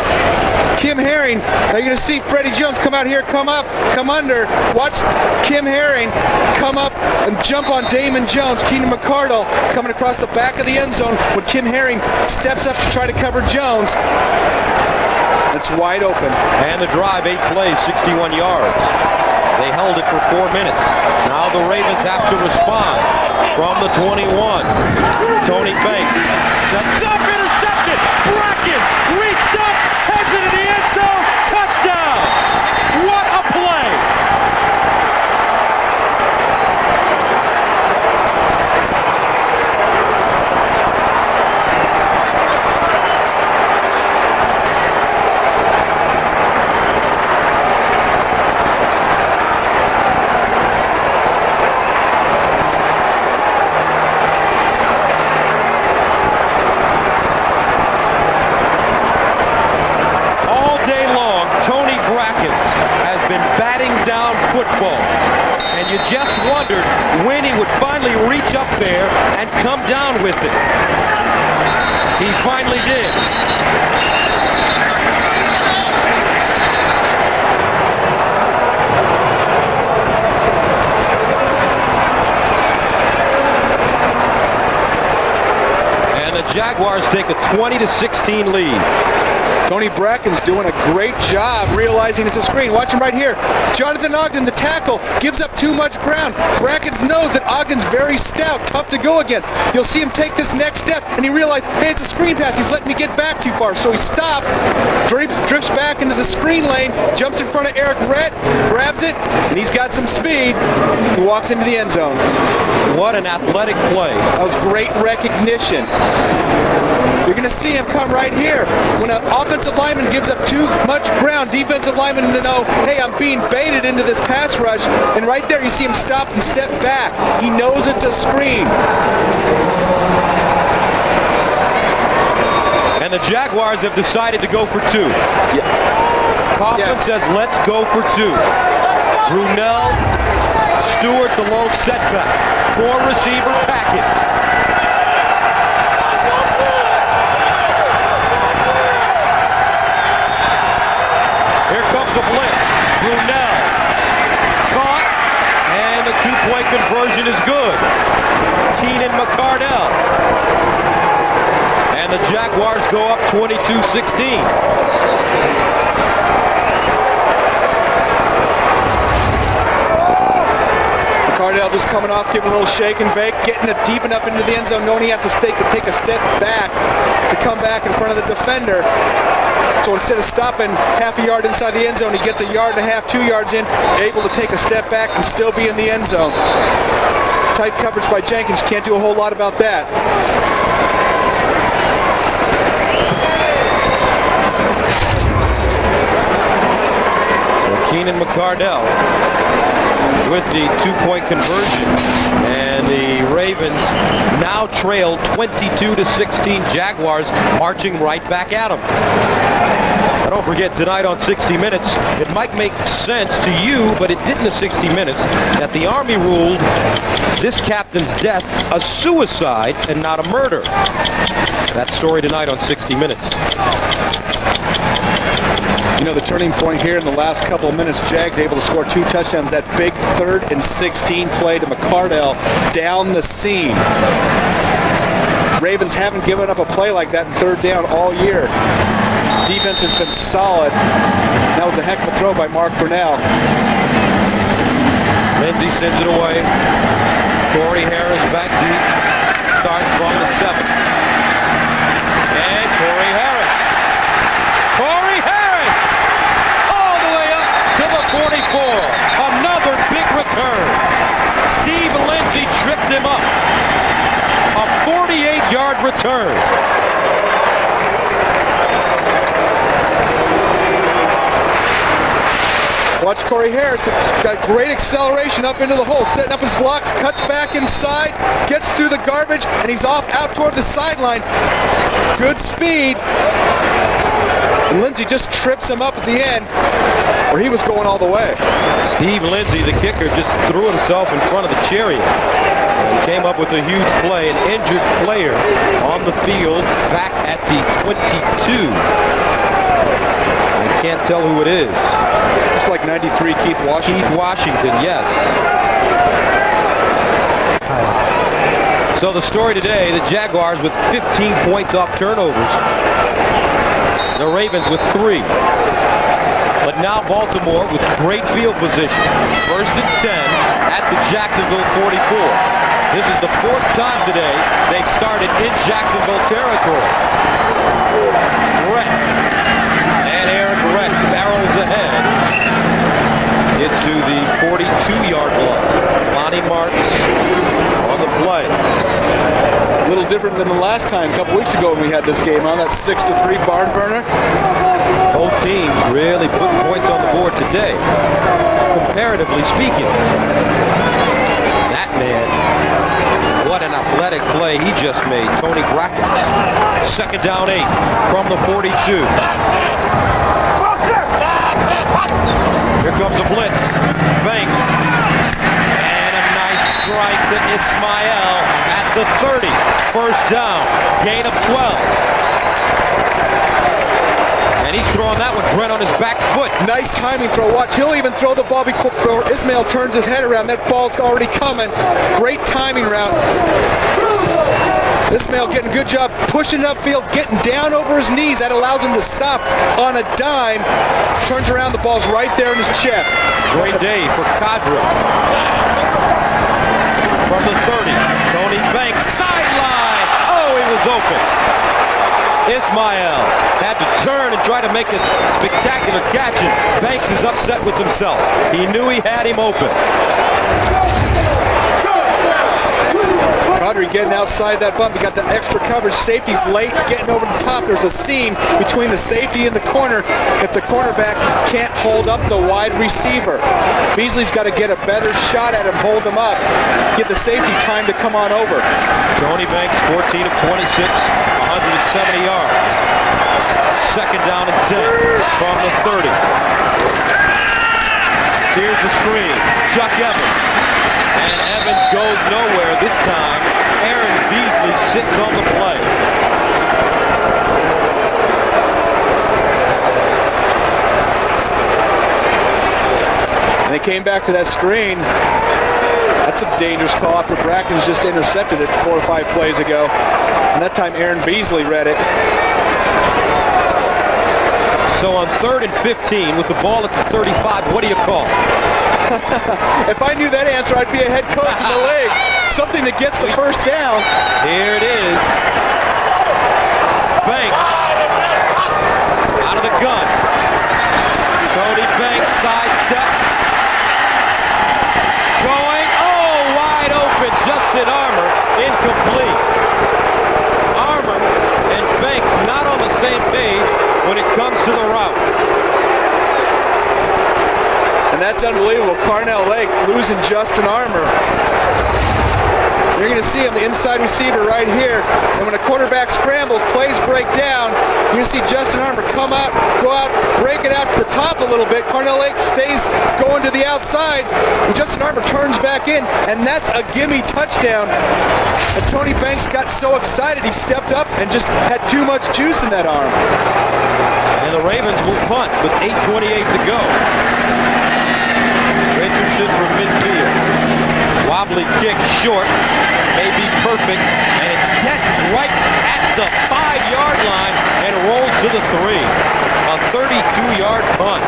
Kim Herring. Now you're going to see Freddie Jones come out here, come up, come under. Watch Kim Herring come up and jump on Damon Jones. Keenan McCardell coming across the back of the end zone when Kim Herring steps up to try to cover Jones. It's wide open. And the drive, 8 plays, 61 yards. They held it for 4 minutes. Now the Ravens have to respond from the 21. Tony Banks sets up, intercepted. Brackens reached up, heads into the end zone. Touchdown. What a play. Footballs. And you just wondered when he would finally reach up there and come down with it. He finally did. And the Jaguars take a 20-16 lead. Tony Bracken's doing a great job realizing it's a screen. Watch him right here. Jonathan Ogden, the tackle, gives up too much ground. Bracken knows that Ogden's very stout, tough to go against. You'll see him take this next step, and he realizes, hey, it's a screen pass. He's letting me get back too far. So he stops, drifts back into the screen lane, jumps in front of Eric Rhett, grabs it, and he's got some speed. He walks into the end zone. What an athletic play. That was great recognition. You're going to see him come right here. When an offensive lineman gives up too much ground, defensive lineman to know, hey, I'm being baited into this pass rush. And right there, you see him stop and step back. He knows it's a screen. And the Jaguars have decided to go for 2. Yeah. Coughlin says, let's go for 2. Brunell, Stewart, the lone setback. 4-receiver package. Here comes a blitz. Brunell caught, and the 2-point conversion is good. Keenan McCardell. And the Jaguars go up 22-16. McCardell just coming off, giving a little shake and bake, getting it deep enough into the end zone, knowing he has to take a step back to come back in front of the defender. So instead of stopping half a yard inside the end zone, he gets 1.5 yards, 2 yards in, able to take a step back and still be in the end zone. Tight coverage by Jenkins. Can't do a whole lot about that. So Keenan McCardell with the two-point conversion, and the Ravens now trail 22-16. Jaguars marching right back at them. Don't forget, tonight on 60 Minutes, it might make sense to you, but it didn't in 60 Minutes, that the Army ruled this captain's death a suicide and not a murder. That story tonight on 60 Minutes. You know, the turning point here in the last couple of minutes, Jags able to score 2 touchdowns. That big 3rd and 16 play to McCardell down the seam. Ravens haven't given up a play like that in 3rd down all year. Defense has been solid. That was a heck of a throw by Mark Brunell. Lindsey sends it away. Corey Harris back deep. Starts from the 7. And Corey Harris. Corey Harris! All the way up to the 44. Another big return. Steve Lindsey tripped him up. A 48-yard return. Watch Corey Harris, got great acceleration up into the hole, setting up his blocks, cuts back inside, gets through the garbage, and he's off out toward the sideline. Good speed. And Lindsey just trips him up at the end, where he was going all the way. Steve Lindsey, the kicker, just threw himself in front of the chariot and came up with a huge play. An injured player on the field back at the 22. I can't tell who it is. Looks like 93 Keith Washington. Keith Washington, yes. So the story today, the Jaguars with 15 points off turnovers. The Ravens with 3. But now Baltimore with great field position. 1st and 10 at the Jacksonville 44. This is the 4th time today they've started in Jacksonville territory. Brett. And Eric Brett barrels ahead. It's to the 42-yard line. Lonnie Martz on the play. A little different than the last time, a couple weeks ago when we had this game on, that 6-3 barn burner. Both teams really putting points on the board today, comparatively speaking. That man, what an athletic play he just made, Tony Brackett. 2nd down 8 from the 42. Here comes a blitz. Banks. And a nice strike to Ismael at the 30. 1st down. Gain of 12. And he's throwing that with Brent on his back foot. Nice timing throw. Watch, he'll even throw the ball before Ismael turns his head around. That ball's already coming. Great timing route. Ismael getting a good job pushing it upfield, getting down over his knees. That allows him to stop on a dime. Turns around, the ball's right there in his chest. Great day for Kadra. From the 30, Tony Banks, sideline. Oh, he was open. Ismael had to turn and try to make a spectacular catch, and Banks is upset with himself. He knew he had him open. Kadri getting outside that bump. He got the extra coverage. Safety's late, getting over the top. There's a seam between the safety and the corner. If the cornerback can't hold up the wide receiver, Beasley's got to get a better shot at him, hold him up, get the safety time to come on over. Tony Banks, 14 of 26, 170 yards. 2nd down and 10 from the 30. Here's the screen. Chuck Evans. And Evans goes nowhere this time. Aaron Beasley sits on the play. And they came back to that screen. That's a dangerous call after Bracken's just intercepted it 4 or 5 plays ago. And that time Aaron Beasley read it. So on 3rd and 15 with the ball at the 35, what do you call? If I knew that answer, I'd be a head coach in the league. Something that gets the 1st down. Here it is. Banks out of the gun. Tony Banks sidesteps. Going, oh, wide open, just And that's unbelievable. Carnell Lake losing Justin Armour. You're going to see him, the inside receiver right here. And when a quarterback scrambles, plays break down, you're going to see Justin Armour come out, go out, break it out to the top a little bit. Carnell Lake stays going to the outside. And Justin Armour turns back in, and that's a gimme touchdown. And Tony Banks got so excited, he stepped up and just had too much juice in that arm. And the Ravens will punt with 8:28 to go. Richardson from midfield. Wobbly kick short, may be perfect, and it gets right at the 5-yard line and rolls to the 3. A 32-yard punt.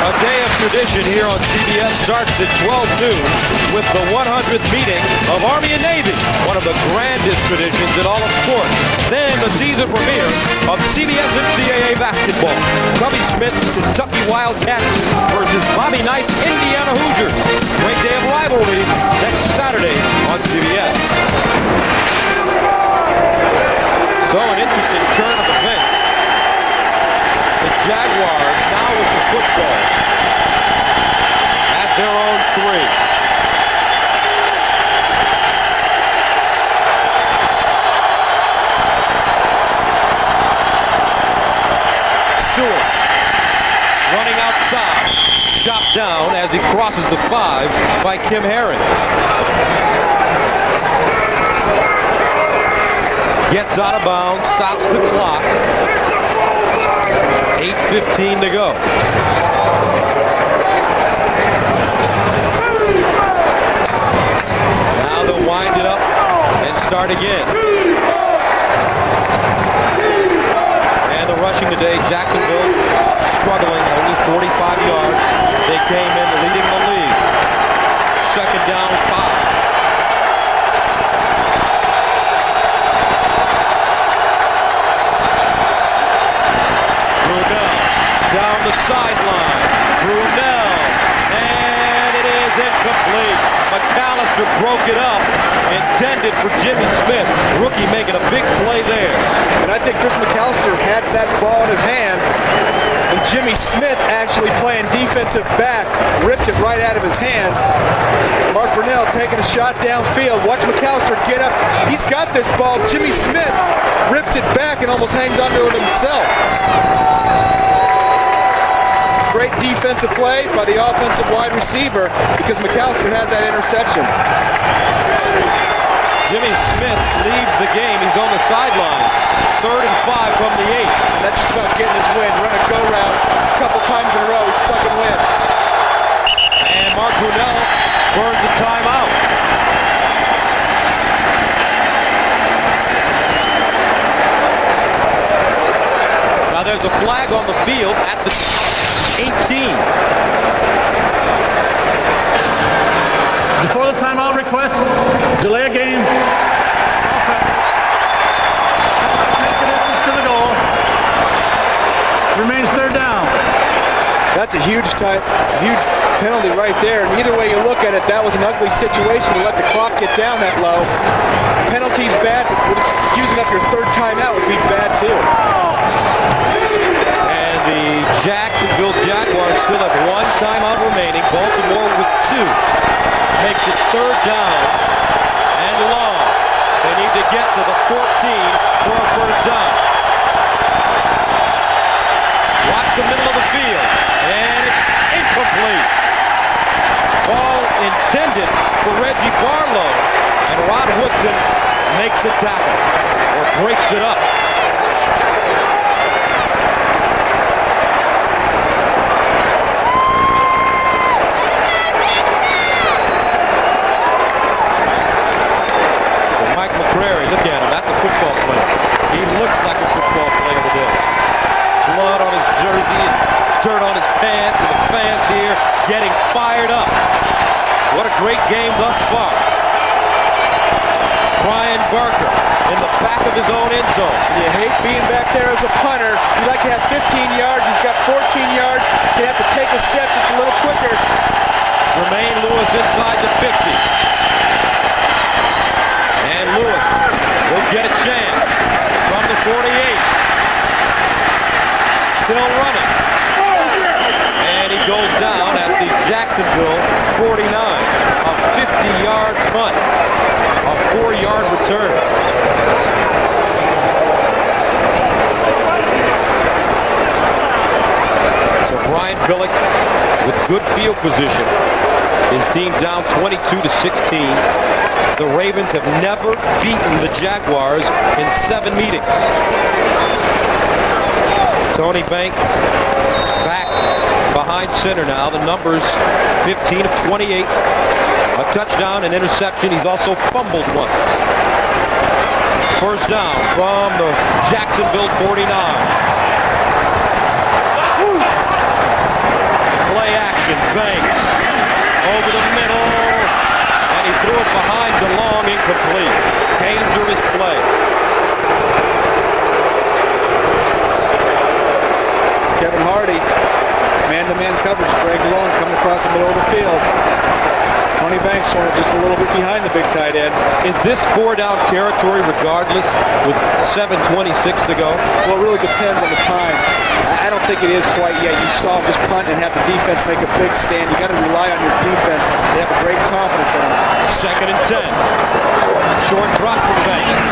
A day of tradition here on CBS starts at 12 noon with the 100th meeting of Army and Navy, one of the grandest traditions in all of sports. Then the season premiere of CBS NCAA basketball. Cubby Smith's Kentucky Wildcats versus Bobby Knight's Indiana Hoosiers. Great day of rivalries next Saturday on CBS. So an interesting turn of events. The Jaguars now with the football at their own 3. Stewart running outside, shot down as he crosses the 5 by Kim Herron. Gets out of bounds, stops the clock. 8:15 to go. Now they'll wind it up and start again. And the rushing today, Jacksonville struggling, only 45 yards. They came in leading the league. Second down, 5. Down the sideline, Brunell, and it is incomplete. McAllister broke it up, intended for Jimmy Smith. Rookie making a big play there. And I think Chris McAllister had that ball in his hands, and Jimmy Smith actually playing defensive back, ripped it right out of his hands. Mark Brunell taking a shot downfield. Watch McAllister get up. He's got this ball. Jimmy Smith rips it back and almost hangs onto it himself. Great defensive play by the offensive wide receiver because McAllister has that interception. Jimmy Smith leaves the game. He's on the sidelines. 3rd and 5 from the 8. That's just about getting his win. Run a go route a couple times in a row. Second win. And Mark Brunell burns a timeout. Now there's a flag on the field at the 18. Before the timeout request, delay a game. Offense. Take the distance to the goal. Remains 3rd down. That's a huge penalty right there. And either way you look at it, that was an ugly situation to let the clock get down that low. Penalty's bad, but using up your 3rd timeout would be bad too. The Jacksonville Jaguars still have 1 timeout remaining. Baltimore with 2. Makes it 3rd down and long. They need to get to the 14 for a 1st down. Watch the middle of the field, and it's incomplete. Ball intended for Reggie Barlow, and Rod Woodson makes the tackle, or breaks it up. Look at him, that's a football player. He looks like a football player today. Blood on his jersey and dirt on his pants, and the fans here getting fired up. What a great game thus far. Brian Barker in the back of his own end zone. You hate being back there as a punter. You like to have 15 yards. He's got 14 yards. You have to take a step just a little quicker. Jermaine Lewis inside the 50. And Lewis will get a chance from the 48. still running. And he goes down at the Jacksonville 49. A 50-yard punt. A 4-yard return. So Brian Billick with good field position. His team down 22-16. The Ravens have never beaten the Jaguars in 7 meetings. Tony Banks back behind center now. The numbers 15 of 28. A touchdown, an interception. He's also fumbled once. First down from the Jacksonville 49. Play action, Banks over the middle, and he threw it behind DeLong, incomplete. Dangerous play. Kevin Hardy, man-to-man coverage. Greg DeLong coming across the middle of the field. Tony Banks showing it just a little bit behind the big tight end. Is this 4-down territory regardless with 7:26 to go? Well, it really depends on the time. I don't think it is quite yet. You saw him just punt and have the defense make a big stand. You got to rely on your defense. They have a great confidence in him. 2nd and 10. Short drop from Banks.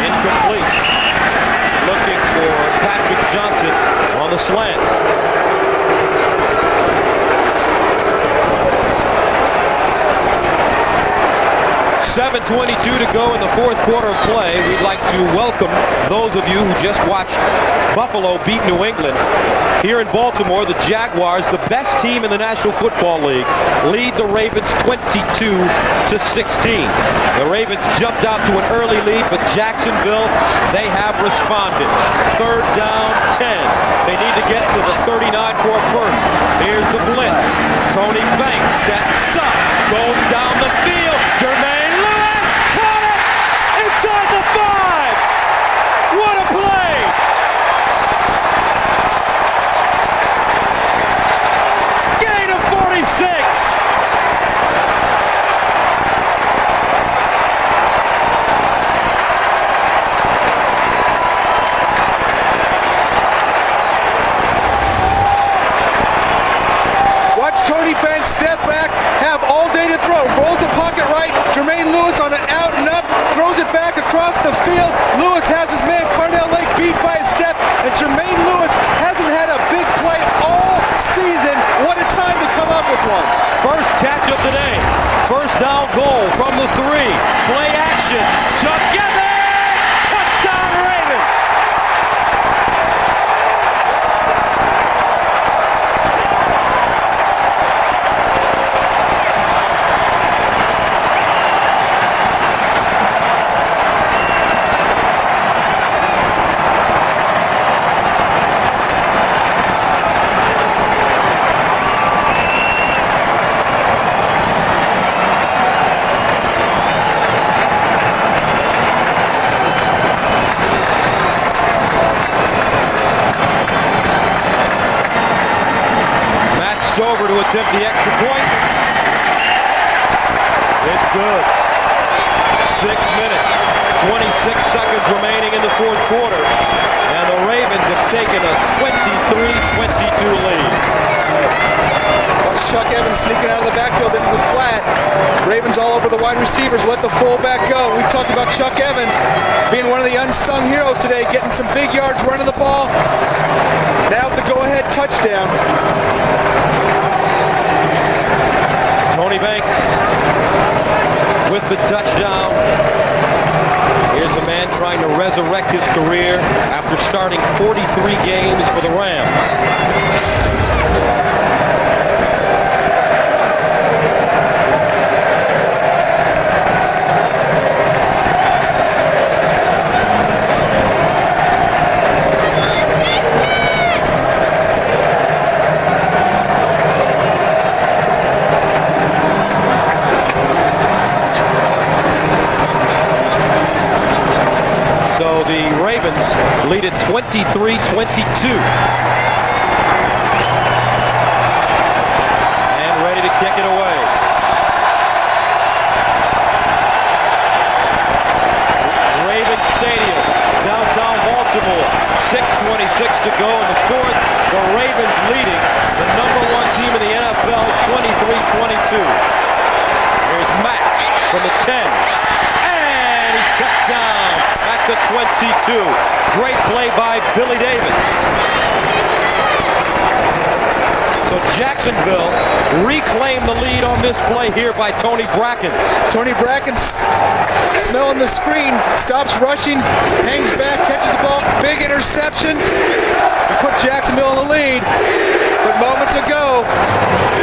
Incomplete. Looking for Patrick Johnson on the slant. 7:22 to go in the 4th quarter of play. We'd like to welcome those of you who just watched Buffalo beat New England. Here in Baltimore, the Jaguars, the best team in the National Football League, lead the Ravens 22-16. The Ravens jumped out to an early lead, but Jacksonville, they have responded. 3rd down, 10. They need to get to the 39 for a first. Here's the blitz. Tony Banks sets up, goes down the field. Jermaine Lewis caught it inside the 5. What a play! Gain of 46. Watch Tony Banks step back, have all day to throw. Rolls the pocket right. Jermaine Lewis on an out and up, throws it back across the field. Lewis has his man Carnell Lake beat by a step, and Jermaine Lewis hasn't had a big play all season. What a time to come up with one. First catch of the day. First down goal from the 3. Play action. Chuck Evans! Touchdown Ravens! Stover to attempt the extra point. It's good. 6 minutes, 26 seconds remaining in the 4th quarter. And the Ravens have taken a 23-22 lead. Watch Chuck Evans sneaking out of the backfield into the flat. Ravens all over the wide receivers, let the fullback go. We talked about Chuck Evans being one of the unsung heroes today, getting some big yards running the ball. Now the go-ahead touchdown. Tony Banks with the touchdown. Here's a man trying to resurrect his career after starting 43 games for the Rams. So the Ravens lead at 23-22. And ready to kick it away. Ravens Stadium, downtown Baltimore. 6:26 to go in the 4th. Here's Mack from the 10. And he's cut down at the 22. Great play by Billy Davis. So Jacksonville reclaimed the lead on this play here by Tony Brackens. Tony Brackens smelling the screen, stops rushing, hangs back, catches the ball, big interception, and put Jacksonville in the lead. But moments ago,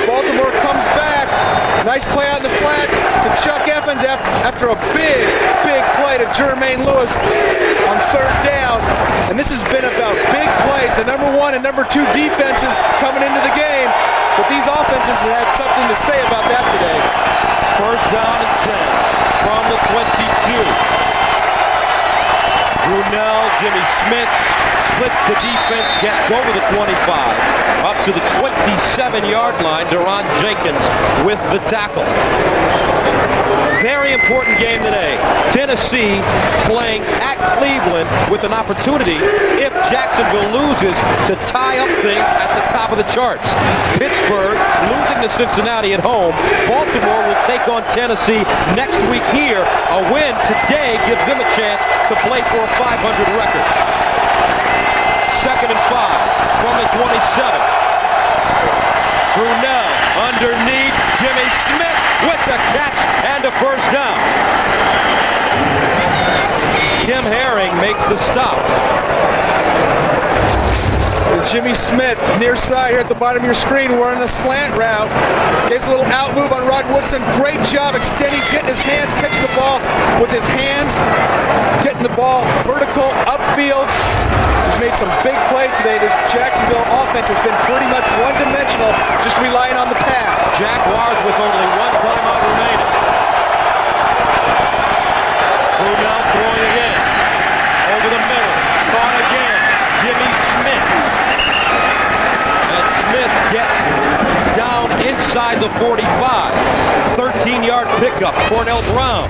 Baltimore comes back. Nice play out in the flat to Chuck Evans after a big play to Jermaine Lewis on third down. And this has been about big plays. The number 1 and number 2 defenses coming into the game. But these offenses had something to say about that today. First down and 10 from the 22. Brunell, Jimmy Smith splits the defense, gets over the 25, up to the 27-yard line. Deron Jenkins with the tackle. Very important game today. Tennessee playing at Cleveland with an opportunity, if Jacksonville loses, to tie up things at the top of the charts. Pittsburgh losing to Cincinnati at home. Baltimore will take on Tennessee next week here. A win today gives them a chance to play for a 500 record. Second and 5 from the 27. Brunell underneath. Jimmy Smith with the catch and a first down. Kim Herring makes the stop. And Jimmy Smith, near side here at the bottom of your screen, we're on a slant route. Gives a little out move on Rod Woodson. Great job extending, getting his hands, catching the ball with his hands, getting the ball vertical, upfield. He's made some big plays today. This Jacksonville offense has been pretty much one-dimensional, just relying on the pass. Jaguars with only one timeout remaining. Brunell throwing again. Over the middle. Caught again. Jimmy Smith. And Smith gets down inside the 45. 13-yard pickup. Cornell Brown.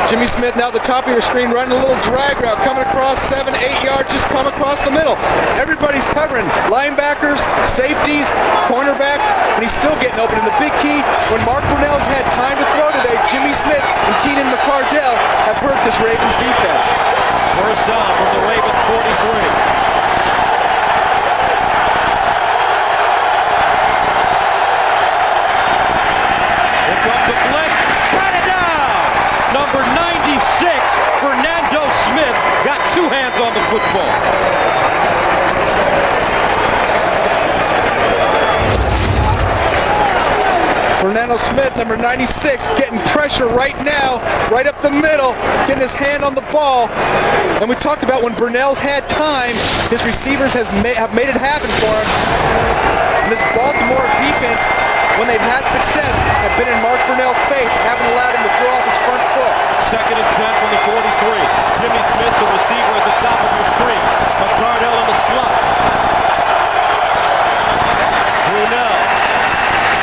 Jimmy Smith now at the top of your screen, running a little drag route, coming across 7, 8 yards, just come across the middle. Everybody's covering, linebackers, safeties, cornerbacks, and he's still getting open. And the big key, when Mark Brunell's had time to throw today, Jimmy Smith and Keenan McCardell have hurt this Ravens defense. First down from the Ravens 43. Number 96, Fernando Smith, got 2 hands on the football. Fernando Smith, number 96, getting pressure right now, right up the middle, getting his hand on the ball. And we talked about when Brunell's had time, his receivers have made it happen for him. And this Baltimore defense, when they've had success, have been in Mark Brunell's face, haven't allowed him to throw off his front foot. Second and 10 from the 43. Jimmy Smith, the receiver at the top of your screen. McCardell in the slot. Brunell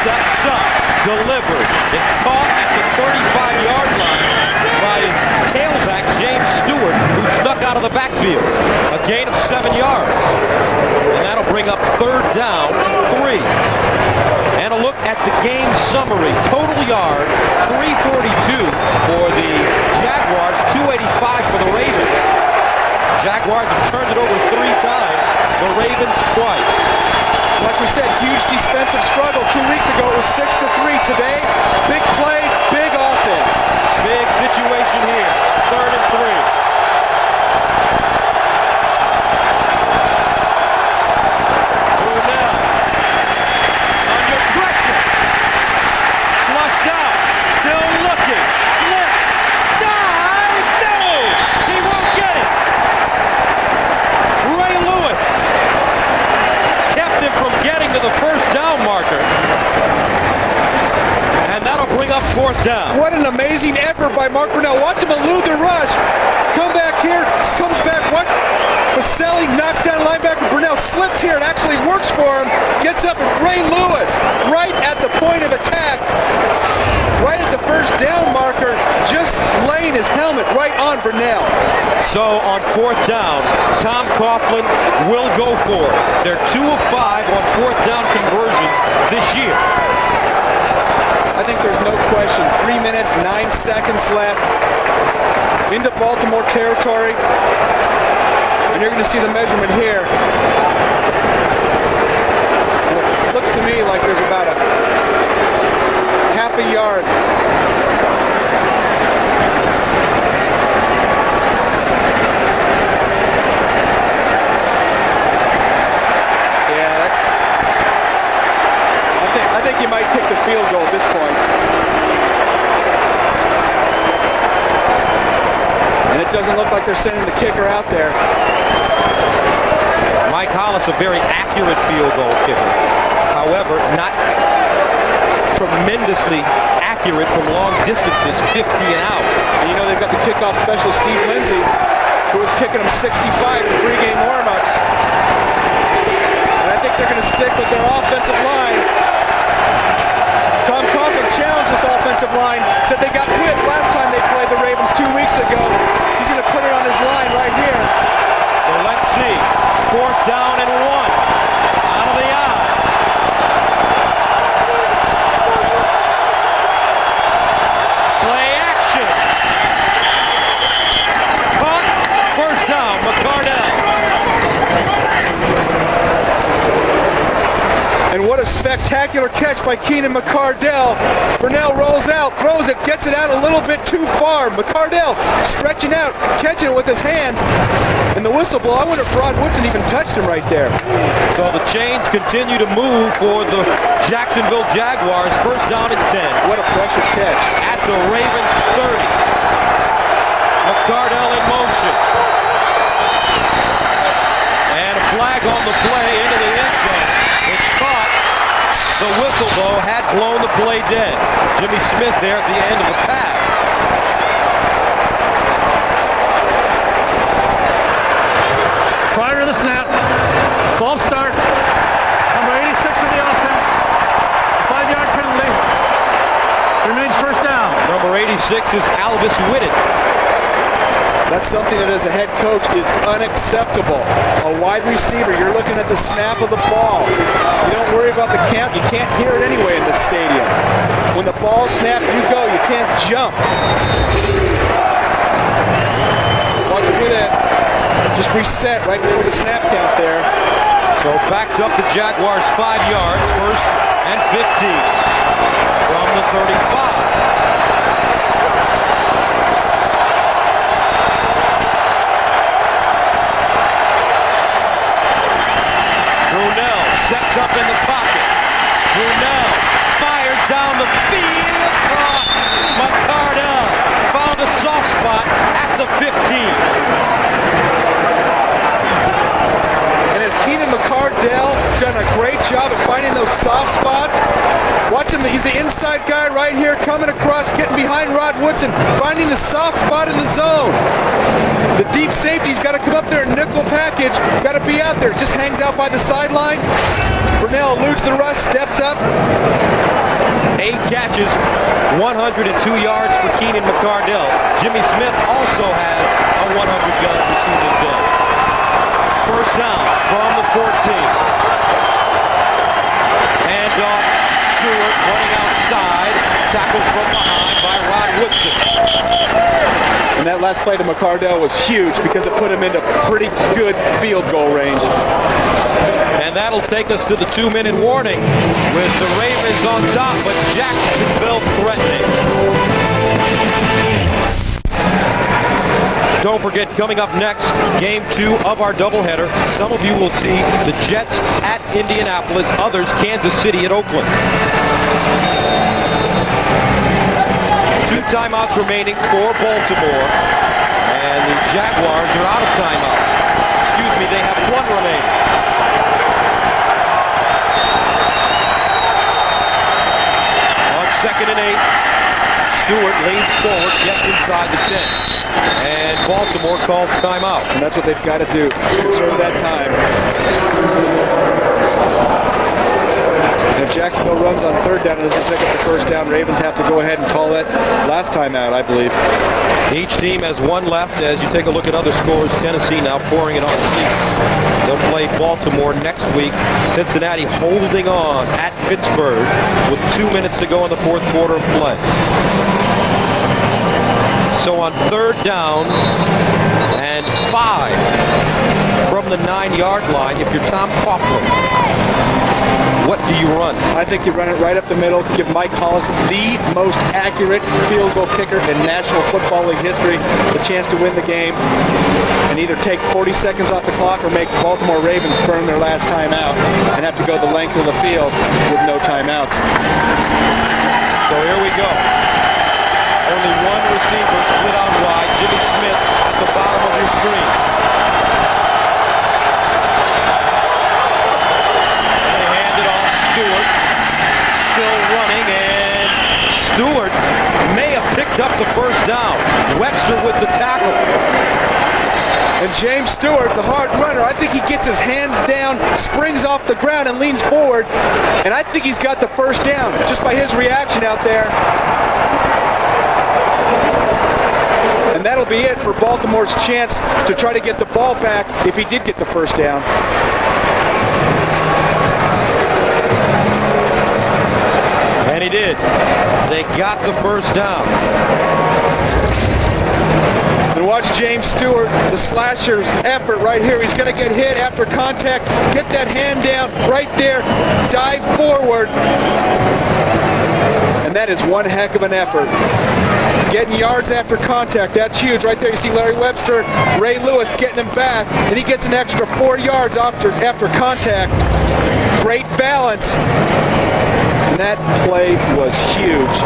steps up, delivers. It's caught at the 35-yard line by his tailback, James Stewart, who snuck out of the backfield. A gain of 7 yards. And that'll bring up third down and 3. And a look at the game summary. Total yards, 342 for the Jaguars, 285 for the Ravens. Jaguars have turned it over 3 times, the Ravens twice. Like we said, huge defensive struggle. 2 weeks ago it was 6-3. Today, big plays, big offense. Big situation here, third and 3. The first down marker, and that'll bring up fourth down. What an amazing effort by Mark Brunell. Watch him elude the rush. Come back here, comes back. What? Baselli knocks down linebacker. Brunell slips here and actually works for him. Gets up, and Ray Lewis right at the point of attack, right at the first down marker, just laying his helmet right on Brunell. So on fourth down, Tom Coughlin will go for it. They're 2 of 5 on fourth down conversions this year. I think there's no question. 3 minutes, 9 seconds left. Into Baltimore territory. And you're going to see the measurement here. And it looks to me like there's about a half a yard. I think you might kick the field goal at this point. And it doesn't look like they're sending the kicker out there. Mike Hollis, a very accurate field goal kicker. However, not tremendously accurate from long distances, 50 and out. And you know they've got the kickoff specialist, Steve Lindsay, who was kicking them 65 in pregame warm-ups. And I think they're going to stick with their offensive line. Tom Coughlin challenged this offensive line, said they got whipped last time they played the Ravens 2 weeks ago. He's going to put it on his line right here. So let's see. 4th down and 1. Out of the eye. Play action. Caught. 1st down. McCardell. And what a spectacular catch by Keenan McCardell. Burnell rolls out, throws it, gets it out a little bit too far. McCardell stretching out, catching it with his hands. And the whistle blow, I wonder if Rod Woodson even touched him right there. So the chains continue to move for the Jacksonville Jaguars. 1st down and 10. What a pressure catch. At the Ravens 30. McCardell in motion. And a flag on the play into the end zone. It's caught. The whistle, though, had blown the play dead. Jimmy Smith there at the end of the pass. Prior to the snap, false start, number 86 of the offense, 5-yard penalty, remains 1st down. Number 86 is Alvis Whitted. That's something that as a head coach is unacceptable. A wide receiver, you're looking at the snap of the ball. You don't worry about the count. You can't hear it anyway in this stadium. When the ball snapped, you go. You can't jump. Watch Whitted just reset right before the snap count there. So backs up the Jaguars 5 yards, 1st and 15 from the 35. Sets up in the pocket. Brunell fires down the field. McCardell found a soft spot at the 15. And has Keenan McCardell done a great job at finding those soft spots? Watch him, he's the inside guy right here, coming across, getting behind Rod Woodson, finding the soft spot in the zone. The deep safety's got to come up there and nickel package, got to be out there, just hangs out by the sideline. Burnell eludes the rush, steps up. 8 catches, 102 yards for Keenan McCardell. Jimmy Smith also has a 100-yard receiving day. 1st down from the 14. And Stewart running outside, tackled from behind by Rod Woodson. And that last play to McCardell was huge because it put him into pretty good field goal range. And that'll take us to the 2-minute warning with the Ravens on top, but Jacksonville threatening. Don't forget, coming up next, game 2 of our doubleheader. Some of you will see the Jets at Indianapolis, others Kansas City at Oakland. 2 timeouts remaining for Baltimore, and the Jaguars are out of timeouts. Excuse me, they have 1 remaining. On 2nd and 8, Stewart leans forward, gets inside the 10. And Baltimore calls timeout. And that's what they've got to do, conserve that time. And if Jacksonville runs on third down and doesn't pick up the first down, Ravens have to go ahead and call that last time out, I believe. Each team has one left. As you take a look at other scores, Tennessee now pouring it on deep. They'll play Baltimore next week. Cincinnati holding on at Pittsburgh with 2 minutes to go in the fourth quarter of play. So on third down and 5 from the 9-yard line, if you're Tom Coughlin, what do you run? I think you run it right up the middle, give Mike Hollis, the most accurate field goal kicker in National Football League history, the chance to win the game, and either take 40 seconds off the clock or make Baltimore Ravens burn their last timeout and have to go the length of the field with no timeouts. So here we go. Only one receiver split out wide, Jimmy Smith at the bottom of your screen. They hand it off, Stewart still running, and Stewart may have picked up the first down. Webster with the tackle. And James Stewart, the hard runner, I think he gets his hands down, springs off the ground and leans forward, and I think he's got the first down just by his reaction out there. And that'll be it for Baltimore's chance to try to get the ball back if he did get the first down. And he did. They got the first down. And watch James Stewart, the slasher's effort right here. He's going to get hit after contact, get that hand down right there, dive forward. And that is one heck of an effort. Getting yards after contact, that's huge. Right there you see Larry Webster, Ray Lewis getting him back, and he gets an extra 4 yards after contact. Great balance. And that play was huge.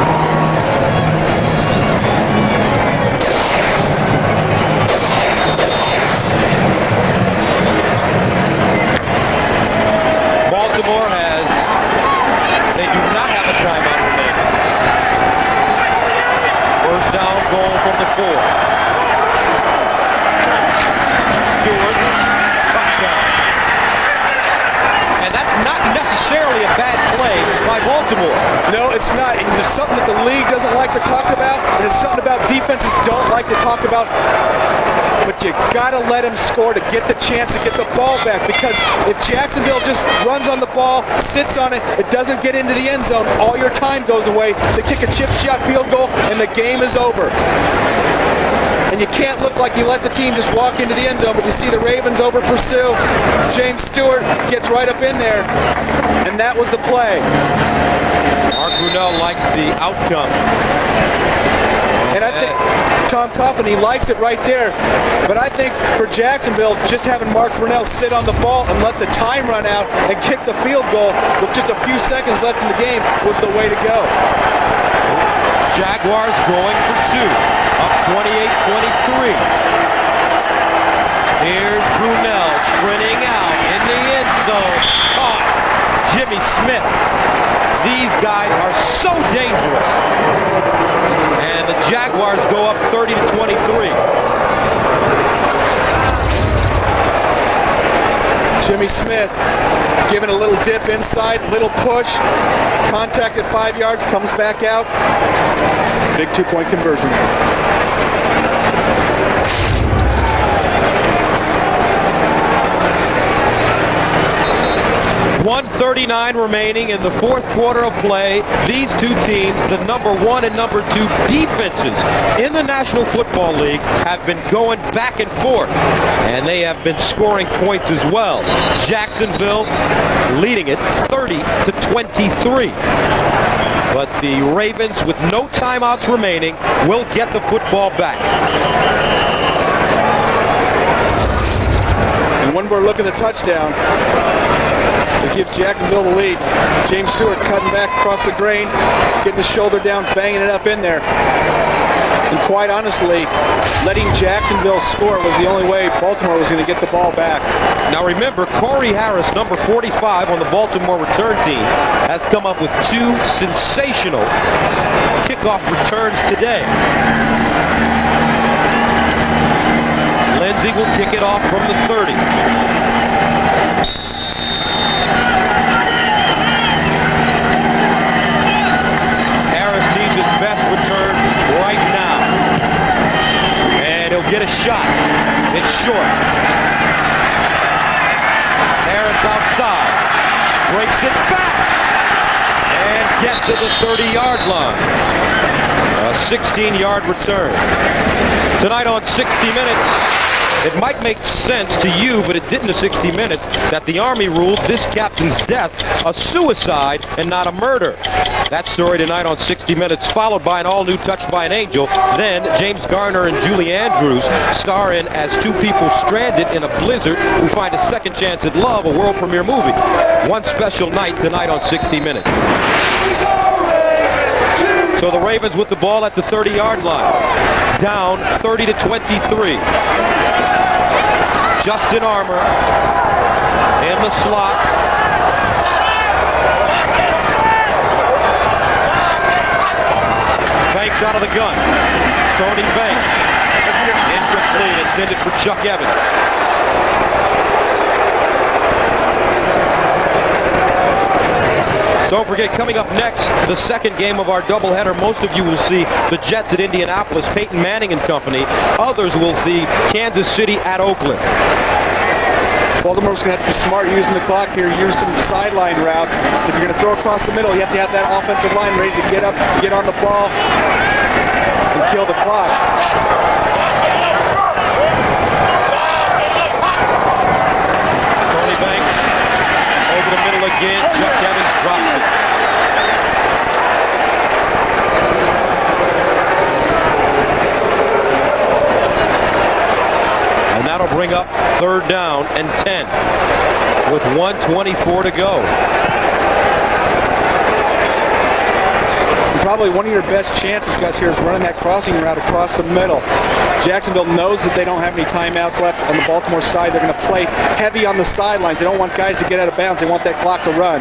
Baltimore they do not have a timeout remaining. First down goal from the 4. Stewart, touchdown. And that's not necessarily a bad play by Baltimore. No, it's not. It's something that the league doesn't like to talk about, and it's something about defenses don't like to talk about. But you gotta let him score to get the chance to get the ball back, because if Jacksonville just runs on the ball, sits on it, it doesn't get into the end zone, all your time goes away. They kick a chip shot field goal and the game is over. And you can't look like you let the team just walk into the end zone, but you see the Ravens over pursue. James Stewart gets right up in there, and that was the play. Mark Brunell likes the outcome. And I think Tom Coughlin, he likes it right there. But I think for Jacksonville, just having Mark Brunell sit on the ball and let the time run out and kick the field goal with just a few seconds left in the game was the way to go. Jaguars going for 2, up 28-23. Here's Brunell sprinting out in the end zone. Caught. Jimmy Smith. These guys are so dangerous. And the Jaguars go up 30-23. Jimmy Smith giving a little dip inside, little push, contact at 5 yards, comes back out. Big 2-point conversion. 1:39 remaining in the fourth quarter of play. These two teams, the number 1 and number 2 defenses in the National Football League, have been going back and forth, and they have been scoring points as well. Jacksonville leading it 30-23. But the Ravens, with no timeouts remaining, will get the football back. And when we're looking at the touchdown, it gives Jacksonville the lead. James Stewart cutting back across the grain, getting his shoulder down, banging it up in there. And quite honestly, letting Jacksonville score was the only way Baltimore was going to get the ball back. Now remember, Corey Harris, number 45 on the Baltimore return team, has come up with 2 sensational kickoff returns today. Lindsey will kick it off from the 30. get a shot. It's short. Harris outside. Breaks it back. And gets to the 30-yard line. A 16-yard return. Tonight on 60 Minutes, it might make sense to you, but it didn't to 60 Minutes, that the Army ruled this captain's death a suicide and not a murder. That story tonight on 60 Minutes, followed by an all-new Touched by an Angel. Then James Garner and Julie Andrews star in as two people stranded in a blizzard who find a second chance at love, a world premiere movie. One special night tonight on 60 Minutes. So the Ravens with the ball at the 30-yard line. Down 30-23. Justin Armour in the slot. Banks out of the gun. Tony Banks. Incomplete, intended for Chuck Evans. Don't forget, coming up next, the second game of our doubleheader. Most of you will see the Jets at Indianapolis, Peyton Manning and company. Others will see Kansas City at Oakland. Baltimore's going to have to be smart using the clock here, use some sideline routes. If you're going to throw across the middle, you have to have that offensive line ready to get up, get on the ball, and kill the clock. Tony Banks over the middle again. Chuck Evans drops it. And that'll bring up third down and 10 with 1:24 to go. And probably one of your best chances, guys, here is running that crossing route across the middle. Jacksonville knows that they don't have any timeouts left on the Baltimore side. They're going to play heavy on the sidelines. They don't want guys to get out of bounds. They want that clock to run.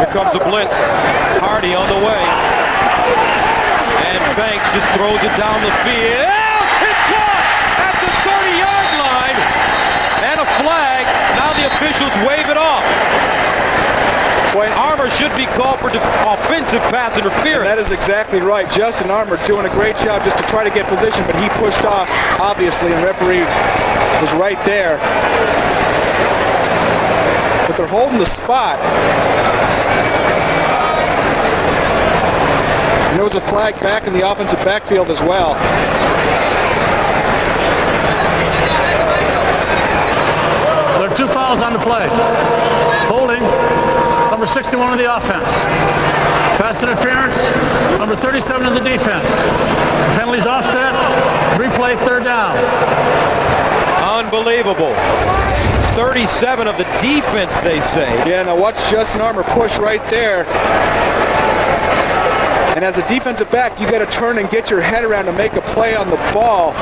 Here comes a blitz. Hardy on the way. And Banks just throws it down the field. It's caught at the 30-yard line. And a flag. Now the officials wave it off. Boy, Armour should be called for offensive pass interference. that is exactly right. Justin Armour doing a great job just to try to get position, but he pushed off, obviously, and the referee was right there. But they're holding the spot. And there was a flag back in the offensive backfield as well. There are two fouls on the play. Holding, number 61 of the offense. Pass interference, number 37 of the defense. Penalties offset, replay, third down. Unbelievable. 37 of the defense, they say. Yeah, now watch Justin Armour push right there. And as a defensive back, you got to turn and get your head around to make a play on the ball.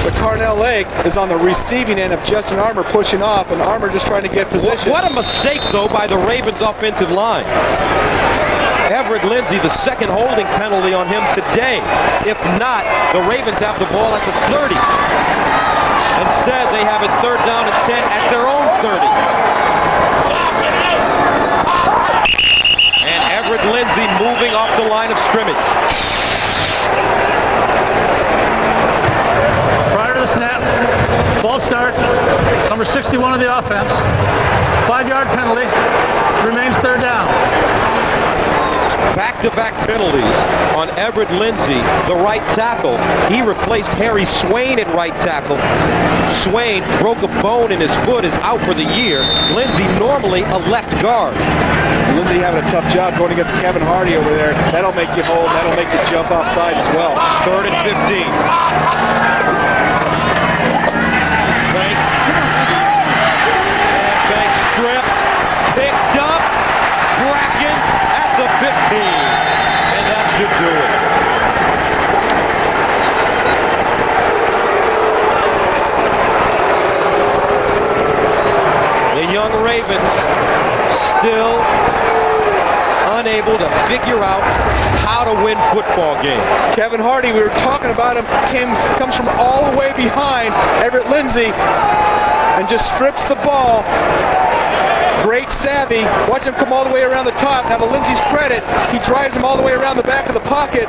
But Carnell Lake is on the receiving end of Justin Armour pushing off, and Armour just trying to get position. What a mistake, though, by the Ravens offensive line. Everett Lindsey, the second holding penalty on him today. If not, the Ravens have the ball at the 30. Instead, they have it third down and 10 at their own 30. And Everett Lindsey moving off the line of scrimmage. Prior to the snap, false start, number 61 of the offense. 5-yard penalty, remains third down. Back-to-back penalties on Everett Lindsey, the right tackle. He replaced Harry Swain at right tackle. Swain broke a bone in his foot, is out for the year. Lindsey normally a left guard. Lindsey having a tough job going against Kevin Hardy over there. That'll make you hold, that'll make you jump offside as well. Third and 15. Banks stripped, picked up, Brackens at the 15. And that should do it. The young Ravens still unable to figure out how to win football games. Kevin Hardy, we were talking about him, comes from all the way behind Everett Lindsey and just strips the ball Great savvy. Watch him come all the way around the top. Now to Lindsey's credit, he drives him all the way around the back of the pocket.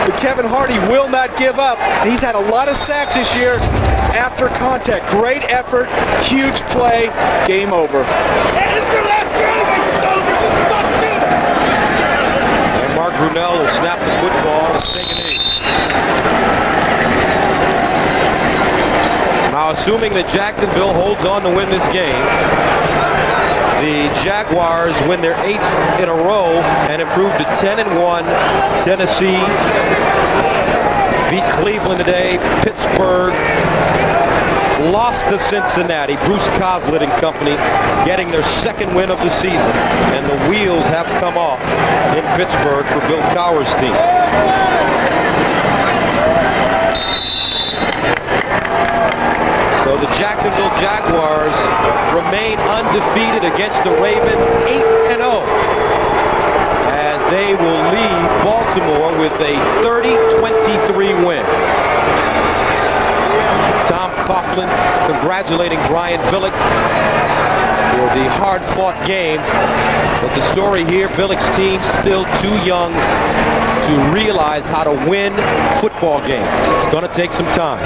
But Kevin Hardy will not give up. He's had a lot of sacks this year after contact. Great effort, huge play, game over. And Mark Brunell will snap the football and take a knee. Now, assuming that Jacksonville holds on to win this game, the Jaguars win their 8th in a row and improve to 10-1. Tennessee beat Cleveland today. Pittsburgh lost to Cincinnati. Bruce Coslet and company getting their 2nd win of the season. And the wheels have come off in Pittsburgh for Bill Cowher's team. So the Jacksonville Jaguars remain undefeated against the Ravens, 8-0, as they will lead Baltimore with a 30-23 win. Tom Coughlin congratulating Brian Billick for the hard-fought game. But the story here, Billick's team still too young to realize how to win football games. It's going to take some time.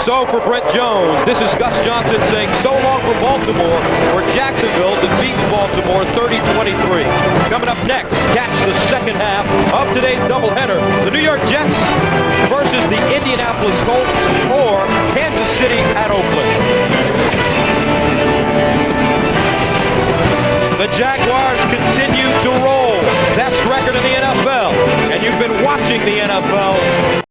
So for Brett Jones, this is Gus Johnson saying so long from Baltimore, where Jacksonville defeats Baltimore 30-23. Coming up next, catch the second half of today's doubleheader. The New York Jets versus the Indianapolis Colts, or Kansas City at Oakland. The Jaguars continue to roll. Best record in the NFL. And you've been watching the NFL